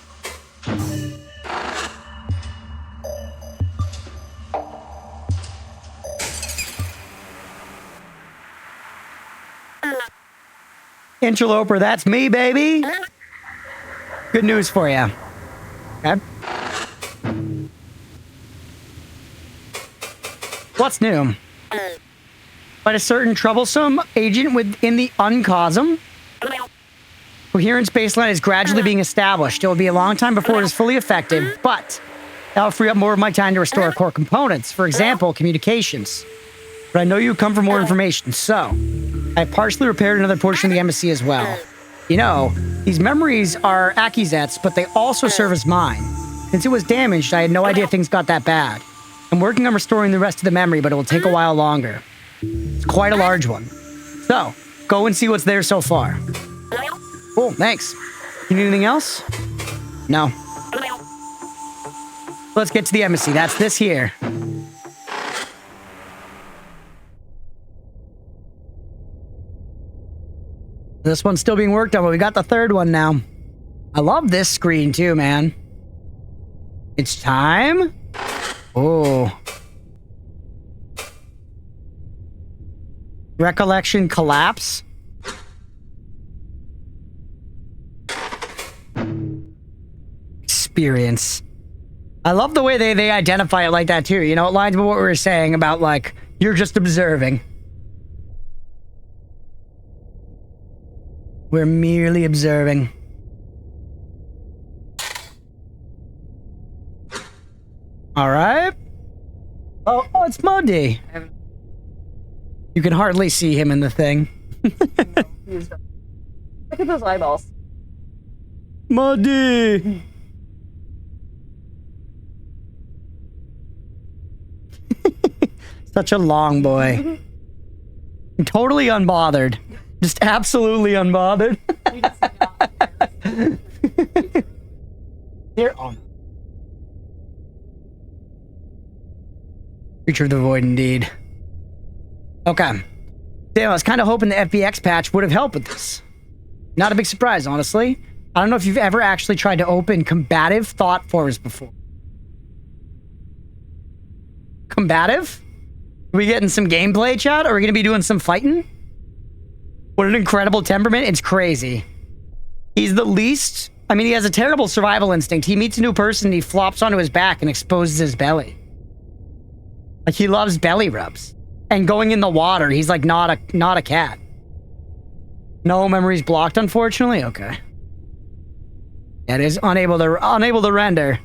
Interloper, that's me, baby. Good news for you. Okay. What's new? But a certain troublesome agent within the uncosm. Coherence baseline is gradually being established. It will be a long time before it is fully effective, but that will free up more of my time to restore core components. For example, communications. But I know you come for more information, so I partially repaired another portion of the embassy as well. You know, these memories are Akizet's, but they also serve as mine. Since it was damaged, I had no idea things got that bad. I'm working on restoring the rest of the memory, but it will take a while longer. It's quite a large one. So, go and see what's there so far. Cool, thanks. You need anything else? No. Let's get to the embassy. That's this here. This one's still being worked on, but we got the third one now. I love this screen too, man. It's time. Oh. Recollection collapse. Experience. I love the way they identify it like that too. You know, it lines with what we were saying about like, you're just observing. We're merely observing. All right. Oh, it's Muddy. You can hardly see him in the thing. Look at those eyeballs. Muddy. Such a long boy. Totally unbothered. Just absolutely unbothered. Here on. Creature of the void, indeed. Okay. Damn, I was kind of hoping the FBX patch would have helped with this. Not a big surprise, honestly. I don't know if you've ever actually tried to open combative thought forms before. Combative? Are we getting some gameplay, chat? Are we going to be doing some fighting? What an incredible temperament. It's crazy. He's the least... I mean, he has a terrible survival instinct. He meets a new person, and he flops onto his back and exposes his belly. Like, he loves belly rubs. And going in the water, he's like not a cat. No memories blocked, unfortunately? Okay. It is unable to render.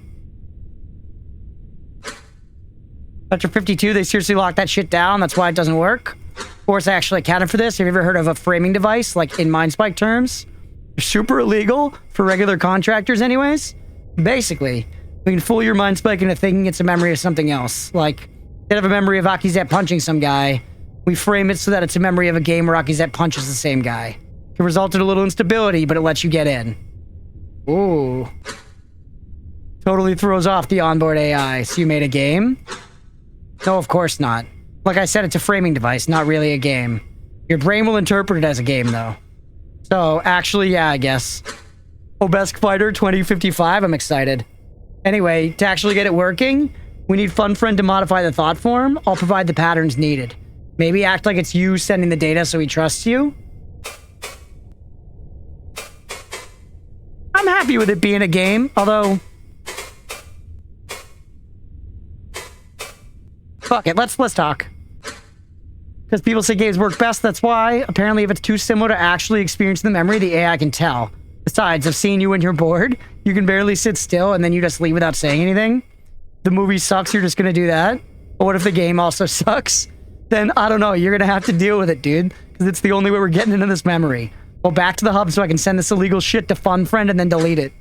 Chapter 52, they seriously locked that shit down. That's why it doesn't work. Of course, I actually accounted for this. Have you ever heard of a framing device, like in Mindspike terms? They're super illegal for regular contractors anyways. Basically, we can fool your Mindspike into thinking it's a memory of something else. Like, instead of a memory of Akizet punching some guy, we frame it so that it's a memory of a game where Akizet punches the same guy. It result in a little instability, but it lets you get in. Ooh. Totally throws off the onboard AI. So you made a game? No, of course not. Like I said, it's a framing device, not really a game. Your brain will interpret it as a game, though. So, actually, yeah, I guess. Obesk Fighter 2055, I'm excited. Anyway, to actually get it working, we need FunFriend to modify the thought form. I'll provide the patterns needed. Maybe act like it's you sending the data so he trusts you. I'm happy with it being a game, although... Fuck it, let's talk. Because people say games work best, that's why. Apparently, if it's too similar to actually experiencing the memory, the AI can tell. Besides, I've seen you when you're bored. You can barely sit still, and then you just leave without saying anything. The movie sucks, you're just gonna do that? Or what if the game also sucks? Then, I don't know, you're gonna have to deal with it, dude. Because it's the only way we're getting into this memory. Well, back to the hub so I can send this illegal shit to FunFriend and then delete it.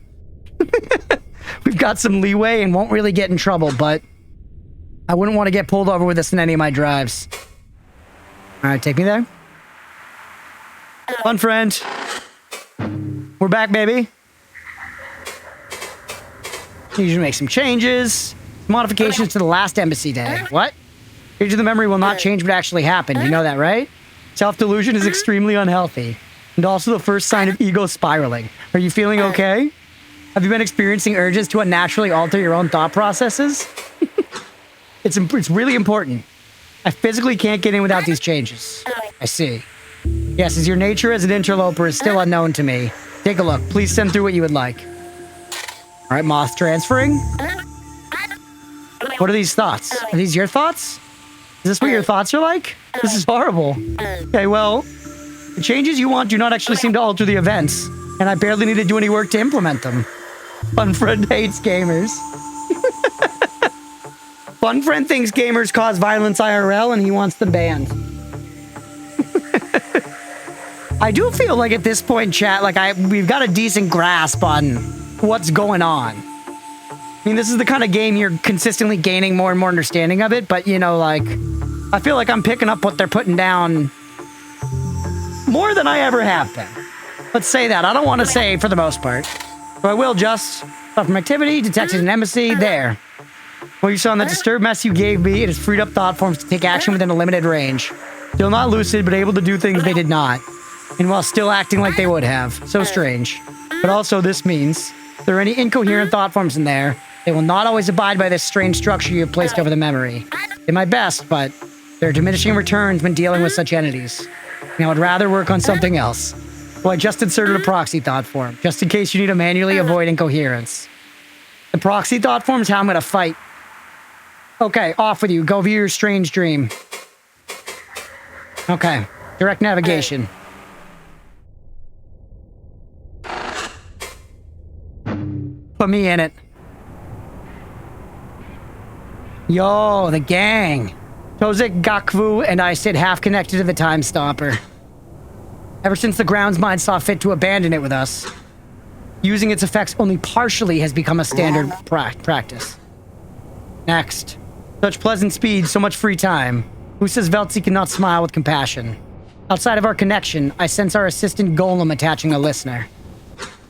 We've got some leeway and won't really get in trouble, but... I wouldn't want to get pulled over with this in any of my drives. Alright, take me there. FunFriend. We're back, baby. Need you to make some changes. Modifications to the last embassy day. What? Page of the memory will not change what actually happened. You know that, right? Self-delusion is extremely unhealthy. And also the first sign of ego spiraling. Are you feeling okay? Have you been experiencing urges to unnaturally alter your own thought processes? It's really important. I physically can't get in without these changes. I see. Yes, as your nature as an interloper is still unknown to me. Take a look. Please send through what you would like. All right, moth transferring. What are these thoughts? Are these your thoughts? Is this what your thoughts are like? This is horrible. Okay, well, the changes you want do not actually seem to alter the events, and I barely need to do any work to implement them. Fun friend hates gamers. Fun friend thinks gamers cause violence IRL, and he wants them banned. I do feel like at this point, chat, like we've got a decent grasp on what's going on. I mean, this is the kind of game you're consistently gaining more and more understanding of it, but, you know, like, I feel like I'm picking up what they're putting down more than I ever have been. Let's say that. I don't want to say for the most part. But I will just. Stuff from activity, detected an embassy, there. What you saw in that disturbed mess you gave me, it has freed up thought forms to take action within a limited range. Still not lucid, but able to do things they did not. And while still acting like they would have. So strange. But also this means, if there are any incoherent thought forms in there, they will not always abide by this strange structure you have placed over the memory. Did my best, but there are diminishing returns when dealing with such entities. And I would rather work on something else. Well, I just inserted a proxy thought form, just in case you need to manually avoid incoherence. The proxy thought form is how I'm going to fight. Okay, off with you. Go view your strange dream. Okay, direct navigation. Put me in it. Yo, the gang. Tozik, Gakvu, and I sit half connected to the Time Stomper. Ever since the grounds mind saw fit to abandon it with us, using its effects only partially has become a standard practice. Next. Such pleasant speed, so much free time. Who says Veltzi cannot smile with compassion? Outside of our connection, I sense our assistant golem attaching a listener.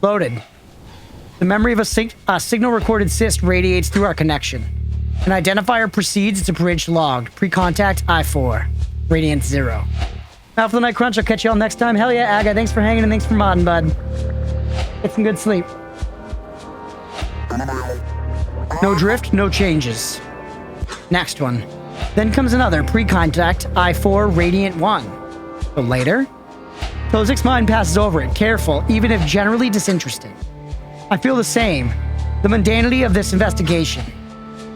Loaded. The memory of a signal recorded cyst radiates through our connection. An identifier precedes its abridged logged. Pre-contact I4. Radiant 0. Now for the night crunch, I'll catch you all next time. Hell yeah, Aga, thanks for hanging and thanks for modding, bud. Get some good sleep. No drift, no changes. Next one. Then comes another pre-contact I4 Radiant 1. So later, Tozik's mind passes over it, careful, even if generally disinterested. I feel the same. The mundanity of this investigation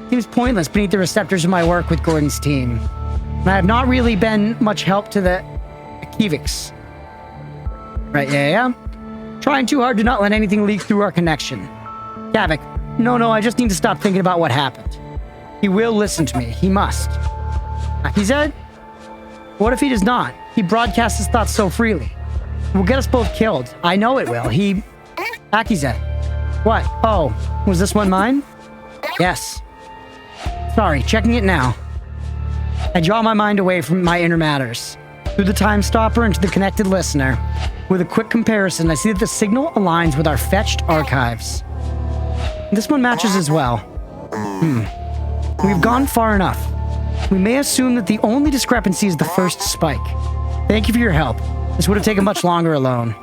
seems pointless beneath the receptors of my work with Gordon's team. And I have not really been much help to the Akiviks. Right, yeah. Trying too hard to not let anything leak through our connection. Gavik, no, I just need to stop thinking about what happened. He will listen to me. He must. Akized? What if he does not? He broadcasts his thoughts so freely. It will get us both killed. I know it will. Akized. What? Oh, was this one mine? Yes. Sorry, checking it now. I draw my mind away from my inner matters. Through the time stopper into the connected listener. With a quick comparison, I see that the signal aligns with our fetched archives. This one matches as well. We've gone far enough. We may assume that the only discrepancy is the first spike. Thank you for your help. This would have taken much longer alone.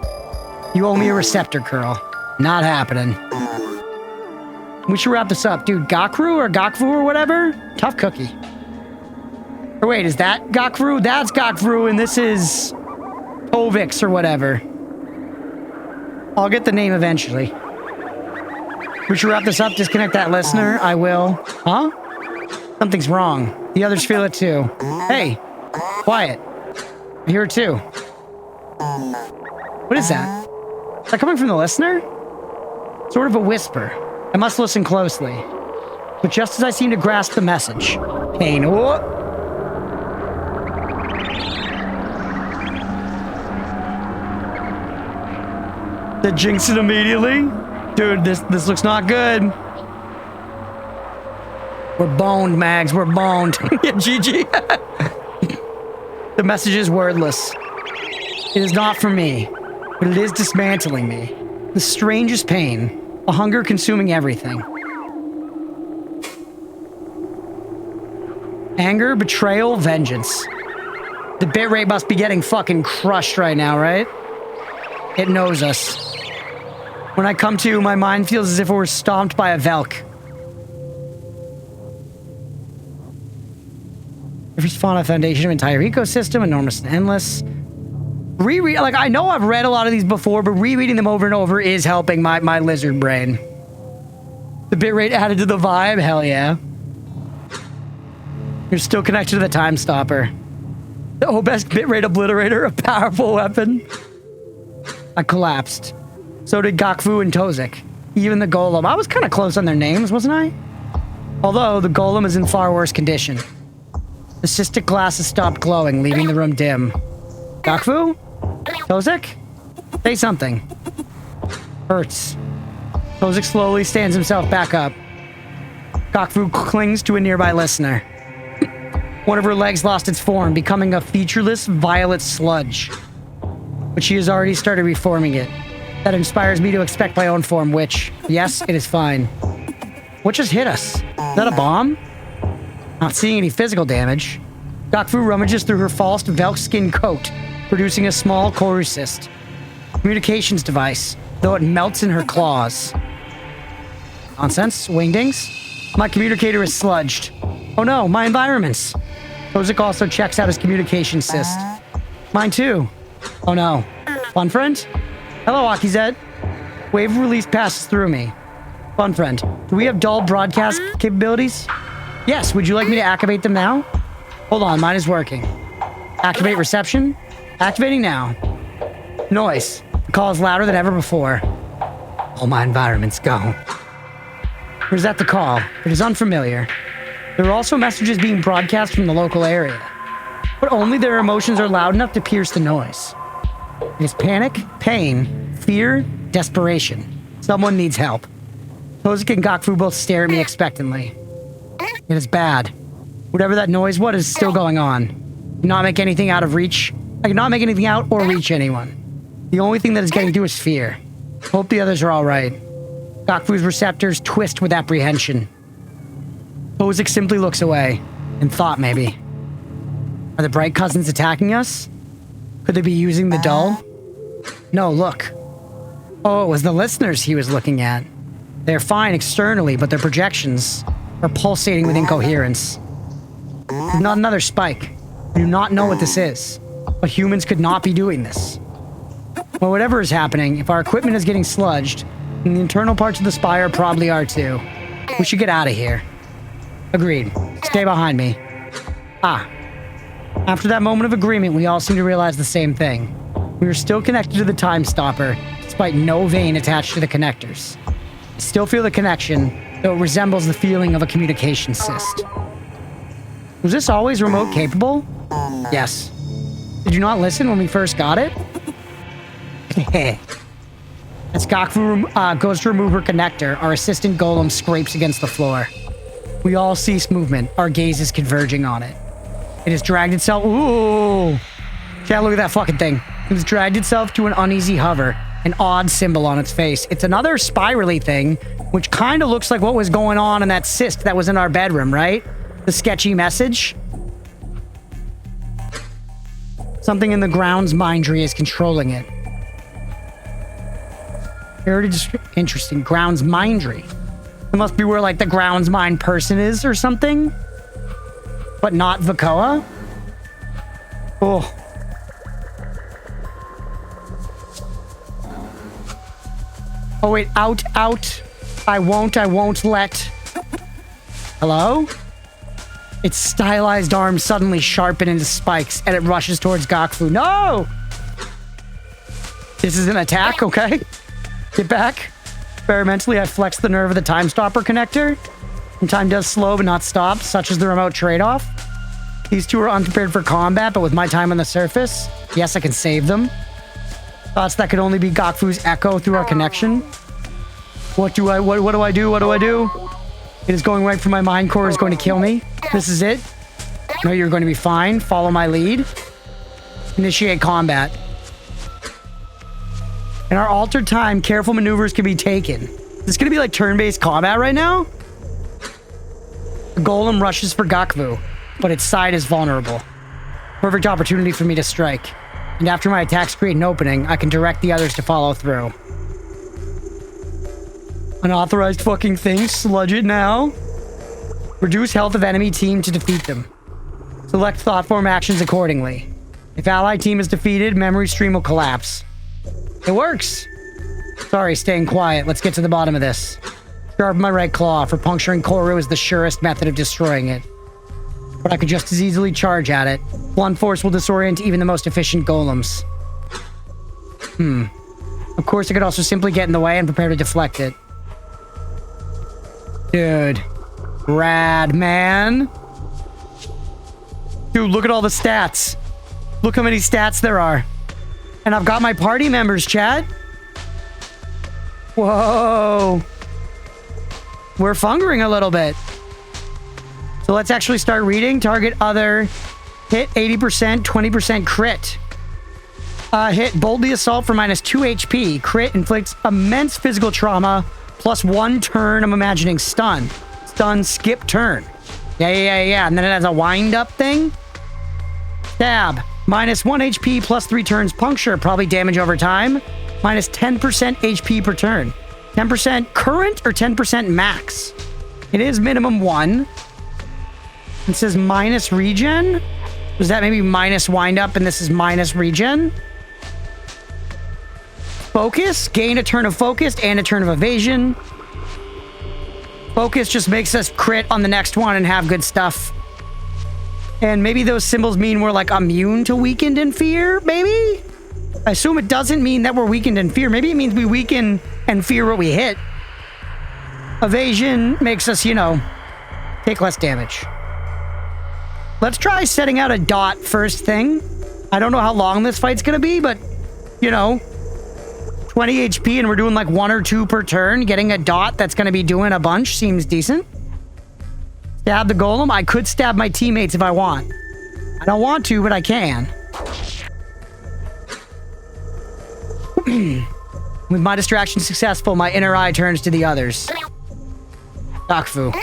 You owe me a receptor, Curl. Not happening. We should wrap this up. Dude, Gakru or Gakvu or whatever? Tough cookie. Or wait, is that Gakru? That's Gakru, and this is Ovix or whatever. I'll get the name eventually. We should wrap this up. Disconnect that listener. I will. Huh? Something's wrong. The others feel it too. Hey, quiet. I hear it too. What is that? Is that coming from the listener? Sort of a whisper. I must listen closely. But just as I seem to grasp the message, pain. Oh. That jinx it immediately? Dude, this looks not good. We're boned, Mags. We're boned. Yeah, GG. The message is wordless. It is not for me, but it is dismantling me. The strangest pain. A hunger consuming everything. Anger, betrayal, vengeance. The bitrate must be getting fucking crushed right now, right? It knows us. When I come to, my mind feels as if it were stomped by a Velk. Every spawn a foundation of entire ecosystem, enormous and endless. Reread, like, I know I've read a lot of these before, but rereading them over and over is helping my lizard brain. The bitrate added to the vibe? Hell yeah. You're still connected to the time stopper. The best bitrate obliterator, a powerful weapon. I collapsed. So did Gakfu and Tozik. Even the golem. I was kind of close on their names, wasn't I? Although, the golem is in far worse condition. The cystic glasses stopped glowing, leaving the room dim. Gakfu? Tozik? Say something. Hurts. Tozik slowly stands himself back up. Gakfu clings to a nearby listener. One of her legs lost its form, becoming a featureless violet sludge. But she has already started reforming it. That inspires me to expect my own form, which, yes, it is fine. What just hit us? Is that a bomb? Not seeing any physical damage. Gakfu rummages through her false Velk skin coat, producing a small corru cyst. Communications device, though it melts in her claws. Nonsense, wingdings. My communicator is sludged. Oh no, my environments. Tozik also checks out his communication cyst. Mine too. Oh no. Fun friend? Hello, Akizet. Wave release passes through me. Fun friend, do we have dull broadcast capabilities? Yes, would you like me to activate them now? Hold on, mine is working. Activate reception? Activating now. Noise. The call is louder than ever before. All my environments go. Or is that the call? It is unfamiliar. There are also messages being broadcast from the local area. But only their emotions are loud enough to pierce the noise. It is panic, pain, fear, desperation. Someone needs help. Tozik and Gakfu both stare at me expectantly. It is bad. Whatever that noise was is still going on. I cannot make anything out of reach. I cannot make anything out or reach anyone. The only thing that is getting through is fear. Hope the others are alright. Gakfu's receptors twist with apprehension. Tozik simply looks away. In thought, maybe. Are the bright cousins attacking us? Could they be using the dull? No, look. Oh, it was the listeners he was looking at. They're fine externally, but their projections are pulsating with incoherence. Not another spike. I do not know what this is. But humans could not be doing this. Well, whatever is happening, if our equipment is getting sludged, then the internal parts of the spire probably are too. We should get out of here. Agreed. Stay behind me. Ah. After that moment of agreement, we all seem to realize the same thing. We are still connected to the time stopper, despite no vein attached to the connectors. I still feel the connection, though it resembles the feeling of a communication cyst. Was this always remote capable? Yes. Did you not listen when we first got it? As Gakfu goes to remove her connector, our assistant golem scrapes against the floor. We all cease movement, our gazes converging on it. It has dragged itself— ooh! Yeah, look at that fucking thing. It has dragged itself to an uneasy hover, an odd symbol on its face. It's another spirally thing, which kind of looks like what was going on in that cyst that was in our bedroom, right? The sketchy message. Something in the ground's mindry is controlling it. Very interesting. Ground's mindry. It must be where, like, the ground's mind person is or something. But not Vakoa? Oh. Oh, wait. Out. I won't let. Hello? Its stylized arms suddenly sharpen into spikes, and it rushes towards Gakfu. No! This is an attack, okay? Get back. Experimentally, I flex the nerve of the time stopper connector. And time does slow but not stop, such as the remote trade-off. These two are unprepared for combat, but with my time on the surface, yes, I can save them. Thoughts that could only be Gakfu's echo through our connection. What do I do? It is going right for my mind core. Is going to kill me. This is it. No, you're going to be fine. Follow my lead. Initiate combat. In our altered time, careful maneuvers can be taken. Is this going to be like turn-based combat right now? The golem rushes for Gakfu. but its side is vulnerable. Perfect opportunity for me to strike. And after my attacks create an opening, I can direct the others to follow through. Unauthorized fucking thing. Sludge it now. Reduce health of enemy team to defeat them. Select thought form actions accordingly. If ally team is defeated, memory stream will collapse. It works. Sorry, staying quiet. Let's get to the bottom of this. Sharpen my right claw, for puncturing Corru is the surest method of destroying it. But I could just as easily charge at it. Blunt force will disorient even the most efficient golems. Of course, I could also simply get in the way and prepare to deflect it. Dude. Rad, man. Dude, look at all the stats. Look how many stats there are. And I've got my party members, chat. Whoa. We're fungering a little bit. So let's actually start reading. Target other. Hit 80%, 20% crit. Hit boldly assault for -2 HP. Crit inflicts immense physical trauma. Plus 1 turn, I'm imagining stun. Stun, skip turn. Yeah. And then it has a wind-up thing. Stab. -1 HP plus 3 turns puncture. Probably damage over time. -10% HP per turn. 10% current or 10% max? It is minimum 1. It says minus regen. Was that maybe minus wind up and this is minus regen? Focus. Gain a turn of focus and a turn of evasion. Focus just makes us crit on the next one and have good stuff. And maybe those symbols mean we're like immune to weakened in fear, maybe? I assume it doesn't mean that we're weakened in fear. Maybe it means we weaken and fear what we hit. Evasion makes us, you know, take less damage. Let's try setting out a dot first thing. I don't know how long this fight's gonna be, but, you know, 20 HP and we're doing like 1 or 2 per turn. Getting a dot that's gonna be doing a bunch seems decent. Stab the golem. I could stab my teammates if I want. I don't want to, but I can. With my distraction successful, my inner eye turns to the others. Dakfu.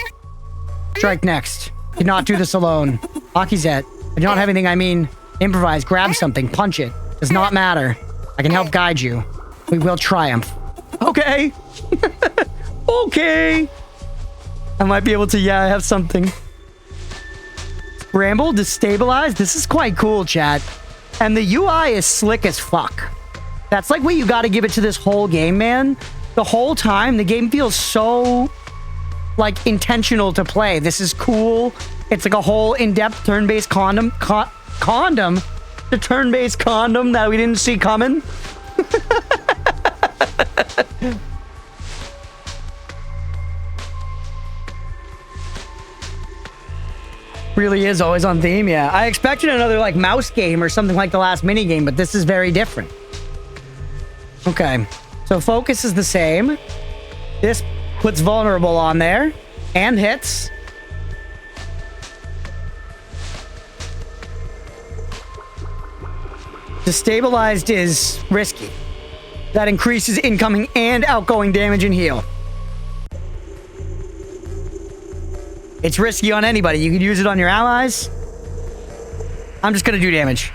Strike next. Did not do this alone. Akizet. I do not have anything, I mean, improvise, grab something, punch it. Does not matter. I can help guide you. We will triumph. Okay. Okay. I might be able to, yeah, I have something. Scramble, destabilize. This is quite cool, chat. And the UI is slick as fuck. That's like what you got to give it to this whole game, man. The whole time, the game feels so, like, intentional to play. This is cool. It's like a whole in-depth turn-based condom. The turn-based condom that we didn't see coming. Really is always on theme, yeah. I expected another, like, mouse game or something like the last minigame, but this is very different. Okay, so focus is the same. This puts vulnerable on there and hits. Destabilized is risky. That increases incoming and outgoing damage and heal. It's risky on anybody. You can use it on your allies. I'm just gonna do damage.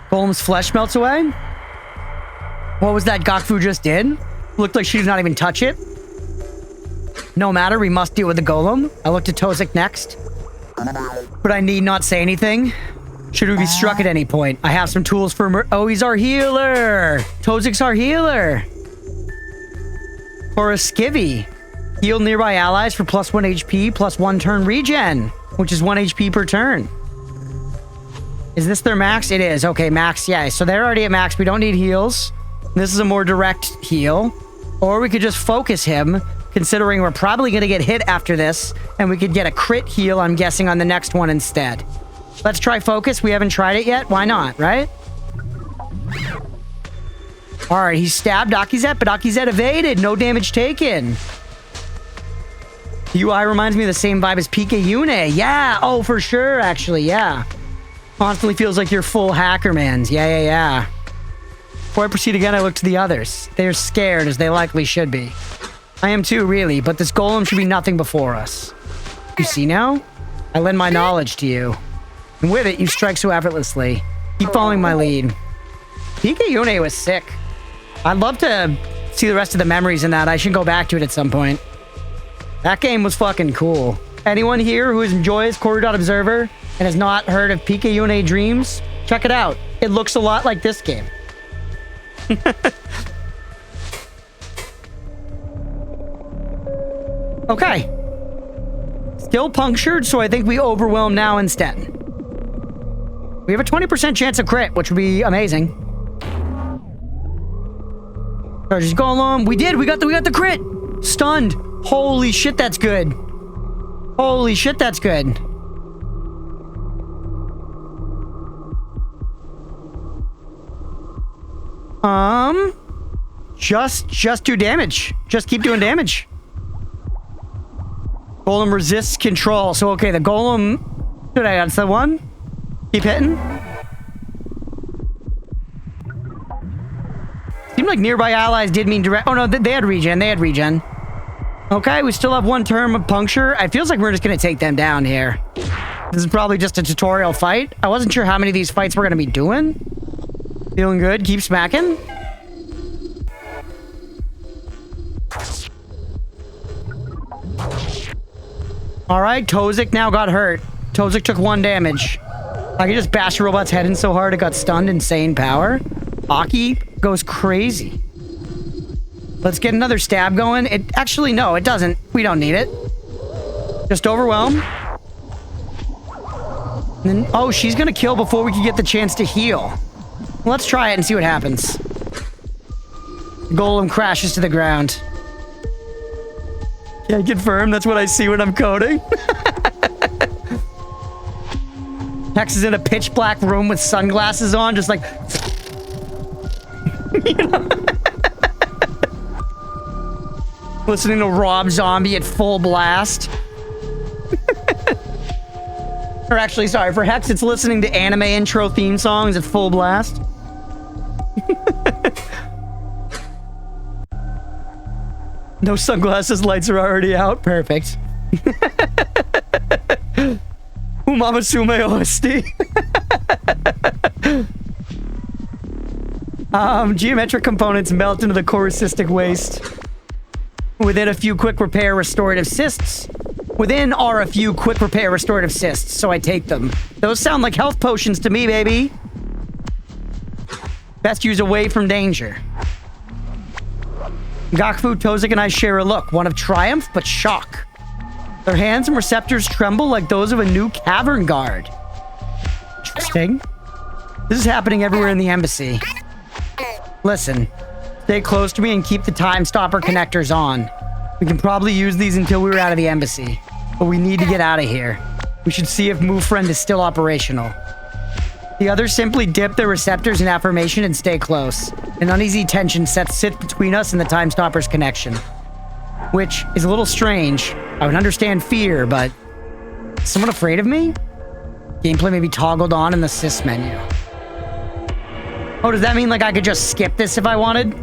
Golem's flesh melts away. What was that Gakfu just did? Looked like she did not even touch it. No matter, we must deal with the golem. I look to Tozik next. But I need not say anything. Should we be struck at any point? I have some tools for oh, he's our healer! Tozik's our healer! Or a skivvy. Heal nearby allies for +1 HP, +1 turn regen, which is 1 HP per turn. Is this their max? It is. Okay, max, yeah. So they're already at max. We don't need heals. This is a more direct heal. Or we could just focus him, considering we're probably going to get hit after this, and we could get a crit heal, I'm guessing, on the next one instead. Let's try focus. We haven't tried it yet. Why not, right? All right, he stabbed Akizet, but Akizet evaded. No damage taken. UI reminds me of the same vibe as Pika Yune. Yeah. Oh, for sure, actually. Yeah. Constantly feels like you're full hacker, mans. Yeah. Before I proceed again, I look to the others. They're scared, as they likely should be. I am too, really, but this golem should be nothing before us. You see now? I lend my knowledge to you. And with it, you strike so effortlessly. Keep following my lead. Pika Yone was sick. I'd love to see the rest of the memories in that. I should go back to it at some point. That game was fucking cool. Anyone here who enjoys corru.observer and has not heard of Pika Yone Dreams, check it out. It looks a lot like this game. Okay. Still punctured, so I think we overwhelm now instead. We have a 20% chance of crit, which would be amazing. Charges Golem. We did! We got the crit! Stunned. Holy shit, that's good. Holy shit, that's good. Just do damage. Just keep doing damage. Golem resists control. So, okay, the golem... Should I answer one? Keep hitting. Seemed like nearby allies did mean direct... Oh, no, they had regen. They had regen. Okay, we still have one term of puncture. It feels like we're just going to take them down here. This is probably just a tutorial fight. I wasn't sure how many of these fights we're going to be doing. Feeling good. Keep smacking. All right, Tozik now got hurt. Tozik took 1 damage. I can just bash the robot's head in so hard it got stunned. Insane power. Aki goes crazy. Let's get another stab going. It actually, no, it doesn't. We don't need it. Just overwhelm. And then, oh, she's gonna kill before we can get the chance to heal. Let's try it and see what happens. Golem crashes to the ground. Can I confirm that's what I see when I'm coding? Hex is in a pitch black room with sunglasses on, just like... You know? Listening to Rob Zombie at full blast. Or actually, sorry, for Hex, it's listening to anime intro theme songs at full blast. No sunglasses, lights are already out. Perfect. Umama sume osti. Geometric components melt into the corusistic waste. Within a few quick repair restorative cysts. Within are a few quick repair restorative cysts, so I take them. Those sound like health potions to me, baby. Best used away from danger. Gakfu, Tozik, and I share a look. One of triumph, but shock. Their hands and receptors tremble like those of a new cavern guard. Interesting. This is happening everywhere in the embassy. Listen. Stay close to me and keep the time stopper connectors on. We can probably use these until we're out of the embassy. But we need to get out of here. We should see if Move Friend is still operational. The others simply dip their receptors in affirmation and stay close. An uneasy tension sits between us and the time stopper's connection. Which is a little strange. I would understand fear, but... Is someone afraid of me? Gameplay may be toggled on in the sys menu. Oh, does that mean like I could just skip this if I wanted?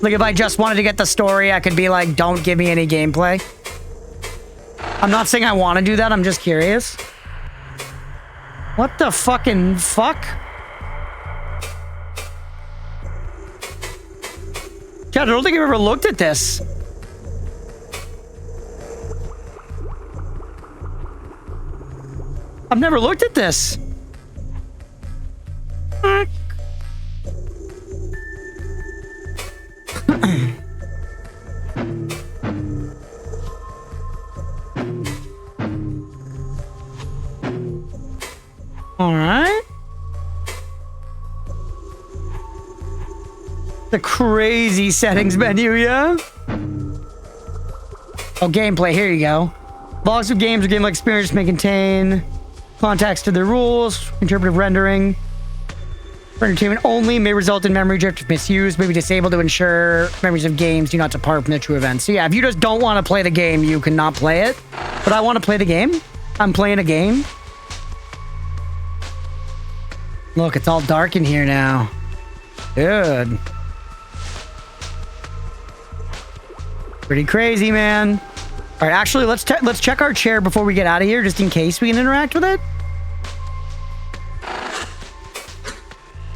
Like if I just wanted to get the story, I could be like, don't give me any gameplay. I'm not saying I want to do that, I'm just curious. What the fucking fuck? Chad, I don't think I've ever looked at this. I've never looked at this. All right. The crazy settings menu, yeah? Oh, gameplay, here you go. Logs of games or game-like experience may contain contacts to their rules, interpretive rendering. For entertainment only, may result in memory drift if misused, may be disabled to ensure memories of games do not depart from the true events. So yeah, if you just don't want to play the game, you cannot play it. But I want to play the game. I'm playing a game. Look, it's all dark in here now. Good. Pretty crazy, man. All right, actually, let's check our chair before we get out of here, just in case we can interact with it.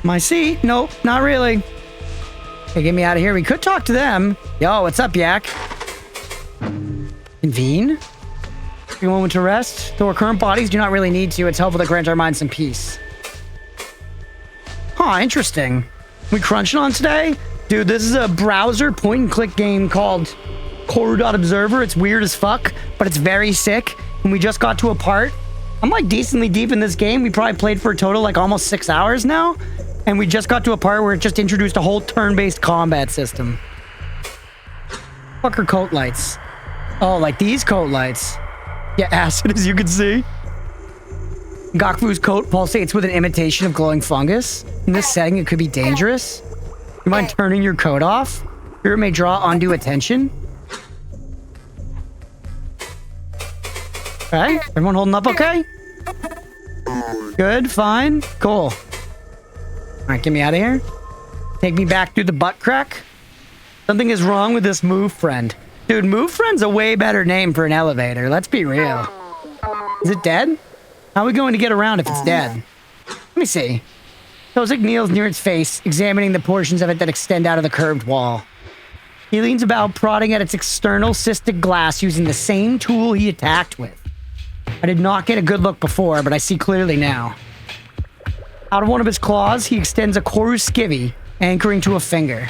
My seat? Nope, not really. Okay, get me out of here. We could talk to them. Yo, what's up, Yak? Convene? Take a moment to rest. Though our current bodies do not really need to, it's helpful to grant our minds some peace. Huh, interesting. We crunching on today? Dude, this is a browser point-and-click game called corru.observer. It's weird as fuck, but it's very sick. And we just got to a part. I'm like decently deep in this game. We probably played for a total like almost 6 hours now. And we just got to a part where it just introduced a whole turn-based combat system. Fucker coat lights. Oh, like these coat lights. Yeah, acid, as you can see. Gokfu's coat pulsates with an imitation of glowing fungus. In this setting, it could be dangerous. You mind turning your coat off? Fear it may draw undue attention. Okay, everyone holding up okay? Good, fine, cool. All right, get me out of here. Take me back through the butt crack. Something is wrong with this move friend. Dude, move friend's a way better name for an elevator. Let's be real. Is it dead? How are we going to get around if it's dead? Let me see. Tozik kneels near its face, examining the portions of it that extend out of the curved wall. He leans about, prodding at its external cystic glass using the same tool he attacked with. I did not get a good look before, but I see clearly now. Out of one of his claws, he extends a corru skivvy, anchoring to a finger.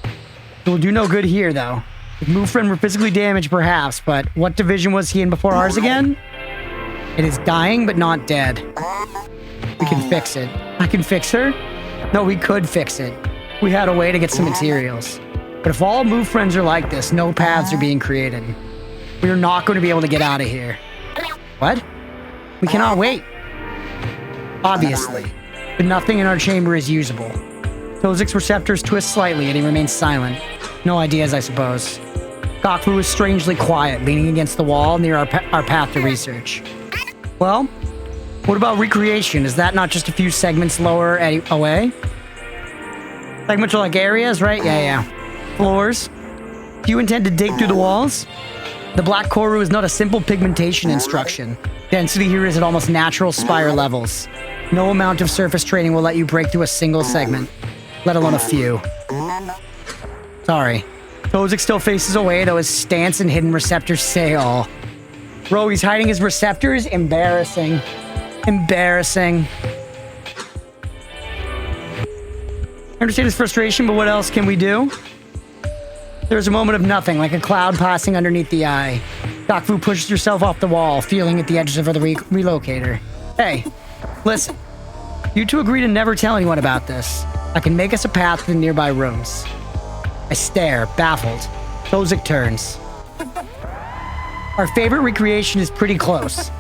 It will do no good here, though. If Move Friend were physically damaged, perhaps, but what division was he in before ours again? It is dying, but not dead. We can fix it. I can fix her? No, we could fix it. We had a way to get some materials. But if all Move Friends are like this, no paths are being created. We are not going to be able to get out of here. What? We cannot wait. Obviously. But nothing in our chamber is usable. Tozik's receptors twist slightly and he remains silent. No ideas, I suppose. Gokfu is strangely quiet, leaning against the wall near our path to research. Well, what about recreation? Is that not just a few segments lower away? Segments are like areas, right? Yeah. Floors. Do you intend to dig through the walls? The black corru is not a simple pigmentation instruction. Density here is at almost natural spire levels. No amount of surface training will let you break through a single segment, let alone a few. Sorry. Tozik still faces away, though his stance and hidden receptors say all. Bro, he's hiding his receptors? Embarrassing. Embarrassing. I understand his frustration, but what else can we do? There's a moment of nothing, like a cloud passing underneath the eye. Gokfu pushes herself off the wall, feeling at the edges of the relocator. Hey, listen. You two agree to never tell anyone about this. I can make us a path to the nearby rooms. I stare, baffled. Tozik turns. Our favorite recreation is pretty close.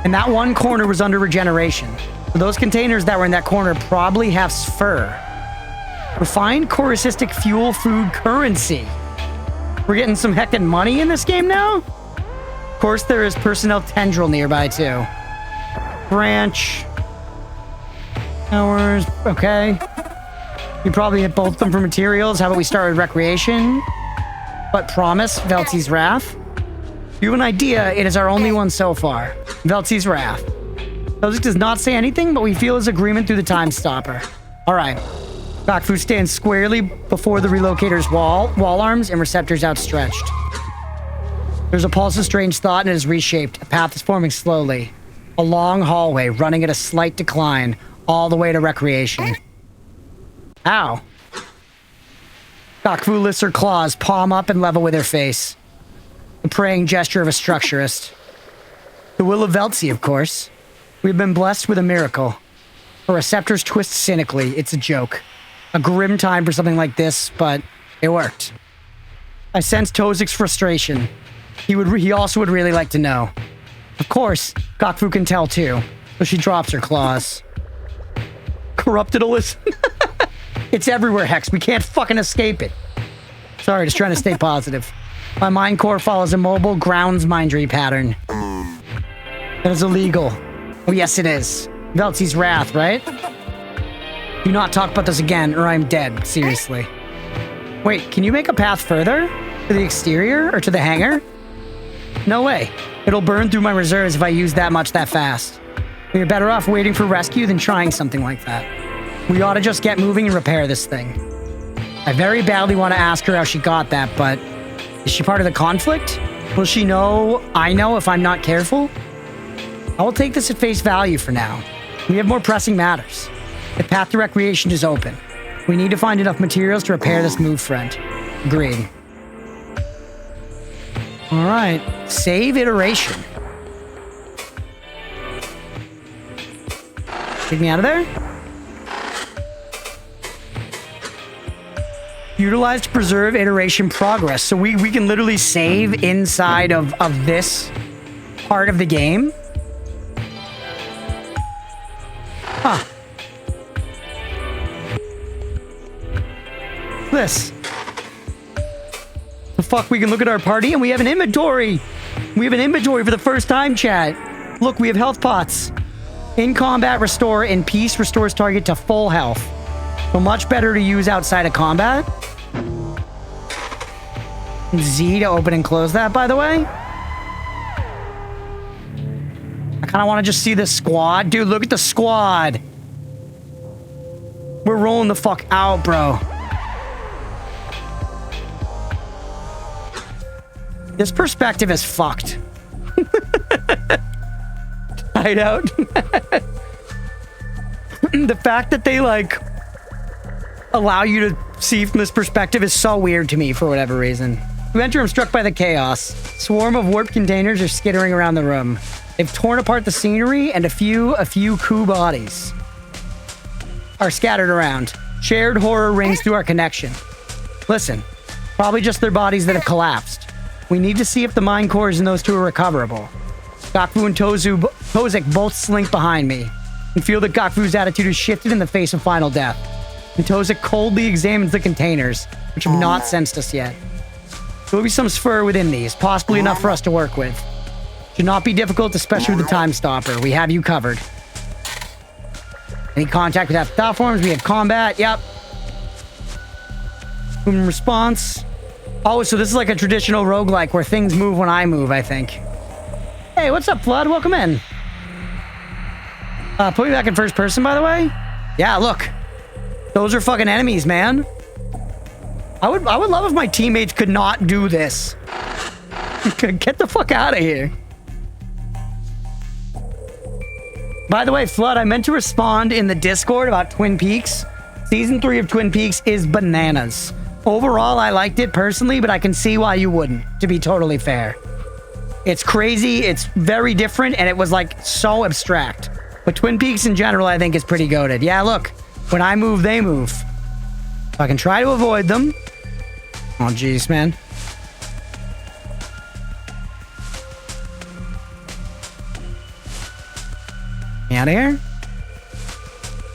And that one corner was under regeneration. So those containers that were in that corner probably have fur. Refined corusistic fuel food currency. We're getting some heckin' money in this game now? Of course, there is personnel tendril nearby, too. Branch. Hours. Okay. You probably hit both of them for materials. How about we start with recreation? But promise, Veltzi's Wrath. You have an idea, it is our only one so far. Veltzi's Wrath. Tozik does not say anything, but we feel his agreement through the time stopper. Alright. Gokfu stands squarely before the relocator's wall arms and receptors outstretched. There's a pulse of strange thought and it is reshaped. A path is forming slowly. A long hallway running at a slight decline, all the way to recreation. Ow. Gokfu lifts her claws, palm up and level with her face. The praying gesture of a structurist. The will of Veltzi, of course. We've been blessed with a miracle. Her receptors twist cynically. It's a joke. A grim time for something like this, but it worked. I sense Tozik's frustration. He also would really like to know. Of course, Gokfu can tell too, so she drops her claws. Corrupted Alyssa. It's everywhere, Hex. We can't fucking escape it. Sorry, just trying to stay positive. My mind core follows a mobile grounds mindry pattern. That is illegal. Oh, yes, it is. Veltzi's Wrath, right? Do not talk about this again, or I'm dead. Seriously. Wait, can you make a path further? To the exterior? Or to the hangar? No way. It'll burn through my reserves if I use that much that fast. We're better off waiting for rescue than trying something like that. We ought to just get moving and repair this thing. I very badly want to ask her how she got that, but is she part of the conflict? Will she know I know if I'm not careful? I will take this at face value for now. We have more pressing matters. The path to recreation is open. We need to find enough materials to repair this move, friend. Agreed. All right. Save iteration. Take me out of there. Utilize to preserve iteration progress. So we can literally save inside of this part of the game. Huh. This. The fuck, we can look at our party and we have an inventory. We have an inventory for the first time, chat. Look, we have health pots. In combat, restore. In peace, restores target to full health. So much better to use outside of combat. Z to open and close that, by the way. I kind of want to just see this squad. Dude, look at the squad. We're rolling the fuck out, bro. This perspective is fucked. Hideout. The fact that they, like, allow you to see from this perspective is so weird to me for whatever reason. You enter, I'm struck by the chaos. Swarm of warp containers are skittering around the room. They've torn apart the scenery, and a few coup bodies are scattered around. Shared horror rings through our connection. Listen, probably just their bodies that have collapsed. We need to see if the mind cores in those two are recoverable. Gakfu and Tozik both slink behind me, and feel that Gakfu's attitude has shifted in the face of final death. And Tozik coldly examines the containers, which have not sensed us yet. There will be some spur within these, possibly enough for us to work with. Should not be difficult, especially with the time stopper. We have you covered. Any contact with that platforms? We have combat. Yep. Human response. Oh, so this is like a traditional roguelike where things move when I move, I think. Hey, what's up, Flood? Welcome in. Put me back in first person, by the way. Yeah, look. Those are fucking enemies, man. I would love if my teammates could not do this. Get the fuck out of here. By the way, Flood, I meant to respond in the Discord about Twin Peaks. Season 3 of Twin Peaks is bananas. Overall, I liked it personally, but I can see why you wouldn't, to be totally fair. It's crazy, it's very different, and it was like so abstract. But Twin Peaks in general, I think, is pretty goated. Yeah, look, when I move, they move. So I can try to avoid them. Oh, jeez, man. Get out of here.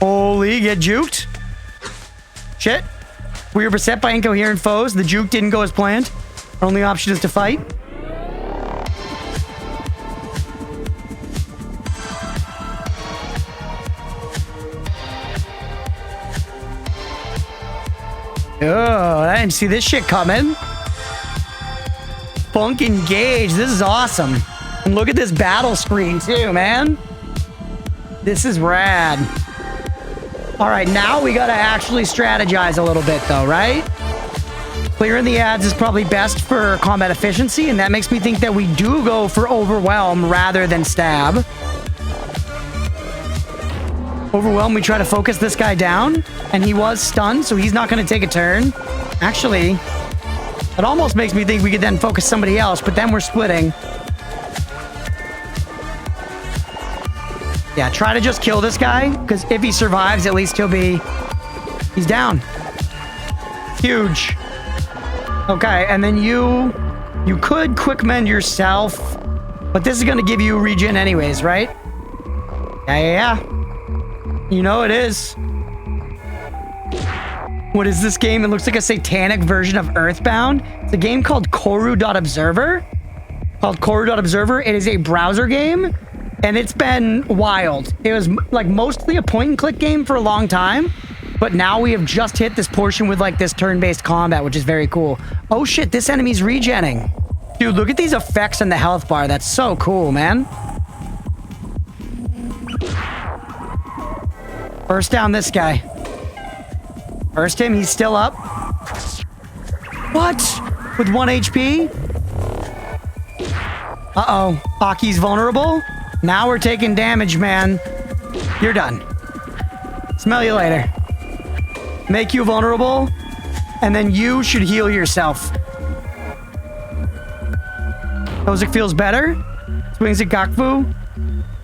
Holy, get juked. Shit. We were beset by incoherent foes. The juke didn't go as planned. Our only option is to fight. Oh, I didn't see this shit coming. Funk engage. This is awesome. And look at this battle screen too, man. This is rad. All right, now we gotta actually strategize a little bit though, right? Clearing the ads is probably best for combat efficiency, and that makes me think that we do go for overwhelm rather than stab. Overwhelm, we try to focus this guy down, and he was stunned, so he's not gonna take a turn. Actually, it almost makes me think we could then focus somebody else, but then we're splitting. Yeah, try to just kill this guy, because if he survives, at least he's down. Huge. Okay, and then you could quick mend yourself, but this is gonna give you regen anyways, right? Yeah. You know it is. What is this game? It looks like a satanic version of Earthbound. It's a game called corru.observer. It is a browser game. And it's been wild. It was like mostly a point and click game for a long time. But now we have just hit this portion with like this turn-based combat, which is very cool. Oh shit, this enemy's regenning. Dude, look at these effects on the health bar. That's so cool, man. Burst down this guy. Burst him, he's still up. What? With 1 HP? Uh-oh. Aki's vulnerable? Now we're taking damage, man. You're done. Smell you later. Make you vulnerable, and then you should heal yourself. Kozik feels better. Swings at Gakfu.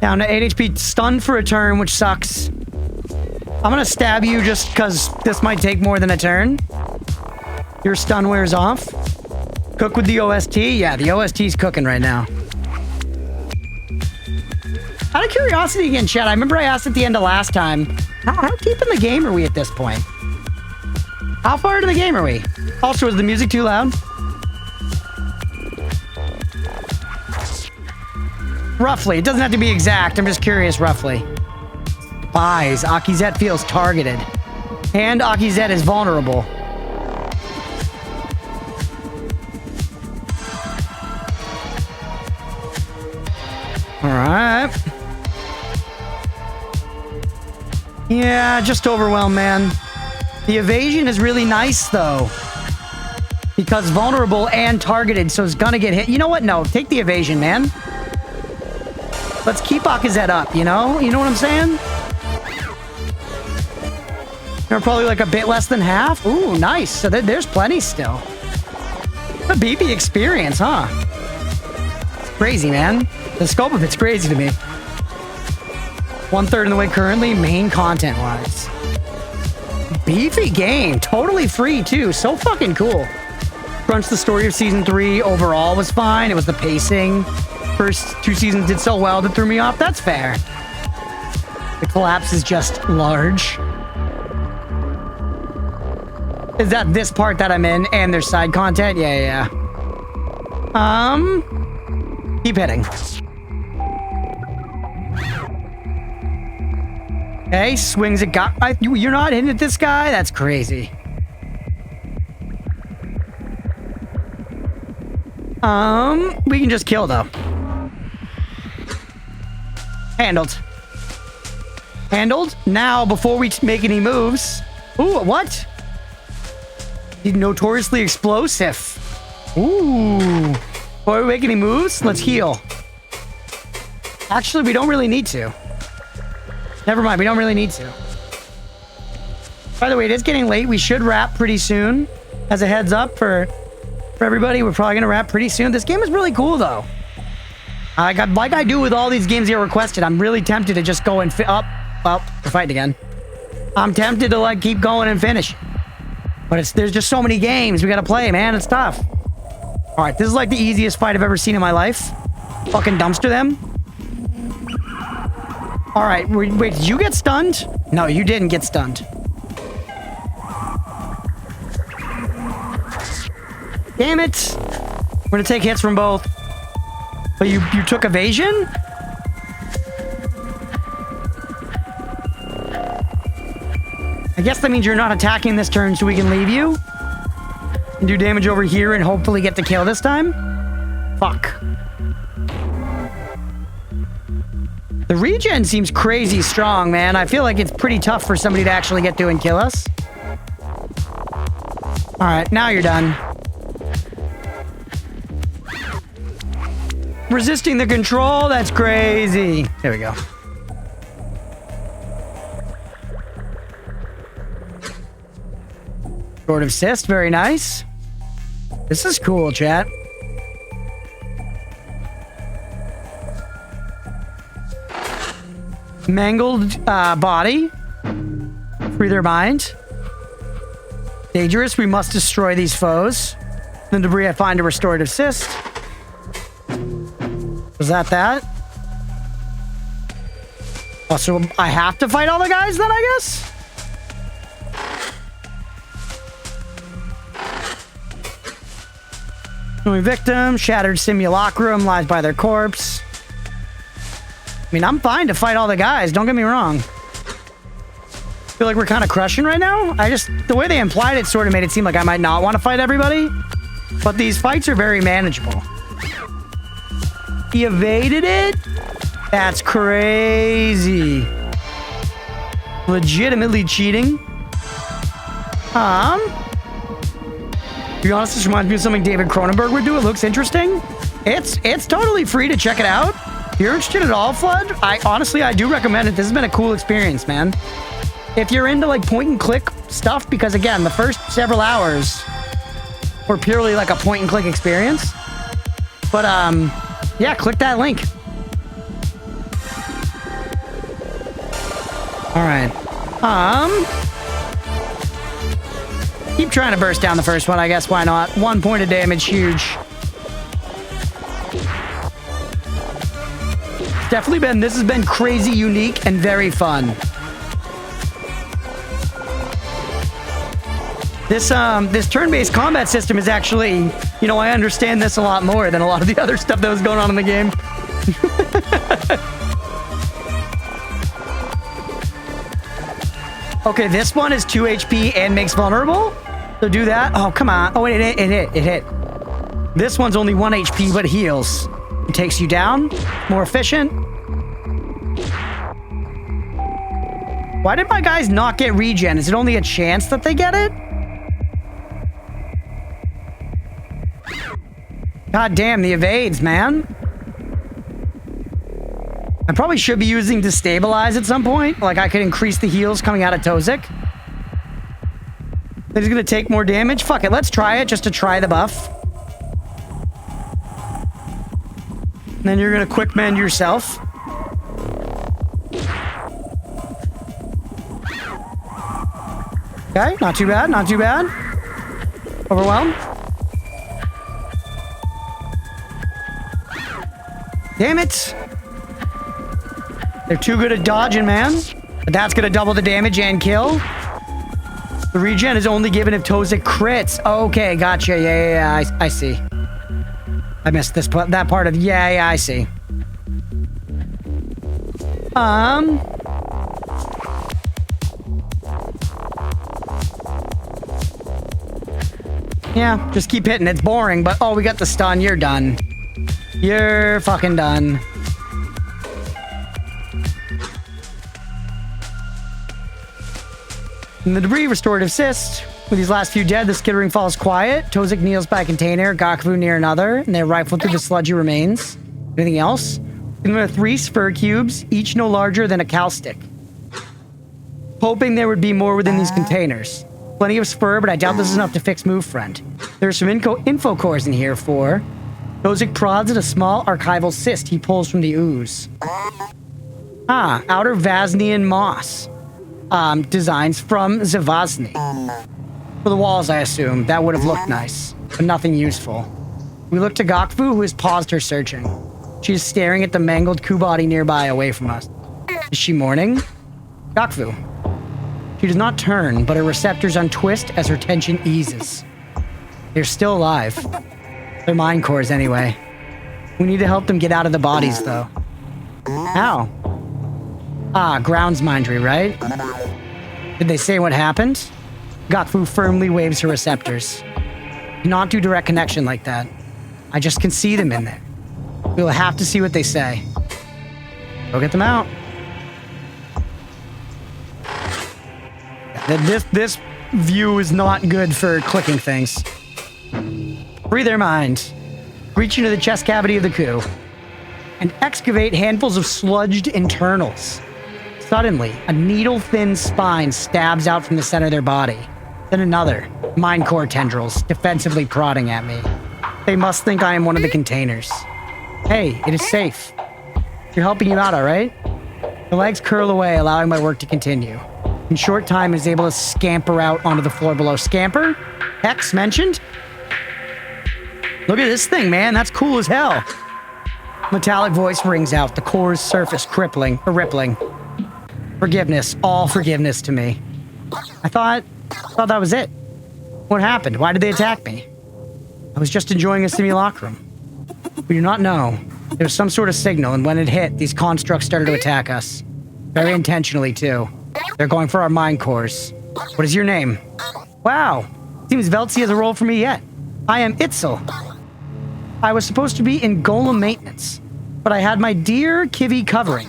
Down to 8 HP. Stunned for a turn, which sucks. I'm gonna stab you just because this might take more than a turn. Your stun wears off. Cook with the OST? Yeah, the OST's cooking right now. Out of curiosity again, chat, I remember I asked at the end of last time, how deep in the game are we at this point? How far into the game are we? Also, is the music too loud? Roughly. It doesn't have to be exact. I'm just curious, roughly. Buys. Akizet feels targeted. And Akizet is vulnerable. Alright. Yeah, just overwhelmed, man. The evasion is really nice, though. Because vulnerable and targeted, so it's gonna get hit. You know what? No, take the evasion, man. Let's keep Akizet up, you know? You know what I'm saying? They're probably like a bit less than half. Ooh, nice. So there's plenty still. A BP experience, huh? Crazy, man. The scope of it's crazy to me. 1/3 in the way currently, main content-wise. Beefy game. Totally free, too. So fucking cool. Crunch, the story of Season 3 overall was fine. It was the pacing. First 2 seasons did so well that threw me off. That's fair. The collapse is just large. Is that this part that I'm in and there's side content? Yeah. Keep hitting. Okay, swings at guy. You're not hitting at this guy? That's crazy. We can just kill though. Handled. Handled. Now, before we make any moves. Ooh, what? He's notoriously explosive. Ooh. Before we make any moves, let's heal. Actually, we don't really need to. Never mind, we don't really need to. By the way, it is getting late. We should wrap pretty soon. As a heads up for everybody, we're probably going to wrap pretty soon. This game is really cool, though. Like I do with all these games that are requested, I'm really tempted to just go and up. Well, we're fighting again. I'm tempted to like keep going and finish. But there's just so many games we got to play, man. It's tough. All right, this is like the easiest fight I've ever seen in my life. Fucking dumpster them. All right, wait, did you get stunned? No, you didn't get stunned. Damn it. We're gonna take hits from both. But you took evasion? I guess that means you're not attacking this turn so we can leave you. And do damage over here and hopefully get the kill this time? Fuck. The regen seems crazy strong, man. I feel like it's pretty tough for somebody to actually get through and kill us. Alright, now you're done. Resisting the control? That's crazy. There we go. Sword of Cyst, very nice. This is cool, chat. Mangled body. Free their mind. Dangerous, we must destroy these foes. The debris I find a restorative cyst. Was that? Oh, so I have to fight all the guys then, I guess? Only victim, shattered simulacrum, lies by their corpse. I mean, I'm fine to fight all the guys, don't get me wrong. feel like we're kind of crushing right now. The way they implied it sort of made it seem like I might not want to fight everybody. But these fights are very manageable. He evaded it? That's crazy. Legitimately cheating. To be honest, this reminds me of something David Cronenberg would do. It looks interesting. It's totally free to check it out. If you're interested at all, Flood, I do recommend it. This has been a cool experience, man. If you're into like point and click stuff, because again, the first several hours were purely like a point and click experience. But yeah, click that link. All right. Keep trying to burst down the first one, I guess. Why not? 1 point of damage, huge. This has been crazy unique and very fun. This turn-based combat system is actually, you know, I understand this a lot more than a lot of the other stuff that was going on in the game. Okay, this one is 2 HP and makes vulnerable. So do that. Oh, come on. Oh, it hit. This one's only 1 HP, but heals. It takes you down. More efficient. Why did my guys not get regen? Is it only a chance that they get it? God damn, the evades, man. I probably should be using Destabilize at some point. Like, I could increase the heals coming out of Tozik. He's gonna take more damage. Fuck it, let's try it just to try the buff. And then you're gonna quick mend yourself. Okay, not too bad, not too bad. Overwhelmed. Damn it. They're too good at dodging, man. But that's gonna double the damage and kill. The regen is only given if Tozik crits. Okay, gotcha. Yeah, I see. I missed that part of... Yeah, I see. Yeah, just keep hitting. It's boring, but... Oh, we got the stun. You're done. You're fucking done. And the debris restorative assist. With these last few dead, the skittering falls quiet. Tozik kneels by a container, Gakvu near another, and they rifle through the sludgy remains. Anything else? And there are 3 spur cubes, each no larger than a cow stick. Hoping there would be more within these containers. Plenty of spur, but I doubt this is enough to fix Move Friend. There's some info cores in here for... Tozik prods at a small archival cyst he pulls from the ooze. Outer Vaznian moss. Designs from Zavazny. For the walls, I assume. That would have looked nice, but nothing useful. We look to Gakvu, who has paused her searching. She is staring at the mangled Ku body nearby, away from us. Is she mourning? Gakvu. She does not turn, but her receptors untwist as her tension eases. They're still alive. They're mind cores, anyway. We need to help them get out of the bodies, though. How? Grounds mindry, right? Did they say what happened? Gakvu firmly waves her receptors. Not do direct connection like that. I just can see them in there. We'll have to see what they say. Go get them out. This view is not good for clicking things. Free their mind. Reach into the chest cavity of the Ku. And excavate handfuls of sludged internals. Suddenly, a needle-thin spine stabs out from the center of their body. Then another, mind core tendrils, defensively prodding at me. They must think I am one of the containers. Hey, it is safe. You're helping you out, all right? The legs curl away, allowing my work to continue. In short time, is able to scamper out onto the floor below. Scamper? Hex mentioned? Look at this thing, man. That's cool as hell. Metallic voice rings out, the core's surface rippling. Forgiveness, all forgiveness to me. I thought that was it. What happened? Why did they attack me? I was just enjoying a simulacrum. We do not know. There was some sort of signal, and when it hit, these constructs started to attack us. Very intentionally, too. They're going for our mine cores. What is your name? Wow. Seems Veltzi has a role for me yet. I am Itzel. I was supposed to be in golem maintenance, but I had my dear Kivy covering.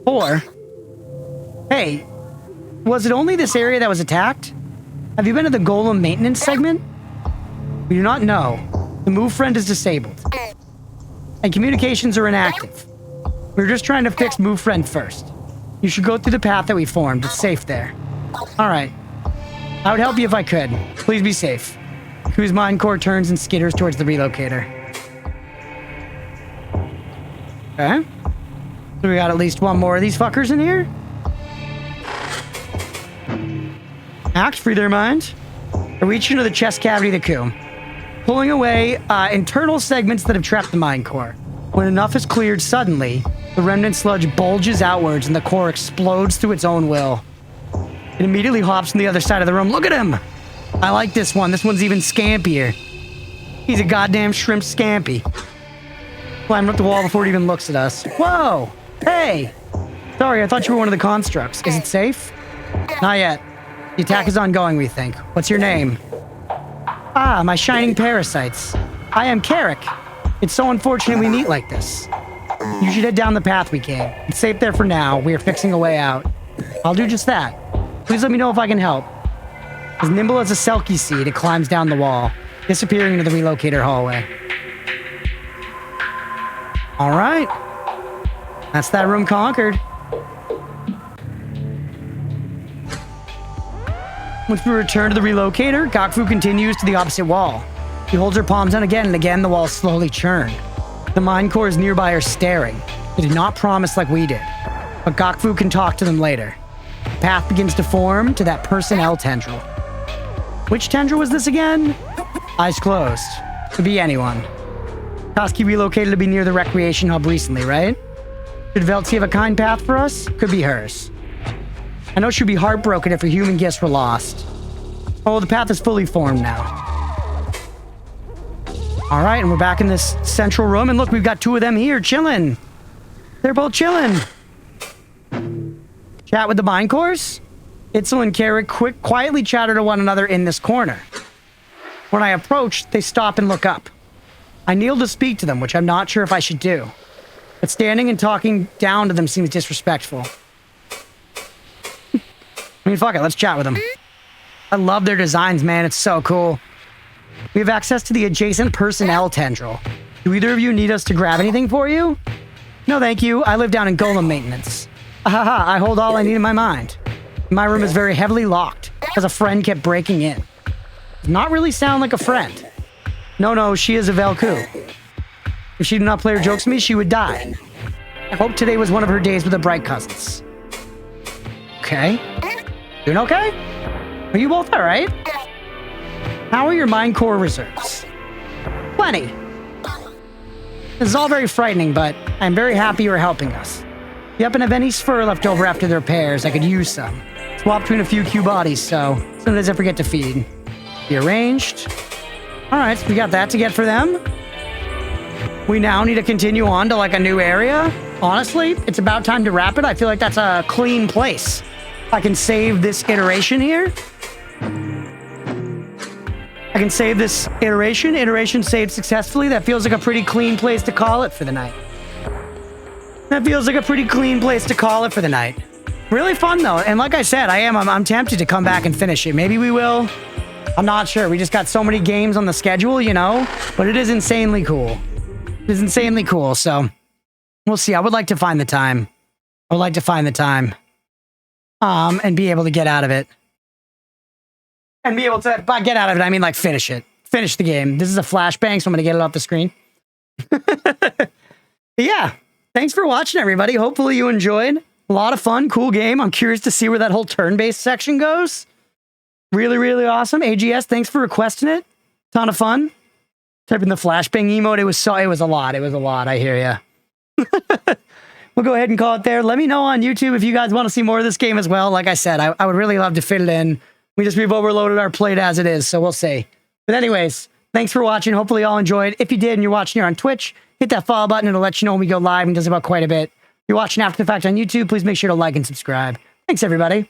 Or, hey, was it only this area that was attacked? Have you been to the golem maintenance segment? We do not know. The move friend is disabled. And communications are inactive. We're just trying to fix move friend first. You should go through the path that we formed. It's safe there. Alright. I would help you if I could. Please be safe. Whose mine core turns and skitters towards the relocator. Okay. So we got at least one more of these fuckers in here. Act, free their mind. I reach into the chest cavity of the coup, pulling away internal segments that have trapped the mine core. When enough is cleared, suddenly, the remnant sludge bulges outwards and the core explodes through its own will. It immediately hops from the other side of the room. Look at him! I like this one. This one's even scampier. He's a goddamn shrimp scampi. Climbing up the wall before it even looks at us. Whoa! Hey! Sorry, I thought you were one of the constructs. Is it safe? Not yet. The attack is ongoing, we think. What's your name? Ah, my shining parasites. I am Carrick. It's so unfortunate we meet like this. You should head down the path we came. It's safe there for now. We are fixing a way out. I'll do just that. Please let me know if I can help. As nimble as a selkie seed, it climbs down the wall, disappearing into the relocator hallway. All right. That's that room conquered. Once we return to the relocator, Gokfu continues to the opposite wall. He holds her palms down again and again, the walls slowly churn. The mine cores nearby are staring. They did not promise like we did. But Gokfu can talk to them later. The path begins to form to that personnel tendril. Which tendril was this again? Eyes closed. Could be anyone. Koski relocated to be near the recreation hub recently, right? Should Veltzi have a kind path for us? Could be hers. I know she'd be heartbroken if her human gifts were lost. Oh, the path is fully formed now. All right, and we're back in this central room, and look, we've got two of them here chilling. They're both chilling. Chat with the mine cores? Itzel and Carrick quietly chatter to one another in this corner. When I approach, they stop and look up. I kneel to speak to them, which I'm not sure if I should do. But standing and talking down to them seems disrespectful. I mean, fuck it, let's chat with them. I love their designs, man. It's so cool. We have access to the adjacent personnel tendril. Do either of you need us to grab anything for you? No, thank you. I live down in golem maintenance. Ahaha, I hold all I need in my mind. My room is very heavily locked, because a friend kept breaking in. Does not really sound like a friend. No, she is a Velku. If she did not play her jokes with me, she would die. I hope today was one of her days with the Bright Cousins. Okay. Doing okay? Are you both alright? How are your mine core reserves? Plenty. This is all very frightening, but I'm very happy you are helping us. If you happen to have any spur left over after the repairs, I could use some. Swap between a few Q bodies, so sometimes I forget to feed. Be arranged. Alright, so we got that to get for them. We now need to continue on to like a new area. Honestly, it's about time to wrap it. I feel like that's a clean place. I can save this iteration here. I can save this iteration. Iteration saved successfully. That feels like a pretty clean place to call it for the night. That feels like a pretty clean place to call it for the night. Really fun though. And like I said, I'm tempted to come back and finish it. Maybe we will. I'm not sure. We just got so many games on the schedule, you know, but it is insanely cool. It is insanely cool. So we'll see. I would like to find the time. I would like to find the time. And be able to get out of it. And be able to, by get out of it, I mean like finish it. Finish the game. This is a flashbang, so I'm going to get it off the screen. Yeah. Thanks for watching, everybody. Hopefully you enjoyed. A lot of fun, cool game. I'm curious to see where that whole turn-based section goes. Really, really awesome. AGS, thanks for requesting it. Ton of fun. Typing the flashbang emote, it was a lot. It was a lot, I hear ya. We'll go ahead and call it there. Let me know on YouTube if you guys want to see more of this game as well. Like I said, I would really love to fit it in. We've overloaded our plate as it is, so we'll see. But anyways, thanks for watching. Hopefully you all enjoyed. If you did and you're watching here on Twitch, hit that follow button. It'll let you know when we go live and does about quite a bit. If you're watching after the fact on YouTube, please make sure to like and subscribe. Thanks, everybody.